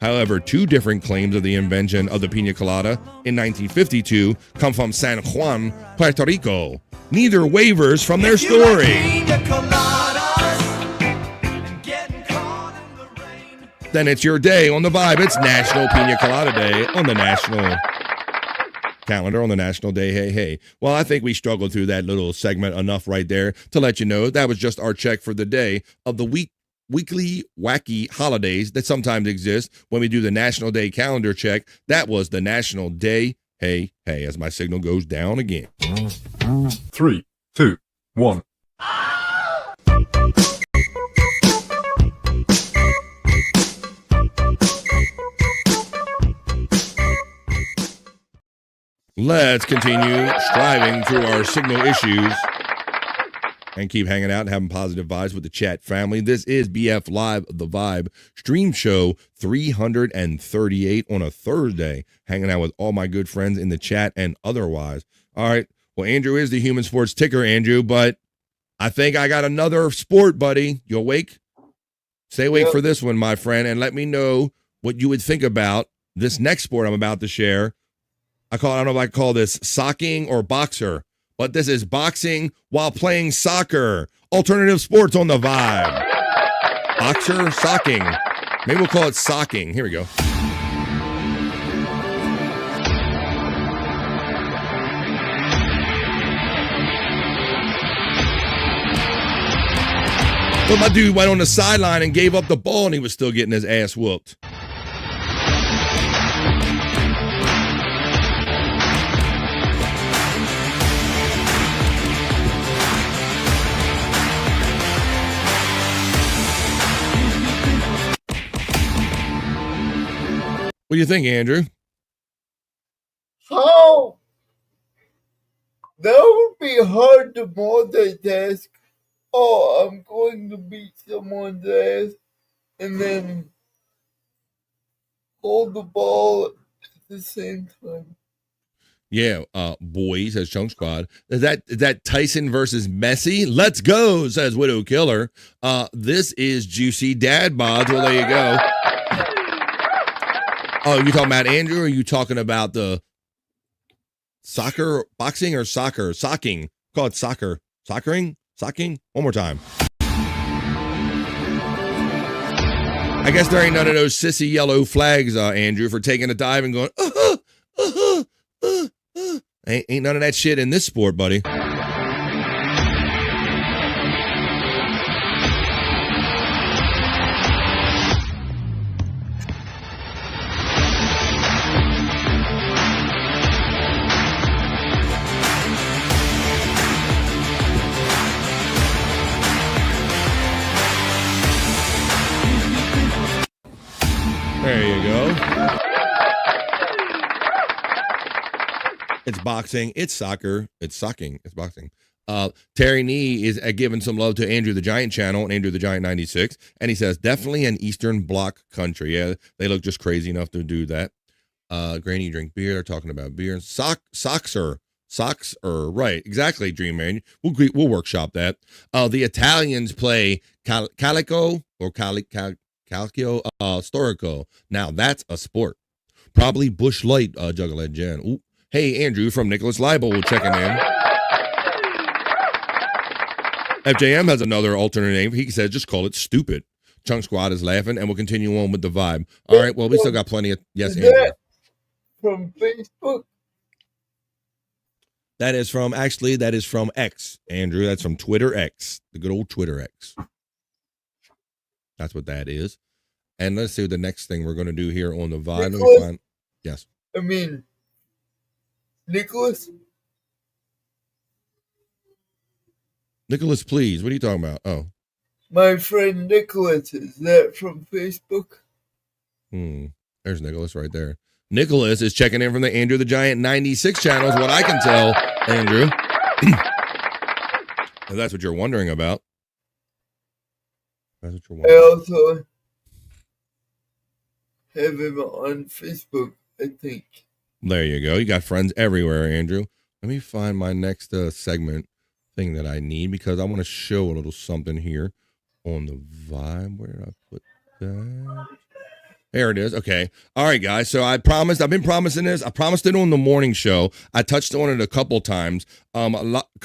However, two different claims of the invention of the pina colada in 1952 come from San Juan, Puerto Rico. Neither wavers from their story. Then it's your day on the vibe. It's National Pina Colada Day on the national calendar, on the national day. Hey. Well, I think we struggled through that little segment enough right there to let you know that was just our check for the day of the weekly wacky holidays that sometimes exist when we do the National Day calendar check. That was the National Day. Hey, as my signal goes down again. 3, 2, 1. Let's continue striving through our signal issues and keep hanging out and having positive vibes with the chat family. This is BF Live, The Vibe, stream show 338 on a Thursday, hanging out with all my good friends in the chat and otherwise. All right, well, Andrew is the Human Sports Ticker, Andrew, but I think I got another sport, buddy. You awake? Stay awake for this one, my friend, and let me know what you would think about this next sport I'm about to share. I don't know if I call this socking or boxer, but this is boxing while playing soccer. Alternative sports on the vibe. Boxer, socking. Maybe we'll call it socking. Here we go. But my dude went on the sideline and gave up the ball, and he was still getting his ass whooped. What do you think, Andrew? How? That would be hard to multitask. Oh, I'm going to beat someone's ass and then hold the ball at the same time. Yeah, boys, says Chunk Squad. Is that Tyson versus Messi? Let's go, says Widow Killer. This is juicy dad bods. Well, there you go. Oh, you talking about Andrew, or are you talking about the soccer, boxing, or soccer? Socking. Call it soccer. Soccering? Socking? One more time. I guess there ain't none of those sissy yellow flags, Andrew, for taking a dive and going, Ain't none of that shit in this sport, buddy. There you go. It's boxing. It's soccer. It's sucking. It's boxing. Terry Nee is giving some love to Andrew the Giant channel and Andrew the Giant 96. And he says, definitely an Eastern Bloc country. Yeah, they look just crazy enough to do that. Granny drink beer. They're talking about beer. Soxer. Right. Exactly, Dream Man. We'll workshop that. The Italians play Calico or Calcio Storico. Now that's a sport. Probably Bush Light, Juggalette Jen. Ooh. Hey, Andrew from Nicholas Libel checking in. FJM has another alternate name. He says, just call it stupid. Chunk Squad is laughing, and we'll continue on with the vibe. All right, well, we still got plenty of... Yes, Andrew. From Facebook? That is from X, Andrew. That's from Twitter X, the good old Twitter X. That's what that is. And let's see what the next thing we're going to do here on the vibe. Let me find... Yes. I mean... Nicholas, please. What are you talking about? Oh, my friend Nicholas. Is that from Facebook? There's Nicholas right there. Nicholas is checking in from the Andrew the Giant 96 channel, is what I can tell, Andrew. If that's what you're wondering about. That's what you're wondering. I also have him on Facebook, I think. There you go. You got friends everywhere, Andrew. Let me find my next segment thing that I need because I want to show a little something here on the vibe. Where did I put that? There it is. Okay. All right, guys. So I've been promising this. I promised it on the morning show. I touched on it a couple times.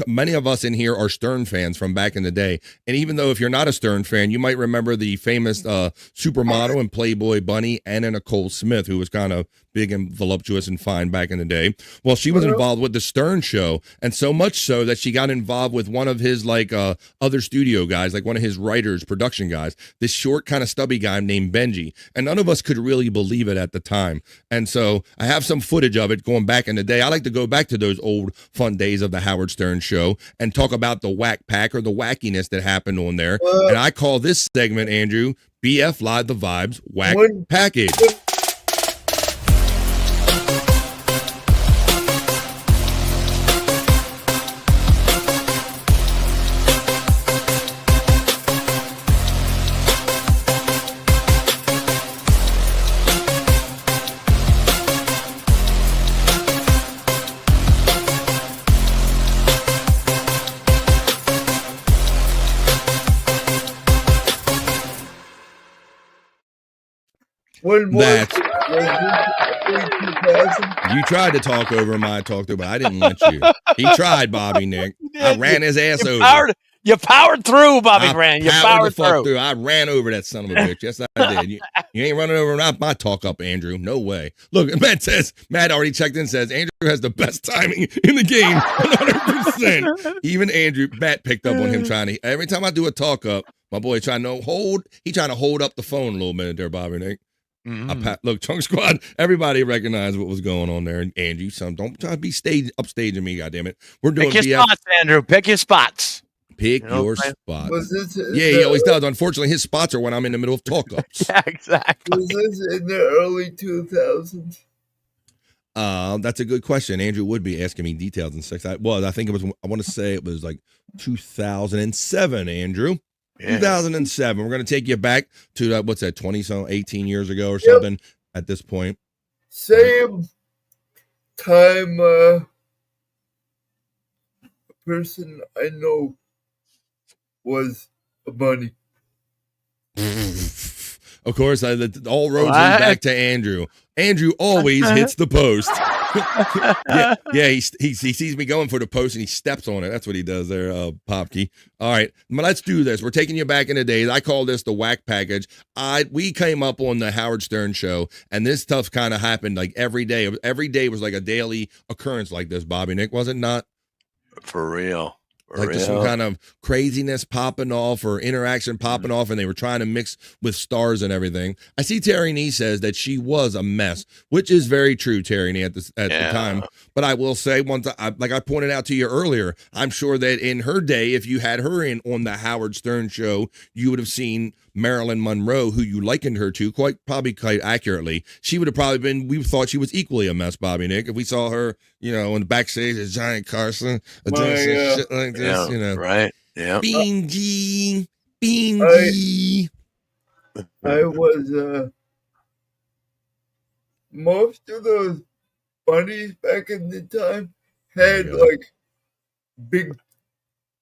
Many of us in here are Stern fans from back in the day. And even though if you're not a Stern fan, you might remember the famous supermodel and Playboy bunny, Anna Nicole Smith, who was kind of big and voluptuous and fine back in the day. Well, she was involved with the Stern show, and so much so that she got involved with one of his other studio guys, like one of his writers, production guys, this short kind of stubby guy named Benji. And none of us could really believe it at the time. And so I have some footage of it going back in the day. I like to go back to those old fun days of the Howard Stern show and talk about the whack pack or the wackiness that happened on there. And I call this segment, Andrew, BF Live the Vibes Whack Package. You tried to talk over my talk through, but I didn't let you. He tried, Bobby Nick. I ran his ass over. You powered through, Bobby Brand. You powered through. I ran over that son of a bitch. Yes, I did. You ain't running over my talk up, Andrew. No way. Look, Matt already checked in, says Andrew has the best timing in the game, 100%. Even Matt picked up on him every time I do a talk up, my boy trying to hold up the phone a little bit there, Bobby Nick. Look, Chunk Squad, everybody recognized what was going on there. And Andrew, don't try to be upstaging me, goddammit. We're doing Pick your spots, Andrew. Pick your spots. Pick your spot. Yeah, he always does. Unfortunately, his spots are when I'm in the middle of talk-ups. Yeah, exactly. Was this in the early 2000s? That's a good question. Andrew would be asking me details and such. I think it was, I want to say it was like 2007, Andrew. Yeah. 2007. We're going to take you back to, 18 years ago or something at this point. Same time, a person I know was a bunny. Of course, all roads lead back to Andrew. Andrew always hits the post. yeah. He sees me going for the post and he steps on it. That's what he does there, Popkey. All right, but let's do this. We're taking you back in the days. I call this the whack package. We came up on the Howard Stern show, and this stuff kind of happened like every day. Every day was like a daily occurrence like this, Bobby Nick, was it not? For real. Like there's some kind of craziness popping off or interaction popping off, and they were trying to mix with stars and everything. I see Terry Nee says that she was a mess, which is very true, Terry Nee, at the time. But I will say, like I pointed out to you earlier, I'm sure that in her day, if you had her on the Howard Stern show, you would have seen Marilyn Monroe, who you likened her to quite accurately. She would have probably been, we thought she was equally a mess, Bobby Nick, if we saw her, in the backstage as Johnny Carson, doing some shit like this, Right. Yeah. Beangy. I was, most of those bunnies back in the time had, like, big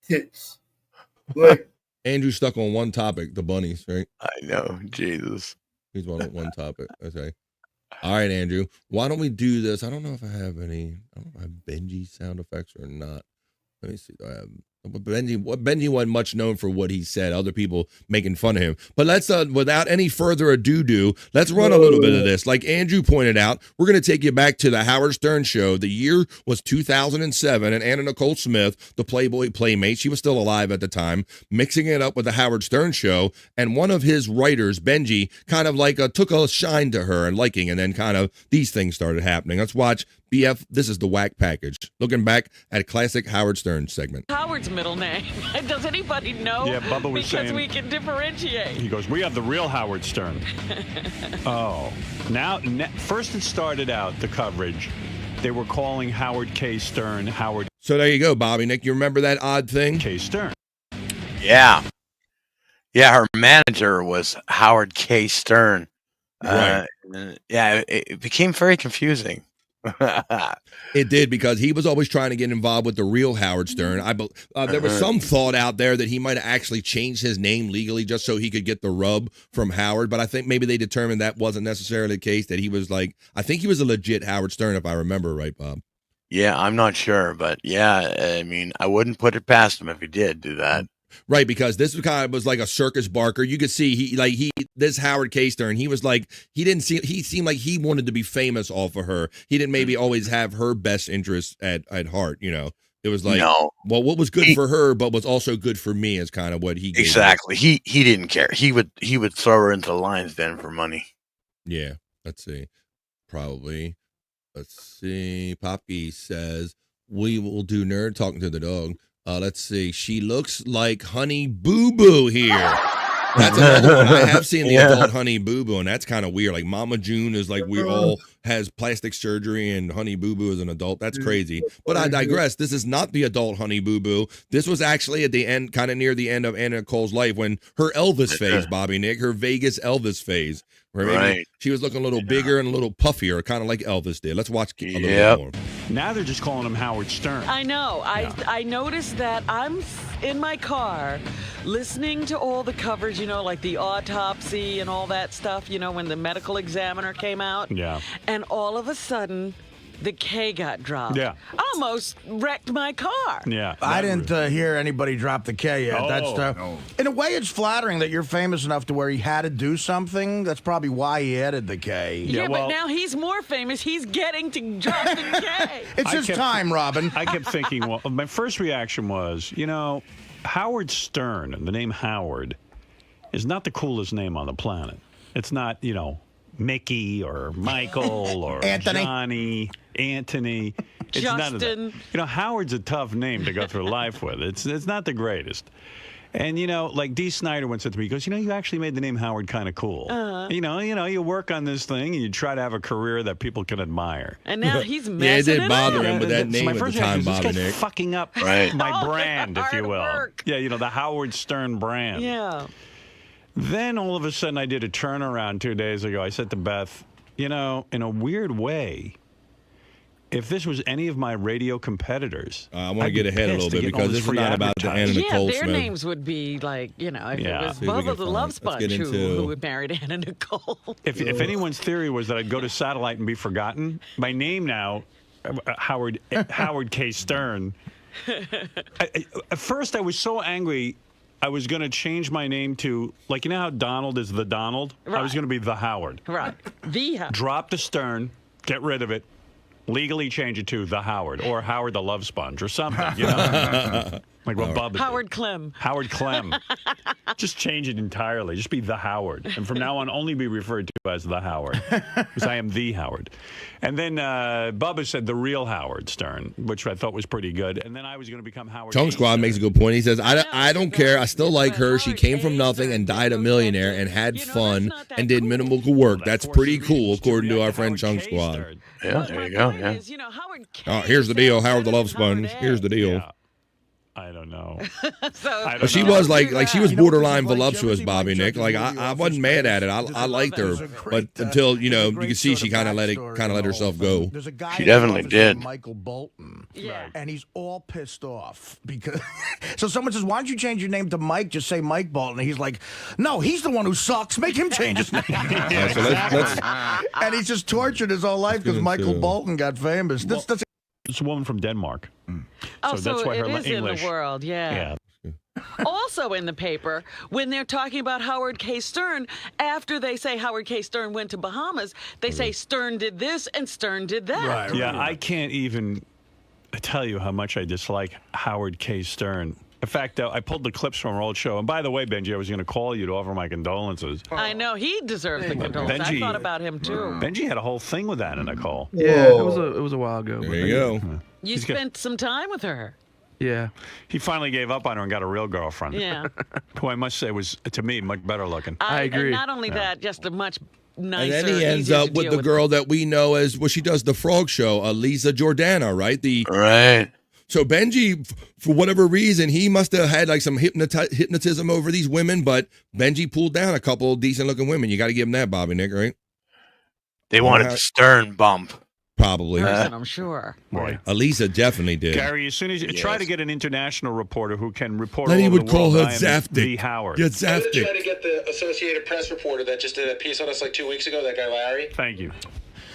tits. Like, Andrew stuck on one topic, the bunnies, right? I know. Jesus. He's on one topic. Okay. All right, Andrew. Why don't we do this? I don't know if I have Benji sound effects or not. Let me see. Do I have Benji wasn't much known for what he said. Other people making fun of him. But let's, without any further ado, let's run a little bit of this. Like Andrew pointed out, we're going to take you back to the Howard Stern show. The year was 2007, and Anna Nicole Smith, the Playboy Playmate, she was still alive at the time, mixing it up with the Howard Stern show. And one of his writers, Benji, kind of like took a shine to her and liking, and then kind of these things started happening. Let's watch BF. This is the whack package. Looking back at a classic Howard Stern segment. Howard's middle name. Does anybody know? Yeah, Bubba was because saying, we can differentiate. He goes, we have the real Howard Stern. First it started out, the coverage, they were calling Howard K. Stern Howard. So there you go, Bobby Nick. You remember that odd thing? K. Stern. Yeah. Yeah, her manager was Howard K. Stern. Right. It became very confusing. It did, because he was always trying to get involved with the real Howard Stern. There was some thought out there that he might have actually changed his name legally just so he could get the rub from Howard, but I think maybe they determined that wasn't necessarily the case, that he was I think he was a legit Howard Stern, if I remember right, Bob. Yeah, I'm not sure, but yeah, I mean, I wouldn't put it past him if he did do that. Right, because this kind of was like a circus barker. You could see this Howard K. Stern, he seemed like he wanted to be famous off of her. He didn't maybe always have her best interests at heart, It was like, well, what was good for her, but was also good for me is kind of what he gave exactly. He didn't care. He would throw her into the lion's den for money. Yeah, let's see. Probably. Let's see. Poppy says, we will do nerd talking to the dog. Let's see. She looks like Honey Boo Boo here. That's another one. I have seen the adult Honey Boo Boo, and that's kind of weird. Like Mama June is like has plastic surgery, and Honey Boo Boo is an adult. That's crazy. But I digress. This is not the adult Honey Boo Boo. This was actually at the end, kind of near the end of Anna Nicole's life, when her Elvis phase, Bobby Nick, her Vegas Elvis phase. Right. She was looking a little bigger and a little puffier, kind of like Elvis did. Let's watch a little bit more. Now they're just calling him Howard Stern. I know. I noticed that I'm in my car listening to all the coverage, like the autopsy and all that stuff, when the medical examiner came out. Yeah. And all of a sudden, the K got dropped. Yeah. Almost wrecked my car. Yeah. I didn't hear anybody drop the K yet. In a way, it's flattering that you're famous enough to where he had to do something. That's probably why he added the K. Yeah, but now he's more famous. He's getting to drop the K. It's his time, Robin. I kept thinking, well, my first reaction was, Howard Stern, and the name Howard, is not the coolest name on the planet. It's not, Mickey or Michael or Johnny, Anthony. It's Justin. None of that. Howard's a tough name to go through life with. It's not the greatest. And, like Dee Snider once said to me, he goes, you actually made the name Howard kind of cool. You work on this thing and you try to have a career that people can admire. And now he's messing yeah, it did it bother up. him with that name my at first the time, reaction is, Bobby this guy's Nick. fucking up my brand, if you will. Work. Yeah, the Howard Stern brand. Yeah. Then all of a sudden I did a turnaround 2 days ago. I said to Beth, in a weird way, if this was any of my radio competitors, I want to get ahead a little bit because this is not about the Anna Nicole their Smith. names would be like, if it was See if we Bubba can the find Love it. Let's Sponge get who into- married Anna Nicole. If anyone's theory was that I'd go to satellite and be forgotten, my name now, Howard K. Stern. At first, I was so angry, I was going to change my name to, like, you know how Donald is the Donald? I was going to be the Howard. Right. The Howard. Drop the Stern, get rid of it, legally change it to the Howard or Howard the Love Sponge or something, you know? Like what Bubba did. Howard Clem. Howard Clem. Just change it entirely. Just be the Howard. And from now on, only be referred to as the Howard. Because I am the Howard. And then Bubba said the real Howard Stern, which I thought was pretty good. And then I was going to become Howard Chunk K. Squad Stern. makes a good point. He says, I don't care. I still like her. She came from nothing and died a millionaire and had fun and did minimal work. That's pretty cool, according to our friend Chunk Squad. Yeah, there you go. Yeah. Oh, here's the deal. Howard the Love Sponge. Here's the deal. I don't know. But she was like she was borderline voluptuous, Bobby Nick. Like I wasn't mad at it. I liked her, but until you can see she kind of let herself go. There's a guy She definitely in the office named did. Michael Bolton. Yeah. And he's all pissed off because so someone says, "Why don't you change your name to Mike? Just say Mike Bolton." And he's like, "No, he's the one who sucks. Make him change his name." Yeah, so let's and he's just tortured his whole life because Michael Bolton got famous. That's It's a woman from Denmark. Oh, so that's why her it is English. in the world, yeah. Also in the paper, when they're talking about Howard K. Stern, after they say Howard K. Stern went to Bahamas, they say Stern did this and Stern did that. Yeah, I can't even tell you how much I dislike Howard K. Stern. In fact, I pulled the clips from our old show. And by the way, Benji, I was going to call you to offer my condolences. I know, he deserves the condolences. I thought about him, too. Benji had a whole thing with Anna Nicole. Yeah, it was a while ago. There you go. You spent some time with her. Yeah. He finally gave up on her and got a real girlfriend. Yeah. Who I must say was, to me, much better looking. I agree. And not only that, just a much nicer, And then he ends easier up to with deal the girl that we know as she does the Frog Show, Lisa Jordana, right? Right. So Benji, for whatever reason, he must have had like some hypnotism over these women, but Benji pulled down a couple decent looking women. You got to give him that, Bobby Nick, right? They wanted the Stern bump. Probably. I'm sure. Right. Elisa definitely did. Gary, as soon as you try to get an international reporter who can report Then all he over would the call world, her I am Zaftig. the Howard. Yeah, I did try Zaftig. to get the Associated Press reporter that just did a piece on us like 2 weeks ago, that guy Larry. Thank you.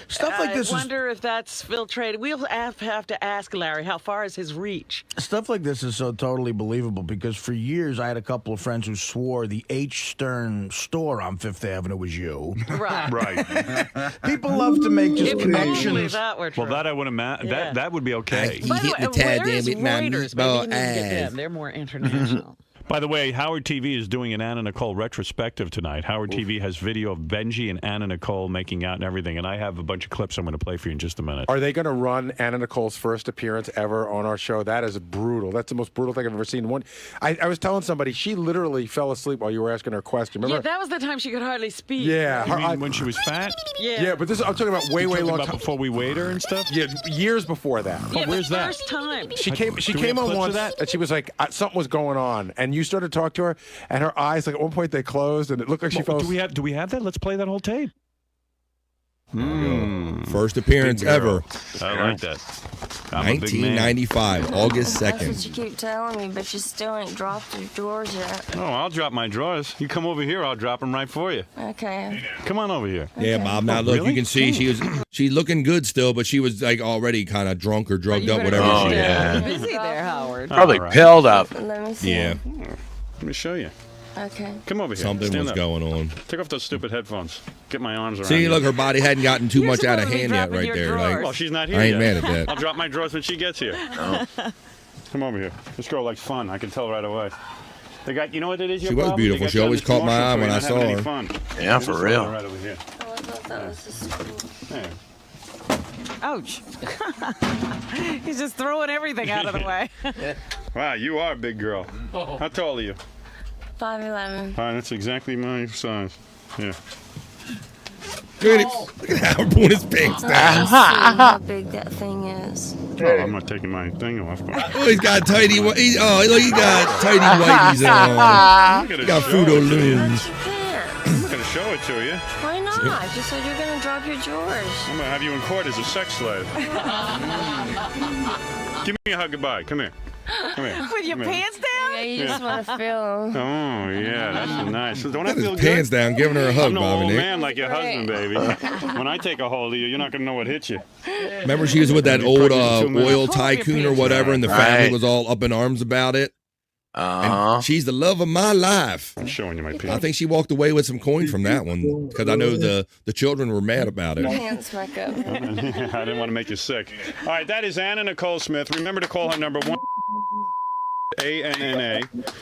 Stuff like this I wonder if that's filtrated. We'll have to ask Larry, how far is his reach? Stuff like this is so totally believable because for years I had a couple of friends who swore the H. Stern store on Fifth Avenue was you. Right. Right. People love to make just If only connections. that were true. Well, that I would imagine. Yeah. That would be okay. By the way, where is Reuters? Maybe you need to get ass. them. They're more international. By the way, Howard TV is doing an Anna Nicole retrospective tonight. Howard TV has video of Benji and Anna Nicole making out and everything, and I have a bunch of clips I'm going to play for you in just a minute. Are they going to run Anna Nicole's first appearance ever on our show? That is brutal. That's the most brutal thing I've ever seen. I was telling somebody, she literally fell asleep while you were asking her a question. Remember? Yeah, that was the time she could hardly speak. Yeah. You mean when she was fat? Yeah. Yeah, but this I'm talking about way You're talking long about time before we weighed her and stuff? Yeah, years before that. Yeah, where's the that? first time. She came. She Do we came have on clips of once, that? and she was like, something was going on, and you started to talk to her, and her eyes, like at one point, they closed, and it looked like she fell. Do we have that? Let's play that whole tape. First appearance Big girl. ever. I like that. I'm a big man. 1995, August That's 2nd. what you keep telling me, but you still ain't dropped your drawers yet. Oh, I'll drop my drawers. You come over here, I'll drop them right for you. Okay. Come on over here. Yeah, Bob. Now look, really? you can see she's looking good still, but she was like already kind of drunk or drugged up, whatever. Oh, she yeah. You're busy there, Howard. Probably All right. pilled up. Let me see. Yeah, Let me show you. Okay. Come over here. something Stand was up. going on. Take off those stupid headphones. Get my arms around See, you. look, her body hadn't gotten too You're much out of supposed to be hand yet, dropping right your there. drawers. Like, Well, she's not here I ain't yet. mad at I'll that. drop my drawers when she gets here. Come over here. This girl likes fun. I can tell right away. They got, you know what it is? She was beautiful. She always caught my eye when I saw her. Fun. Yeah, for This real. one Right over here. Oh, I thought that was the school. There. Ouch. He's just throwing everything out of the way. Wow, you are a big girl. How tall are you? 5'11". That's exactly my size. Yeah. Look at Howard pulling his pants Let's down. see how big that thing is. Oh, I'm not taking my thing off. Oh, he's got tidy. Look, he got tidy whiteys on. I'm not He gonna got show Fruit it. Looms. You can. I'm not gonna show show it to you. Why not? You said you're going to drop your drawers. I'm going to have you in court as a sex slave. Give me a hug goodbye. Come here. Come here. With your Come here. pants down? Yeah, you just want to feel. Oh, yeah, that's nice. So don't I Got his feel pants good? down, giving her a hug, I'm no Bobby old Nick. man like your husband, baby. When I take a hold of you, you're not going to know what hit you. Remember she was with that old oil tycoon or whatever, and the family Right. was all up in arms about it. And she's the love of my life. I'm showing you my I pants. think she walked away with some coin from that one because I know the children were mad about it. Pants back up. I didn't want to make you sick. All right, that is Anna Nicole Smith. Remember to call her number 1. ANNA.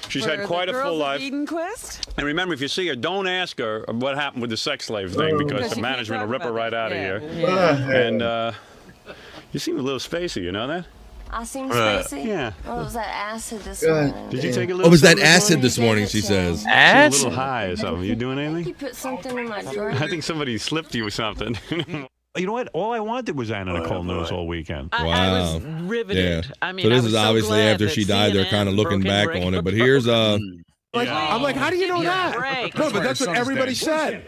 She's had quite a full life. Edenquist? And remember, if you see her, don't ask her what happened with the sex slave thing because the management will rip her right out of here. And you seem a little spacey, you know that? I seem spacey? Yeah. Well, it was that acid this morning. Did you take a little? Oh, was that something acid this this morning, she says. morning? A little high or something. You doing anything? You put something in my drink. I think somebody slipped you with something. You know what? All I wanted was Anna Nicole news all weekend. I was riveted. Yeah. I mean, so I this was is so obviously glad after that she died. They're CNN kind of looking broke back and on it. But here's I'm like, how do you know that? No, but that's what everybody said.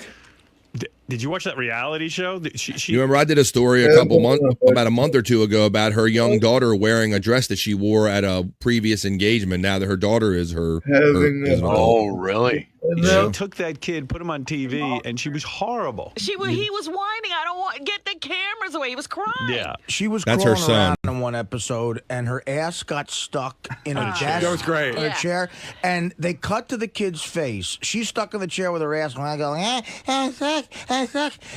Did you watch that reality show? You remember I did a story about a month or two ago about her young daughter wearing a dress that she wore at a previous engagement. Now that her daughter is her is an adult. really? She took that kid, put him on TV, and she was horrible. He was whining. I don't want get the cameras away. He was crying. Yeah, She was That's her crawling around son. in one episode, and her ass got stuck in a desk. That was great. In a chair, and they cut to the kid's face. She's stuck in the chair with her ass, and I go,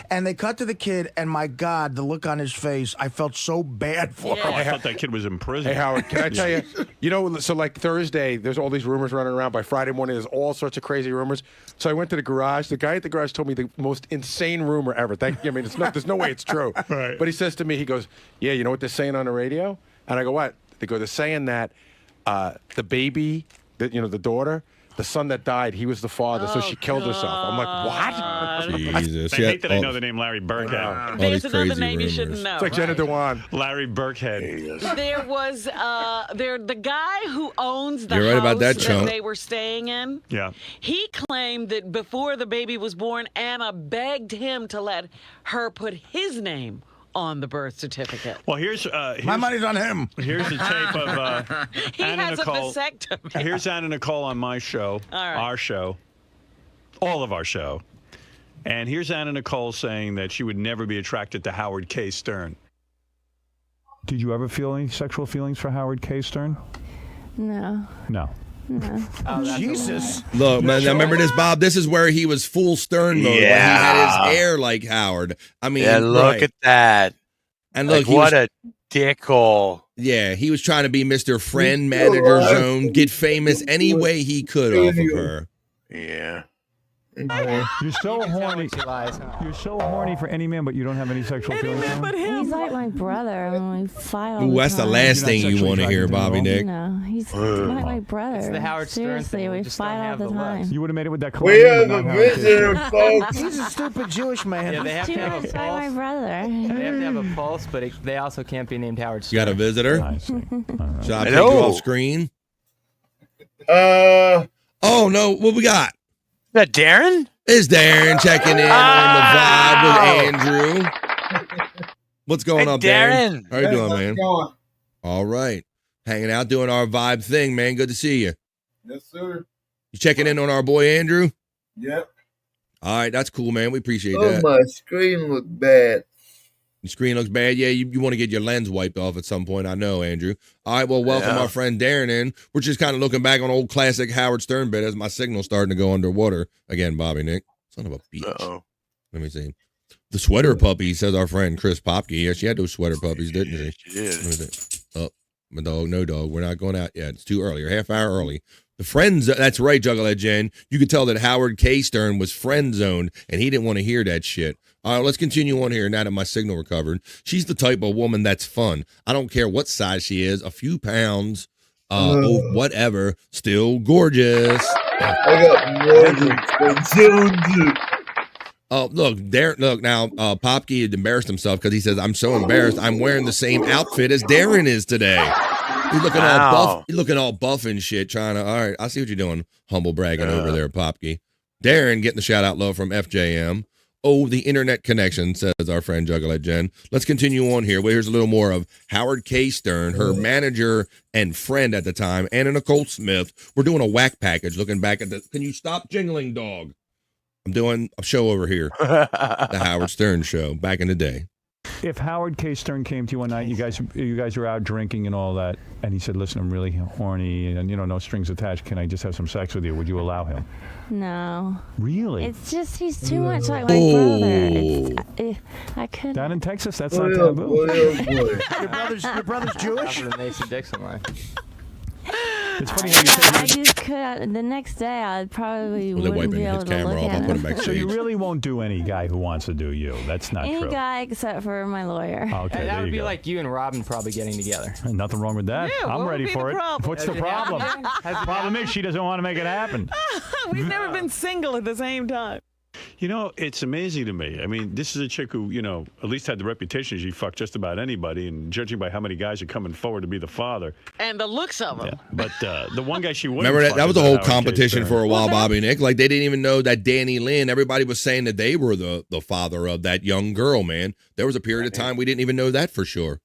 and they cut to the kid, and my God, the look on his face, I felt so bad for Oh, I him. thought that kid was in prison. Hey, Howard, can I tell you? You know, so like Thursday, there's all these rumors running around. By Friday morning, there's all sorts of crazy rumors. So I went to the garage. The guy at the garage told me the most insane rumor ever. I mean, there's no way it's true. Right. But he says to me, he goes, yeah, you know what they're saying on the radio? And I go, what? They go, they're saying that the baby, the daughter, the son that died, he was the father, so she killed herself. I'm like, what? Jesus. I hate that I know the name Larry Burkhead. There's another name you shouldn't know. It's like Jenna Dewan. Larry Burkhead. There was the guy who owns the You're right house about that, chunk. they were staying in. Yeah. He claimed that before the baby was born, Anna begged him to let her put his name on the birth certificate. Well, here's My money's on him. Here's a tape of He Anna has Nicole. a vasectomy. Here's Anna Nicole on my show, right. our show, all of our show. And here's Anna Nicole saying that she would never be attracted to Howard K. Stern. Did you ever feel any sexual feelings for Howard K. Stern? No. No. No. Jesus. Look, man, now remember this, Bob? This is where he was full Stern mode. When he had his hair like Howard. I mean, Yeah, look at that. And look, Like, what a dickhole. Yeah, he was trying to be Mr. Friend, Manager Zone, get famous any way he could off of her. Yeah. You're so horny. You're so horny for any man, but you don't have any sexual feelings for him? He's like my brother. I mean, we fight all Ooh, the that's the time. last thing you want to hear, Bobby Nick. No, he's like my brother. It's the Howard Stern Seriously, thing. We we just fight don't all have the the time. lust. You would have made it with that We Colombian, have but a not Howard K. visitor, Stern. folks. He's a stupid Jewish man. Yeah, they have to have a He's like my pulse. brother. They have to have a pulse, but they also can't be named Howard Stern. You got a visitor? I see. Should I take you Hello. off screen? Uh, Oh, no. What we got? Is that Darren? It's Darren checking in on the vibe with Andrew. What's going on, Darren? How you doing, man? going? All right. Hanging out, doing our vibe thing, man. Good to see you. Yes, sir. You checking in on our boy, Andrew? Yep. All right. That's cool, man. We appreciate Oh, that. my screen looked bad. Your screen looks bad. Yeah, you want to get your lens wiped off at some point. I know, Andrew. All right, well, welcome our friend Darren in. We're just kind of looking back on old classic Howard Stern bit as my signal's starting to go underwater. Again, Bobby Nick. Son of a bitch. Uh-oh. Let me see. The sweater puppy, says our friend Chris Popke. Yeah, she had those sweater puppies, didn't she? She did. Let me see. Oh, my dog, no dog. We're not going out yet. It's too early. Or half hour early. The friends, that's right, Juggalette Jen. You could tell that Howard K. Stern was friend zoned, and he didn't want to hear that shit. All right, let's continue on here now that my signal recovered. She's the type of woman that's fun. I don't care what size she is, a few pounds, whatever, still gorgeous. I got more than Jones. Oh, look, Darren, look, now, Popke had embarrassed himself because he says, I'm so embarrassed. I'm wearing the same outfit as Darren is today. He's looking all buff. He's looking all buff and shit, trying to, all right, I see what you're doing, humble bragging over there, Popke. Darren getting the shout out low from FJM. Oh, the internet connection, says our friend Juggalette Jen. Let's continue on here. Well, here's a little more of Howard K. Stern, her manager and friend at the time, Anna Nicole Smith. We're doing a whack package looking back at the. Can you stop jingling, dog? I'm doing a show over here. The Howard Stern Show back in the day. If Howard K. Stern came to you one night, you guys were out drinking and all that, and he said, "Listen, I'm really horny, and no strings attached. Can I just have some sex with you?" Would you allow him? No. Really? It's just he's too much like my brother. I couldn't. Down in Texas, that's not taboo. Your brother's Jewish? The Mason Dixon line. It's funny how you said I just could. The next day, I probably Well, they're wouldn't be wiping able his to camera look off. at I'll put him him. backstage. So you really won't do any guy who wants to do you. That's not Any true. guy except for my lawyer. Okay, That there would you be go. like you and Robin probably getting together. Nothing wrong with that. Yeah, I'm what ready would be for the it. problem? What's the Has it problem? happened yet? Problem is she doesn't want to make it happen. We've never been single at the same time. It's amazing to me. I mean, this is a chick who, at least had the reputation she fucked just about anybody, and judging by how many guys are coming forward to be the father. And the looks of him. But the one guy she wouldn't Remember fuck that was is a whole Howard K. competition Stern. for a while, Bobby Nick. Like they didn't even know that Danny Lynn. Everybody was saying that they were the father of that young girl. Man, there was a period of time we didn't even know that for sure.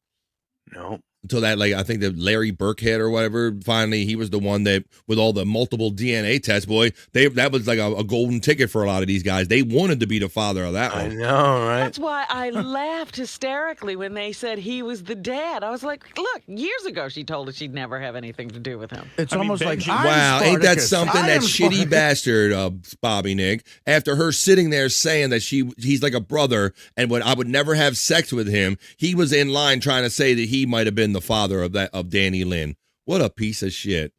No. Until that, I think that Larry Burkhead or whatever, finally he was the one that, with all the multiple DNA tests, boy, that was like a golden ticket for a lot of these guys. They wanted to be the father of that one. I know, right? That's why I laughed hysterically when they said he was the dad. I was like, look, years ago she told us she'd never have anything to do with him. It's almost like, wow, ain't that something? That shitty bastard, Bobby Nick, after her sitting there saying that he's like a brother and I would never have sex with him, he was in line trying to say that he might have been the father of Danny Lynn. What a piece of shit.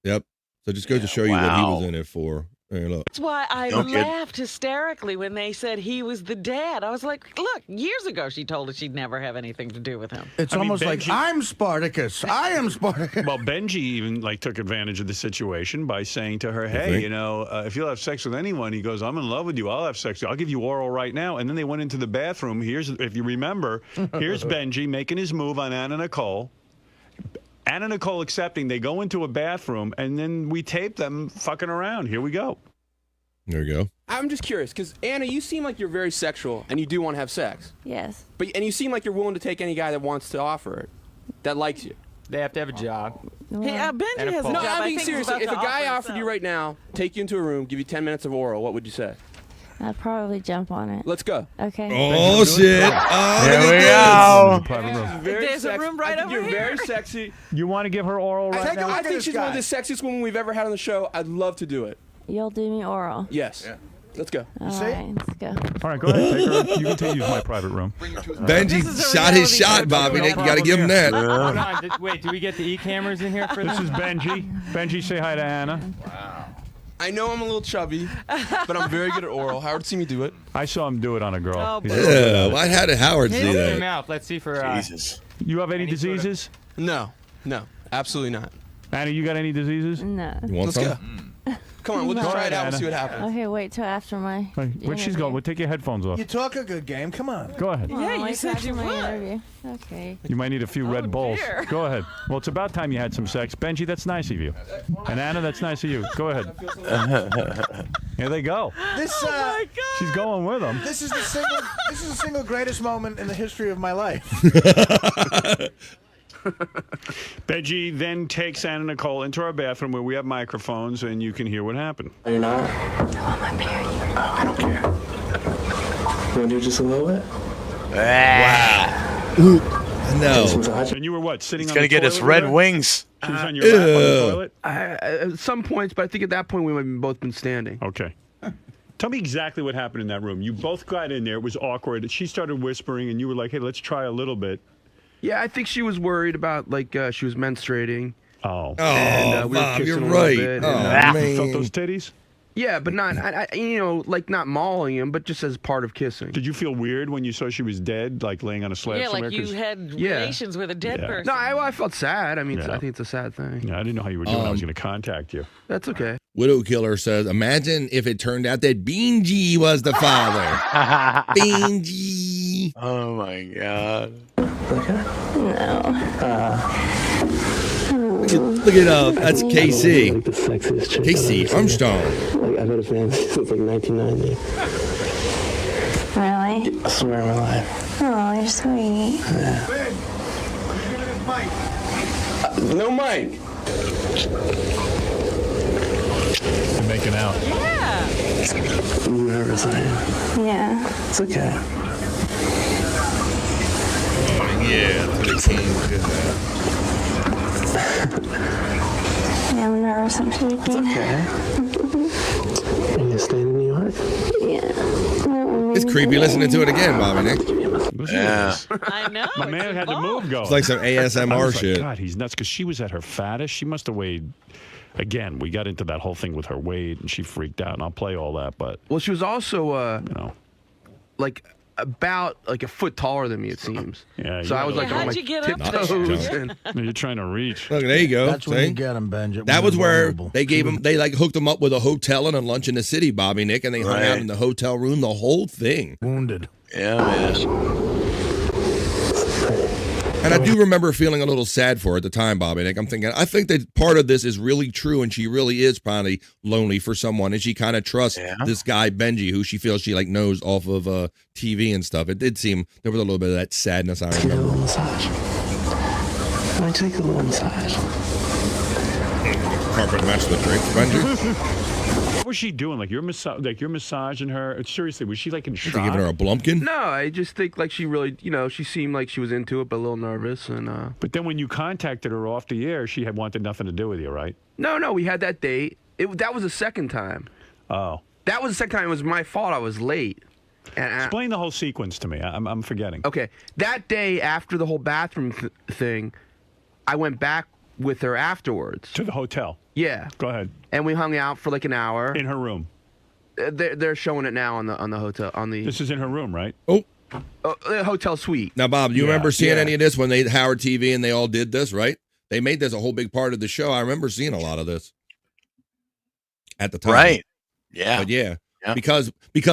Yep. So just goes to show you what he was in it for. Hey, look. That's why I laughed hysterically when they said he was the dad. I was like, look, years ago she told us she'd never have anything to do with him. It's almost like, I'm Spartacus. I am Spartacus. Well, Benji even took advantage of the situation by saying to her, hey, if you'll have sex with anyone, he goes, I'm in love with you. I'll have sex with you. I'll give you oral right now. And then they went into the bathroom. If you remember, here's Benji making his move on Anna Nicole. Anna Nicole accepting. They go into a bathroom, and then we tape them fucking around. Here we go. There you go. I'm just curious, because Anna, you seem like you're very sexual, and you do want to have sex. Yes. And you seem like you're willing to take any guy that wants to offer it, that likes you. They have to have a job. Benji has a No, job. I'm I being think serious. he's about If a to guy offer offered you right now, take you into a room, give you 10 minutes of oral, what would you say? I'd probably jump on it. Let's go. Okay. Oh, shit. Oh, There we go. There's a room right over You're here. very sexy. You want to give her oral right now? I think she's one of the sexiest women we've ever had on the show. I'd love to do it. You'll do me oral. Yes. Yeah. Let's go. All right, let's go. All right, go ahead. Take her. You can use my private room. Benji shot his shot, Bobby Nick. You got to give him that. Hold on. Wait, do we get the e-cameras in here for This is Benji. Benji, say hi to Anna. I know I'm a little chubby, but I'm very good at oral. Howard seen me do it. I saw him do it on a girl. Oh, Yeah, why how did Howard see Open your that? mouth. Let's see for Jesus. You have any diseases? No, absolutely not. Anna, you got any diseases? No. You want Let's some? go. Come on, we'll just Go try ahead, it out and Anna. see what happens. Okay, wait till after my. Where'd she go? We'll take your headphones off. You talk a good game. Come on. Go ahead. Yeah, you said you my would. interview. Okay. You might need a few Red Bulls. dear. Go ahead. Well, it's about time you had some sex. Benji, that's nice of you. And Anna, that's nice of you. Go ahead. Here they go. This She's going with them. This is the single greatest moment in the history of my life. Benji then takes Anna Nicole into our bathroom where we have microphones and you can hear what happened. You're not? I don't care. You want to do just a little bit? Wow. No. And you were what? Sitting He's on going the to get toilet his with red her? wings. She was on your lap on the toilet? At some points, but I think at that point we might have both been standing. Okay. Tell me exactly what happened in that room. You both got in there. It was awkward. She started whispering, and you were like, hey, let's try a little bit. Yeah, I think she was worried about, she was menstruating. Oh. And, we were Mom, kissing you're a little right. bit, Oh, and, You felt man. those titties? yeah, but not, not mauling him, but just as part of kissing. Did you feel weird when you saw she was dead, like laying on a slab Yeah, somewhere? like you 'Cause- had Yeah. relations with a dead Yeah. person. No, I felt sad. I mean, Yeah. I think it's a sad thing. Yeah, I didn't know how you were doing. I was going to contact you. That's okay. Widow Killer says, imagine if it turned out that Beanji was the father. Beanji. Oh, my God. No. Look at that's KC. Like the sexiest chick. KC Armstrong. Like I've been a fan since like 1990. Really? I swear on my life. Oh, you're sweet. Yeah. No mic. You're making out. Yeah. I'm nervous, I am. Yeah. It's okay. Yeah, that's what it Yeah, I'm nervous. I'm shaking. It's okay. Are you staying in New York? Yeah. It's creepy listening to it again, Bobby Nick. Yeah. I know. My man had the move going. It's like some I ASMR was like, shit. God, he's nuts because she was at her fattest. She must have weighed. Again, we got into that whole thing with her weight, and she freaked out. And I'll play all that, but Well, she was also, you know, like about like a foot taller than me, it seems. Yeah. So I was like on how'd my you get up tiptoes. there? And you're trying to reach. Look, there you go. That's when See? you get him, Benji. That was where they gave him. They like hooked him up with a hotel and a lunch in the city, Bobby Nick, and they hung out in the hotel room. The whole thing. Wounded. Yeah, man. And I do remember feeling a little sad for her at the time, Bobby Nick. I'm thinking, I think that part of this is really true, and she really is probably lonely for someone, and she kind of trusts this guy Benji, who she feels she like knows off of TV and stuff. It did seem there was a little bit of that sadness. I remember. A little massage. Can I take a little massage? Carpet match the drink, Benji. What was she doing? Like you're massaging her. Seriously, was she like in shock? You giving her a blumpkin? No, I just think like she really, she seemed like she was into it, but a little nervous. And But then when you contacted her off the air, she had wanted nothing to do with you, right? No, we had that date. That was the second time. Oh. That was the second time. It was my fault. I was late. And Explain the whole sequence to me. I'm forgetting. Okay, that day after the whole bathroom thing, I went back with her afterwards to the hotel. Yeah. Go ahead. And we hung out for like an hour in her room. They're showing it now on the hotel on the. This is in her room, right? Oh. Hotel suite. Now, Bob, you remember seeing any of this when they Howard TV and they all did this, right? They made this a whole big part of the show. I remember seeing a lot of this at the time. Right. Yeah. But yeah. Because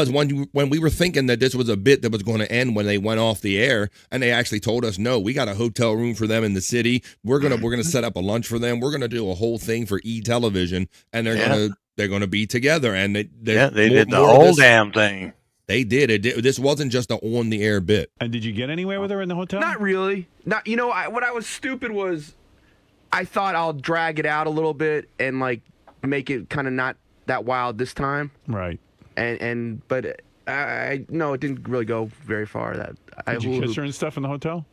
when we were thinking that this was a bit that was going to end when they went off the air, and they actually told us, no, we got a hotel room for them in the city. We're gonna set up a lunch for them. We're gonna do a whole thing for E-television, and they're gonna be together. And they did the whole damn thing. They did. This wasn't just an on the air bit. And did you get anywhere with her in the hotel? Not really. Not. What I was stupid was, I thought I'll drag it out a little bit and like make it kind of not that wild this time. Right. But it didn't really go very far. Did you kiss her and stuff in the hotel?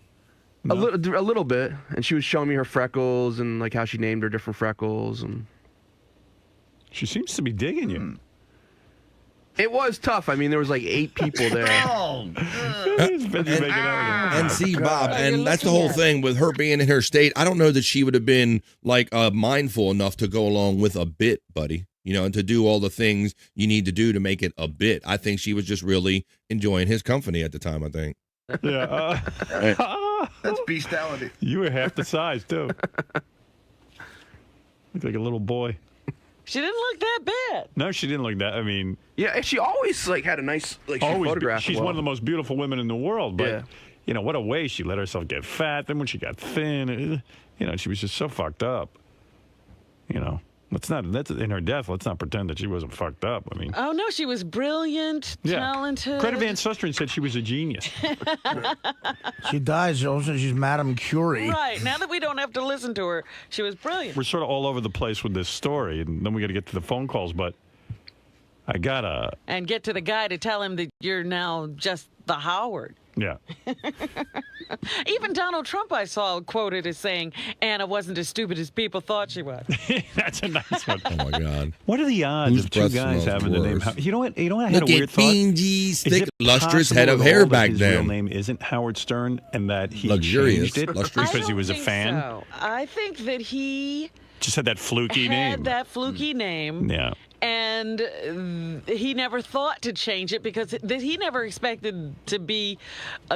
No. A little bit, and she was showing me her freckles and like how she named her different freckles, and she seems to be digging you. It was tough. I mean, there was like 8 people there. And see, Bob, and that's the whole thing with her being in her state. I don't know that she would have been like mindful enough to go along with a bit, buddy. And to do all the things you need to do to make it a bit. I think she was just really enjoying his company at the time, I think. Yeah. That's bestiality. You were half the size, too. Looked like a little boy. She didn't look that bad. No, she didn't look that. I mean. Yeah, she always like had a nice, like, she photographed She's well. one of the most beautiful women in the world. But, what a way she let herself get fat. Then when she got thin, she was just so fucked up. That's in her death. Let's not pretend that she wasn't fucked up. I mean, oh no, she was brilliant, talented. Greta Van Susteren said she was a genius. She dies. Also, she's Madame Curie. Right. Now that we don't have to listen to her, she was brilliant. We're sort of all over the place with this story, and then we got to get to the phone calls. But I gotta get to the guy to tell him that you're now just the Howard. Yeah. Even Donald Trump, I saw quoted as saying, Anna wasn't as stupid as people thought she was. That's a nice one. Oh, my God. What are the odds of two guys having the name Howard? You know what? I had a weird thought. Benji's thick, lustrous head of hair back his then. Real name isn't Howard Stern, and that he Luxurious, changed it because he was a fan? So. I think that he just had that fluky name. Had that fluky name. Yeah. and he never thought to change it because he never expected to be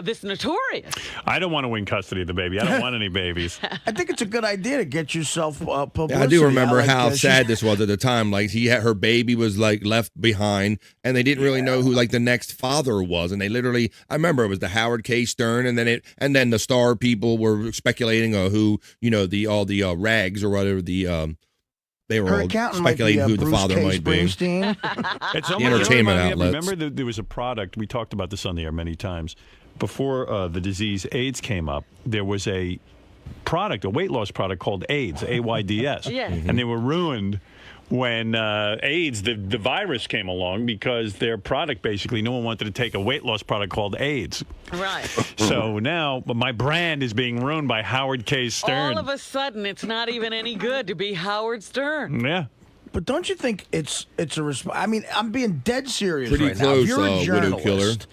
this notorious. I don't want to win custody of the baby. I don't want any babies. I think it's a good idea to get yourself publicity. Yeah, I do remember like, how she's- sad this was at the time. Like her baby was like left behind, and they didn't really know who like the next father was. And they literally, I remember it was the Howard K. Stern, and then the Star people were speculating who all the rags or whatever they were Her all accountant might be, speculating who the Bruce father K. might be. Springsteen. It's The entertainment outlets. Remember that there was a product, we talked about this on the air many times, before the disease AIDS came up, there was a product, a weight loss product called AIDS, AIDS. Yeah. And they were ruined when AIDS, the virus came along because their product, basically, no one wanted to take a weight loss product called AIDS. Right. So now my brand is being ruined by Howard K. Stern. All of a sudden, it's not even any good to be Howard Stern. Yeah. But don't you think it's a response? I mean, I'm being dead serious Pretty right now. If close, you're a Widow Killer. journalist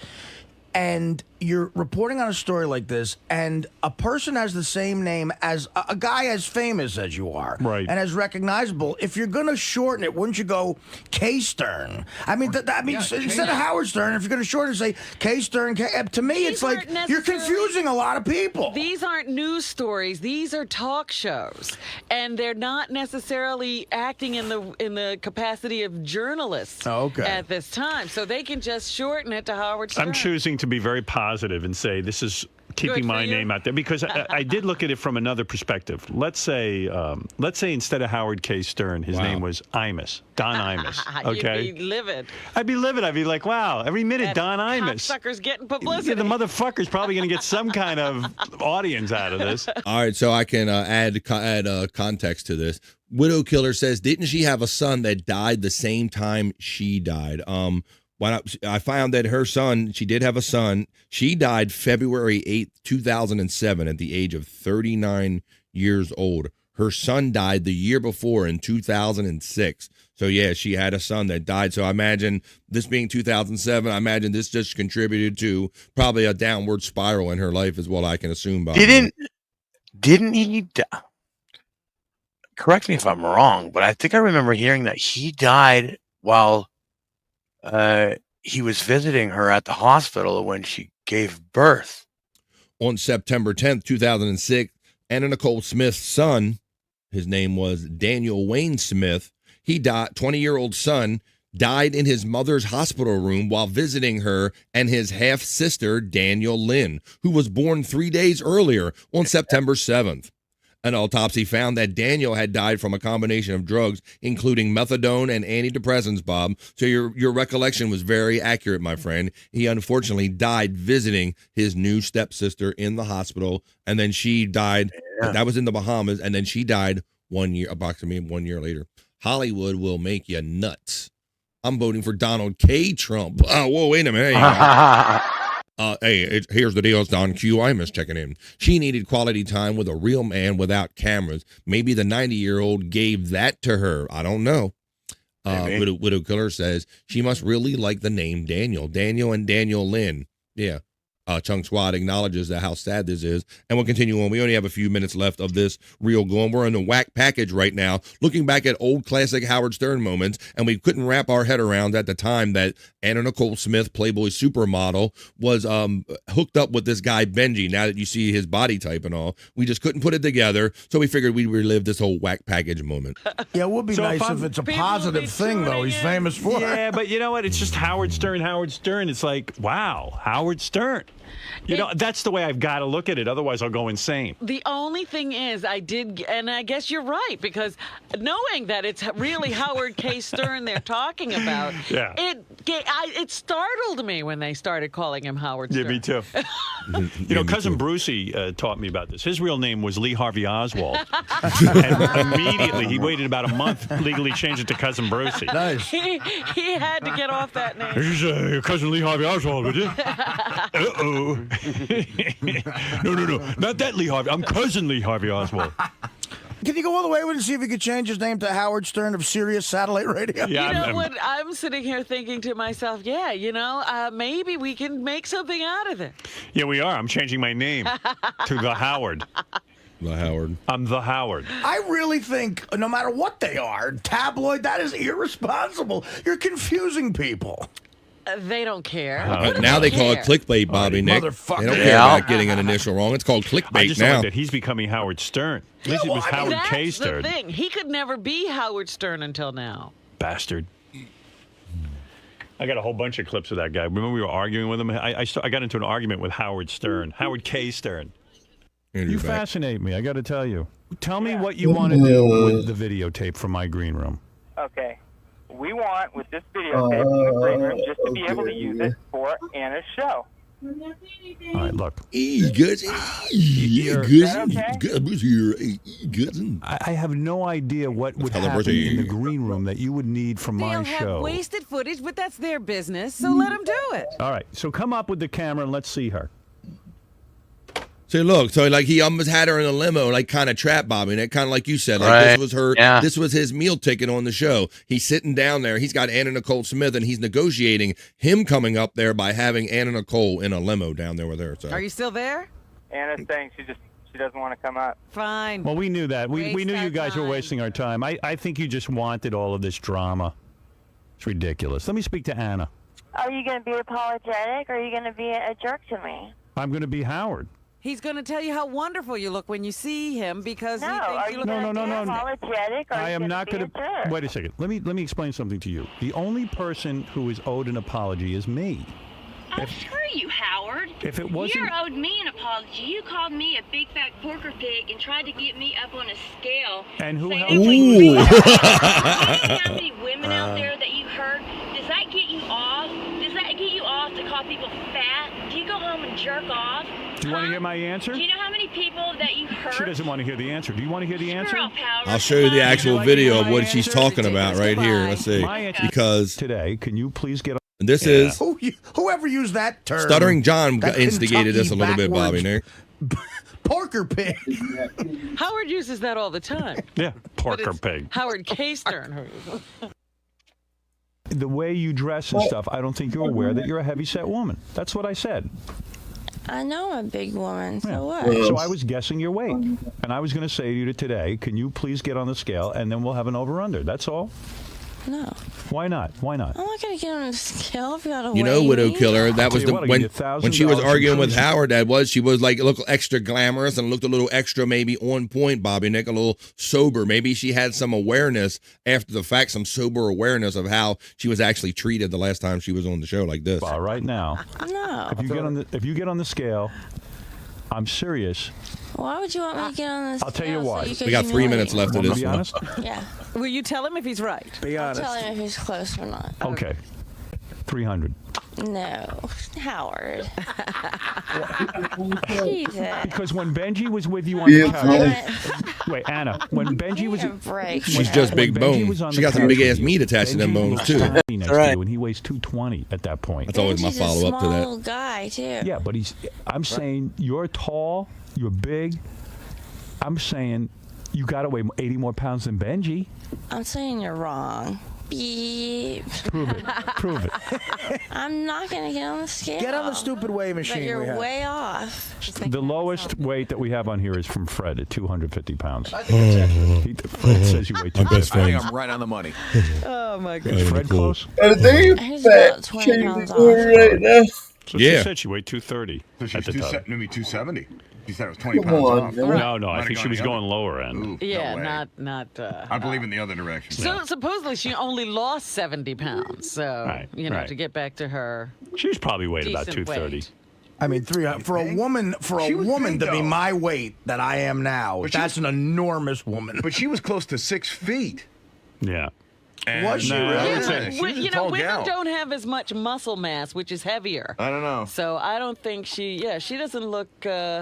and you're reporting on a story like this, and a person has the same name as a guy as famous as you are, right, and as recognizable, if you're going to shorten it, wouldn't you go K. Stern? I mean, instead of Howard Stern, if you're going to shorten it, say K. Stern. To me, it's like you're confusing a lot of people. These aren't news stories. These are talk shows, and they're not necessarily acting in the capacity of journalists at this time. So they can just shorten it to Howard Stern. I'm choosing to be very positive and say this is keeping my name out there because I did look at it from another perspective. Let's say instead of Howard K. Stern, his name was Imus, Don Imus. Okay, You'd be livid. I'd be livid. I'd be like, wow, every minute Don Imus. Sucker's getting publicity. Yeah, the motherfucker's probably going to get some kind of audience out of this. All right, so I can add context to this. Widow Killer says, didn't she have a son that died the same time she died? I found that her son, she did have a son. She died February 8th, 2007 at the age of 39 years old. Her son died the year before in 2006. So, yeah, she had a son that died. So I imagine this being 2007, I imagine this just contributed to probably a downward spiral in her life is what I can assume. Didn't he correct me if I'm wrong, but I think I remember hearing that he died while he was visiting her at the hospital when she gave birth. On September 10th, 2006, Anna Nicole Smith's son, his name was Daniel Wayne Smith, he died, 20-year-old son, died in his mother's hospital room while visiting her and his half-sister, Daniel Lynn, who was born 3 days earlier on September 7th. An autopsy found that Daniel had died from a combination of drugs, including methadone and antidepressants, Bob. So your recollection was very accurate, my friend. He unfortunately died visiting his new stepsister in the hospital, and then she died. Yeah. That was in the Bahamas, and then she died 1 year, approximately 1 year later. Hollywood will make you nuts. I'm voting for Donald K. Trump. Oh, whoa, wait a minute. Hey, here's the deal. It's Don Q. Imus checking in. She needed quality time with a real man without cameras. Maybe the 90-year-old gave that to her. I don't know. Widow Killer says she must really like the name Daniel. Daniel and Daniel Lynn. Yeah. Chung Squad acknowledges that how sad this is, and we'll continue on. We only have a few minutes left of this reel going. We're in the whack package right now, looking back at old classic Howard Stern moments, and we couldn't wrap our head around at the time that Anna Nicole Smith, Playboy supermodel, was hooked up with this guy Benji. Now that you see his body type and all, we just couldn't put it together, so we figured we'd relive this whole whack package moment. Yeah, it would be nice if it's a positive thing, though. He's famous for it. Yeah, but you know what? It's just Howard Stern, Howard Stern. It's like, wow, Howard Stern. You know, that's the way I've got to look at it. Otherwise, I'll go insane. The only thing is, and I guess you're right, because knowing that it's really Howard K. Stern they're talking about, yeah. it startled me when they started calling him Howard Stern. Yeah, me too. You know, Cousin Brucey taught me about this. His real name was Lee Harvey Oswald. And immediately, he waited about a month, legally changed it to Cousin Brucey. Nice. He had to get off that name. This is your Cousin Lee Harvey Oswald, would you? Uh-oh. No, not that Lee Harvey. I'm Cousin Lee Harvey Oswald. Can you go all the way with it and see if you could change his name to Howard Stern of Sirius Satellite Radio? Yeah, you know what? I'm sitting here thinking to myself, yeah, you know, maybe we can make something out of it. Yeah, we are. I'm changing my name to the Howard. The Howard. I'm the Howard. I really think, no matter what they are, tabloid, that is irresponsible. You're confusing people. They don't care. Now they call it clickbait, Bobby, Nick. They don't care about getting an initial wrong. It's called I clickbait just now. like that he's becoming Howard Stern. At least it was Howard K. That's the Stern. thing. He could never be Howard Stern until now. Bastard. I got a whole bunch of clips of that guy. Remember we were arguing with him? I got into an argument with Howard Stern. Howard K. Stern. You fascinate me, I got to tell you. Tell me what you want to do with the videotape from my green room. Okay. We want, with this videotape in the green room, just to be able to use it for Anna's show. All right, look. I have no idea what would happen in the green room that you would need from my They'll show. have wasted footage, but that's their business, so let them do it. All right, so come up with the camera and let's see her. So look, so like he almost had her in a limo, like kind of trap Bobby, and kind of like you said, like Right. this was her, Yeah. this was his meal ticket on the show. He's sitting down there. He's got Anna Nicole Smith, and he's negotiating him coming up there by having Anna Nicole in a limo down there with her. So Are you still there? Anna's saying she doesn't want to come up. Fine. Well, we knew that. We knew you guys were wasting our time. I think you just wanted all of this drama. It's ridiculous. Let me speak to Anna. Are you going to be apologetic or are you going to be a jerk to me? I'm going to be Howard. He's going to tell you how wonderful you look when you see him because he thinks you look No. apologetic or I am not going to. Wait a second. Let me explain something to you. The only person who is owed an apology is me. Oh, screw you, Howard. If it wasn't- You owed me an apology. You called me a big fat porker pig and tried to get me up on a scale. And who saying helped that you? you know how many women out there that you heard? Does that get you off? Does that get you off to call people fat? Do you go home and jerk off? Do you want to hear my answer? Do you know how many people that you heard? She doesn't want to hear the answer. Do you want to hear the answer? I'll show you the actual video of what she's talking about right here. Let's see. Because today, can you please get on? This is Whoever used that term. Stuttering John that instigated this a little bit, Kentucky Bobby, Nick. Porker pig. Howard uses that all the time. Yeah, porker pig. Howard K. Stern. The way you dress and stuff, I don't think you're aware that you're a heavy-set woman. That's what I said. I know I'm a big woman, so what? So I was guessing your weight. And I was going to say to you today, can you please get on the scale, and then we'll have an over-under. That's all. No. Why not? Why not? I'm not going to get on a scale if you got to You know, Widow Killer, that was Tell the you what, I'll give you when she was $1,000 arguing with in Howard, she was like a little extra glamorous and looked a little extra maybe on point, Bobby Nick, a little sober. Maybe she had some awareness after the fact, some sober awareness of how she was actually treated the last time she was on the show like this. Right now. No. If you get on the scale, I'm serious. Why would you want me to get on this? I'll tell you why. So We got 3 minutes left of Want me this to be one. honest? Yeah. Will you tell him if he's right? Be I'll tell him if he's close or not. Okay. 300. No. Howard. Jesus. Because when Benji was with you on the couch. Wait, Anna. When Benji was. She's just big bone. She got some big ass meat attached to them bones too. Next to you, and he weighs 220 at that point. That's always my follow up to Small that. guy too. Yeah, but I'm saying you're tall, you're big. I'm saying you got to weigh 80 more pounds than Benji. I'm saying you're wrong. Beep. Prove it. Prove it. I'm not going to get on the scale. Get on the stupid weigh machine. But you're we have. way off. The lowest weight that we have on here is from Fred at 250 pounds. I think it's accurate. Fred says you weigh 250. I think I'm right on the money. Oh, my Is goodness. Fred close? I think He's fat about 20 pounds shaming off. right now. So Yeah. she said she weighed 230 So she's at the time. 270. She said it was 20 Come pounds on, off. man. No, I think she was going lower end. Ooh, Yeah, no way. not. I believe in the other direction. So supposedly she only lost 70 pounds. So Right, right. to get back to her. She was probably weighed about Decent 230. weight. I mean, 300 for a woman She was big, to be though. my weight that I am now. But she That's an enormous woman. But she was close to 6 feet. Yeah. And Was she No, really? I would say- She was a Women tall gal. don't have as much muscle mass, which is heavier. I don't know. So I don't think she doesn't look,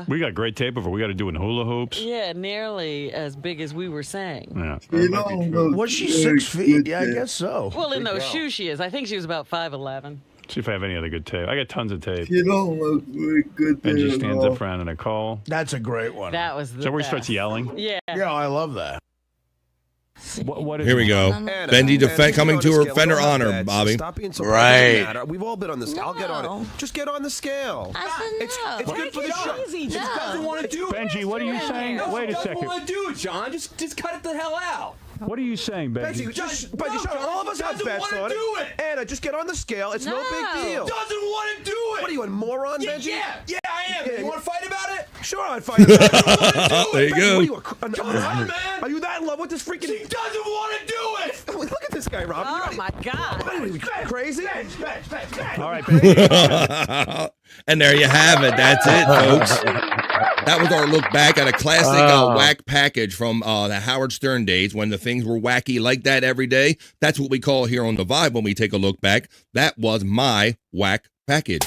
We got great tape of her. We got to do in hula hoops. nearly as big as we were saying. Yeah. You don't look Was she very 6 feet? good Yeah, I there. guess so. Well, in those gal. shoes she is. I think she was about 5'11". See if I have any other good tape. I got tons of tape. You don't look very good there Benji at stands all. up for Anna Nicole. That's a great one. That was the Is that where he best. starts yelling? Yeah. Yeah, I love that. What Here we go. Benji coming to her Fender honor, Bobby. Stop being so Right. mad. We've all been on the scale. I'll get on it. Just get on the scale. It's good for the show. He just doesn't want to do it. Benji, what are you saying? No, Wait a doesn't second. want to do it, John. Just cut it the hell out. What are you saying, Benji? Benji, all of us have bets on it. Anna, just get on the scale. It's no big deal. Doesn't want to do it. What are you, a moron, Benji? Yeah, I am. You want to fight about it? Sure, I'd fight about it. There you go. Come on, man. Are you that in love with this freaking... He doesn't want to do it. Look at this guy, Rob. Oh, my God. What are you, crazy? All right, And there you have it. That's it, folks. That was our look back at a classic whack package from the Howard Stern days when the things were wacky like that every day. That's what we call here on The Vibe when we take a look back. That was my whack package.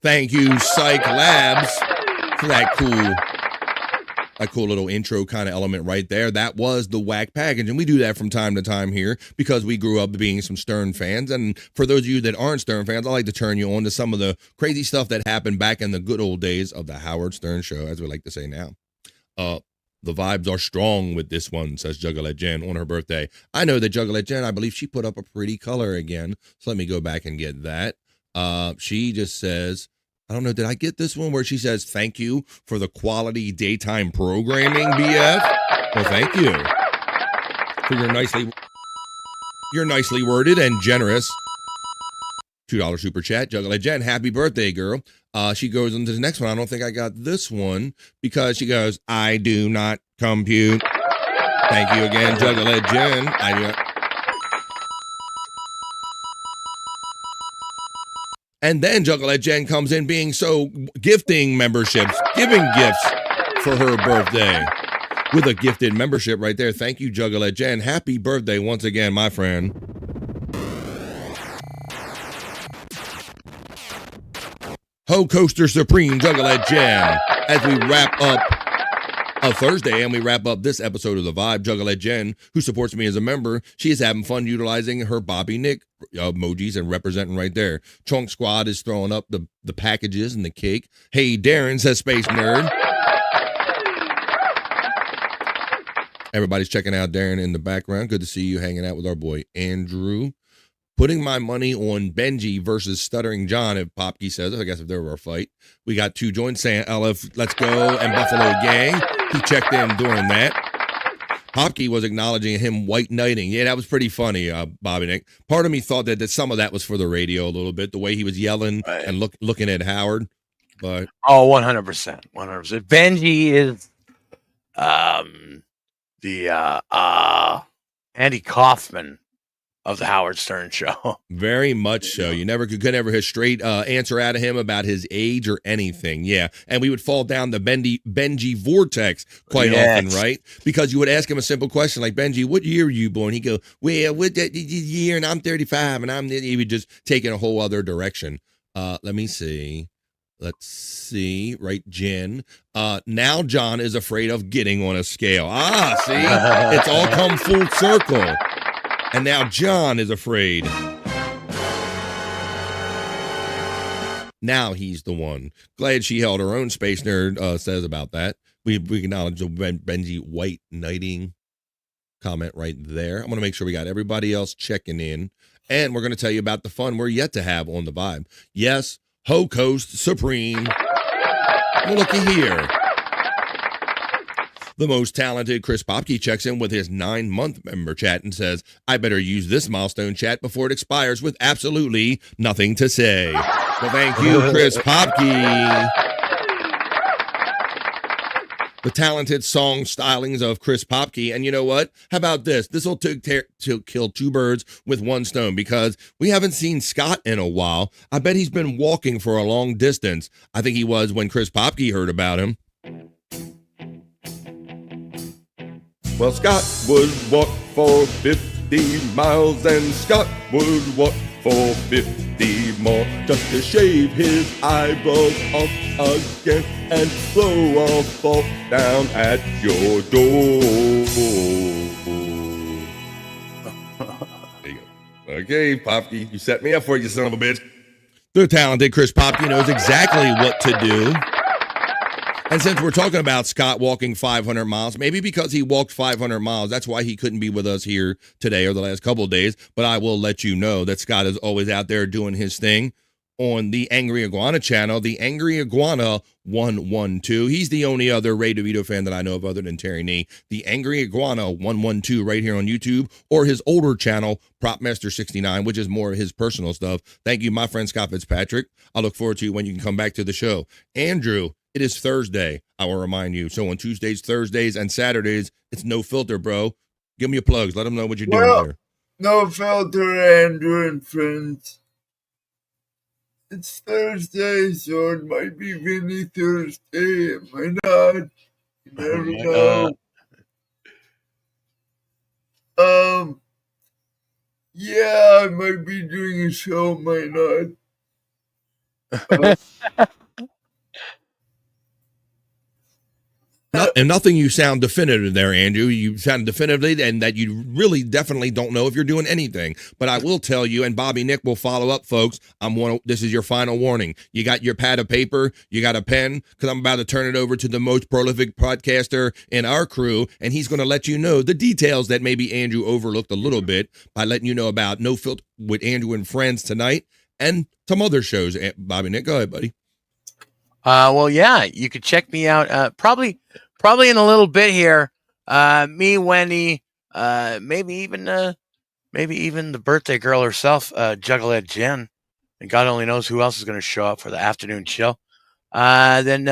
Thank you, Psych Labs, for that cool little intro kind of element right there. That was the whack package, and we do that from time to time here because we grew up being some Stern fans. And for those of you that aren't Stern fans, I like to turn you on to some of the crazy stuff that happened back in the good old days of the Howard Stern Show, as we like to say now. The vibes are strong with this one, says Juggalette Jen on her birthday. I know that Juggalette Jen, I believe she put up a pretty color again, so let me go back and get that. She just says, I don't know, did I get this one where she says, thank you for the quality daytime programming, BF? Well, thank you for your nicely worded and generous $2 super chat. Juggalette Jen, happy birthday, girl. She goes into the next one. I don't think I got this one because she goes, I do not compute. Thank you again, Juggalette Jen. I do not. And then Juggalette Jen comes in being so gifting memberships, giving gifts for her birthday with a gifted membership right there. Thank you, Juggalette Jen. Happy birthday once again, my friend. Ho Coaster Supreme, Juggalette Jen. As we wrap up a Thursday and we wrap up this episode of The Vibe, Juggalette Jen, who supports me as a member, she is having fun utilizing her Bobby Nick emojis and representing right there. Chunk Squad is throwing up the packages and the cake. Hey, Darren, says Space Nerd. Everybody's checking out Darren in the background. Good to see you hanging out with our boy Andrew. Putting my money on Benji versus Stuttering John, if Popke says, I guess if there were a fight. We got two joints saying LF, Let's Go, and Buffalo Gang. He checked in during that. Popke was acknowledging him white knighting. Yeah, that was pretty funny, Bobby Nick. Part of me thought that some of that was for the radio a little bit, the way he was yelling and looking at Howard. But 100%. 100%. Benji is the Andy Kaufman of the Howard Stern Show. Very much so. You could never hear a straight answer out of him about his age or anything. Yeah. And we would fall down the Benji vortex quite often, right? Because you would ask him a simple question like, Benji, what year were you born? He'd go, well, what year? And I'm 35. And he would just take it a whole other direction. Let me see. Let's see. Right, Jen. Now John is afraid of getting on a scale. See? It's all come full circle. And now John is afraid. Now he's the one. Glad she held her own, Space Nerd says about that. We acknowledge the Benji white knighting comment right there. I'm going to make sure we got everybody else checking in. And we're going to tell you about the fun we're yet to have on The Vibe. Yes, Ho Coast Supreme. Well, looky here. The most talented Chris Popke checks in with his 9-month member chat and says, I better use this milestone chat before it expires with absolutely nothing to say. Well, thank you, Chris Popke. The talented song stylings of Chris Popke. And you know what? How about this? This will kill two birds with one stone because we haven't seen Scott in a while. I bet he's been walking for a long distance. I think he was when Chris Popke heard about him. Well, Scott would walk for 50 50 miles and Scott would walk for 50 more just to shave his eyebrows off again and blow a fall down at your door. There you go. Okay, Popke, you set me up for it, you son of a bitch. The talented Chris Popke knows exactly what to do. And since we're talking about Scott walking 500 miles, maybe because he walked 500 miles, that's why he couldn't be with us here today or the last couple of days. But I will let you know that Scott is always out there doing his thing on the Angry Iguana channel, the Angry Iguana 112. He's the only other Ray DeVito fan that I know of other than Terry Nee. The Angry Iguana 112 right here on YouTube, or his older channel, Propmaster 69, which is more of his personal stuff. Thank you, my friend Scott Fitzpatrick. I look forward to you when you can come back to the show. Andrew, it is Thursday, I will remind you. So on Tuesdays, Thursdays, and Saturdays, it's No Filter, bro. Give me your plugs. Let them know what you're doing there. No Filter, Andrew and friends. It's Thursday, so it might be Vinny Thursday. It might not. You never know. Yeah, I might be doing a show, might not. And nothing you sound definitive there, Andrew. You sound definitively and that you really definitely don't know if you're doing anything. But I will tell you, and Bobby Nick will follow up, folks. This is your final warning. You got your pad of paper, you got a pen, because I'm about to turn it over to the most prolific podcaster in our crew, and he's going to let you know the details that maybe Andrew overlooked a little bit by letting you know about No Filter with Andrew and Friends tonight and some other shows. Bobby Nick, go ahead, buddy. Well, yeah, you could check me out probably in a little bit here. Me, Wendy, maybe even the birthday girl herself, Juggalette Jen, and God only knows who else is going to show up for the afternoon show. Then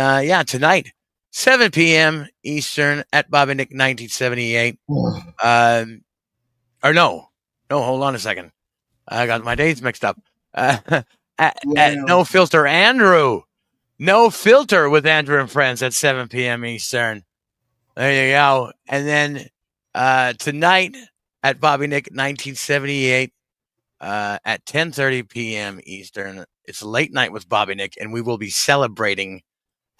tonight, 7 p.m. Eastern at Bobby Nick 1978. No, hold on a second. I got my dates mixed up. At No Filter Andrew. No Filter with Andrew and Friends at 7 p.m. Eastern. There you go. And then tonight at Bobby Nick 1978 at 10:30 p.m. Eastern. It's late night with Bobby Nick, and we will be celebrating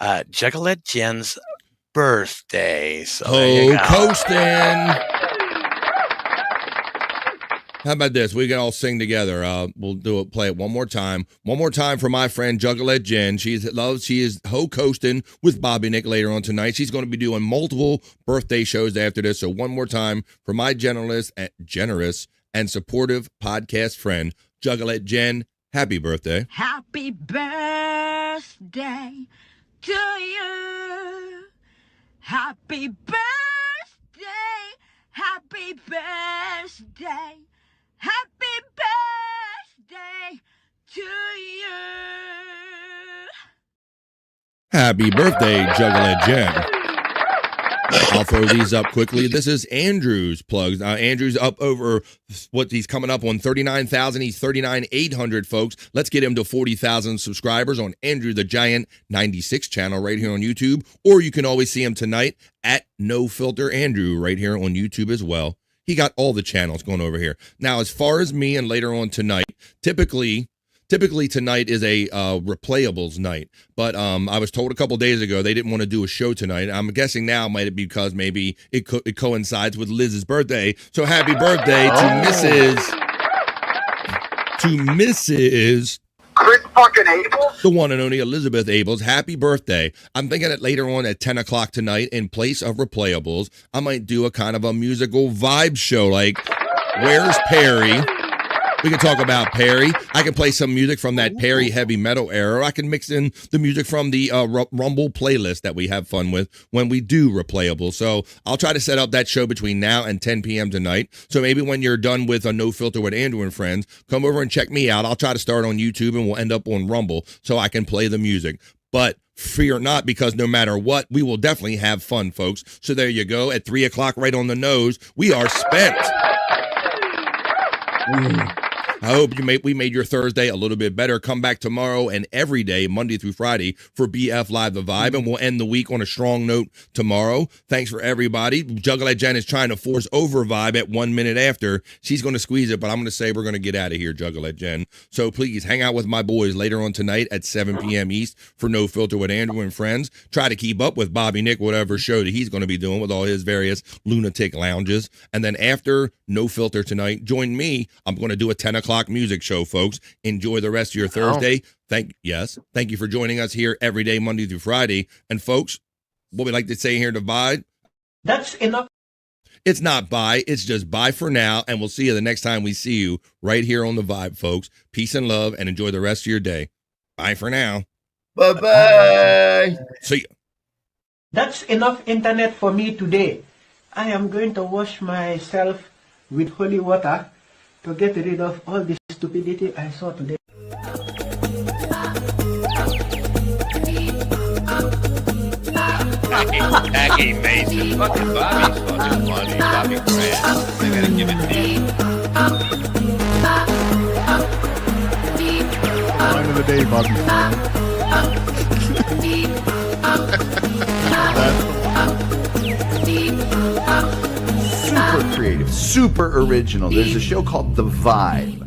Juggalette Jen's birthday. So coasting. How about this? We can all sing together. We'll play it one more time. One more time for my friend Juggalette Jen. She is coasting with Bobby Nick later on tonight. She's going to be doing multiple birthday shows after this. So one more time for my generous and supportive podcast friend, Juggalette Jen. Happy birthday. Happy birthday to you. Happy birthday. Happy birthday. Happy birthday to you. Happy birthday, Juggalette Jen. I'll throw these up quickly. This is Andrew's plugs. Andrew's up over he's coming up on 39,000. He's 39,800, folks. Let's get him to 40,000 subscribers on Andrew the Giant 96 channel right here on YouTube. Or you can always see him tonight at No Filter Andrew right here on YouTube as well. He got all the channels going over here. Now, as far as me and later on tonight, typically tonight is a replayables night. But I was told a couple days ago they didn't want to do a show tonight. I'm guessing now might it be because maybe it coincides with Liz's birthday. So happy birthday to Mrs. Chris fucking Abel? The one and only Elizabeth Abels. Happy birthday. I'm thinking that later on at 10 o'clock tonight, in place of replayables, I might do a kind of a musical vibe show like Where's Perry? We can talk about Perry. I can play some music from that Perry heavy metal era. I can mix in the music from the Rumble playlist that we have fun with when we do replayable. So I'll try to set up that show between now and 10 p.m. tonight. So maybe when you're done with a No Filter with Andrew and Friends, come over and check me out. I'll try to start on YouTube and we'll end up on Rumble so I can play the music. But fear not, because no matter what, we will definitely have fun, folks. So there you go. At 3 o'clock right on the nose, we are spent. I hope we made your Thursday a little bit better. Come back tomorrow and every day, Monday through Friday, for BF Live The Vibe, and we'll end the week on a strong note tomorrow. Thanks for everybody. Juggalette Jen is trying to force over Vibe at 1 minute after. She's going to squeeze it, but I'm going to say we're going to get out of here, Juggalette Jen. So please hang out with my boys later on tonight at 7 p.m. East for No Filter with Andrew and Friends. Try to keep up with Bobby Nick, whatever show that he's going to be doing with all his various lunatic lounges. And then after No Filter tonight, join me. I'm going to do a 10 o'clock music show, folks. Enjoy the rest of your Thursday. Thank you for joining us here every day, Monday through Friday. And folks, what we like to say here to Vibe, that's enough. It's not bye. It's just bye for now. And we'll see you the next time we see you right here on The Vibe, folks. Peace and love, and enjoy the rest of your day. Bye for now. Bye-bye. See ya. That's enough internet for me today. I am going to wash myself with holy water to get rid of all the stupidity I saw today. Jackie Mason. Fucking Bobby's fucking funny. Bobby Grant. I gotta give it to you. Line of the day, Bobby. Super creative, super original. There's a show called The Vibe.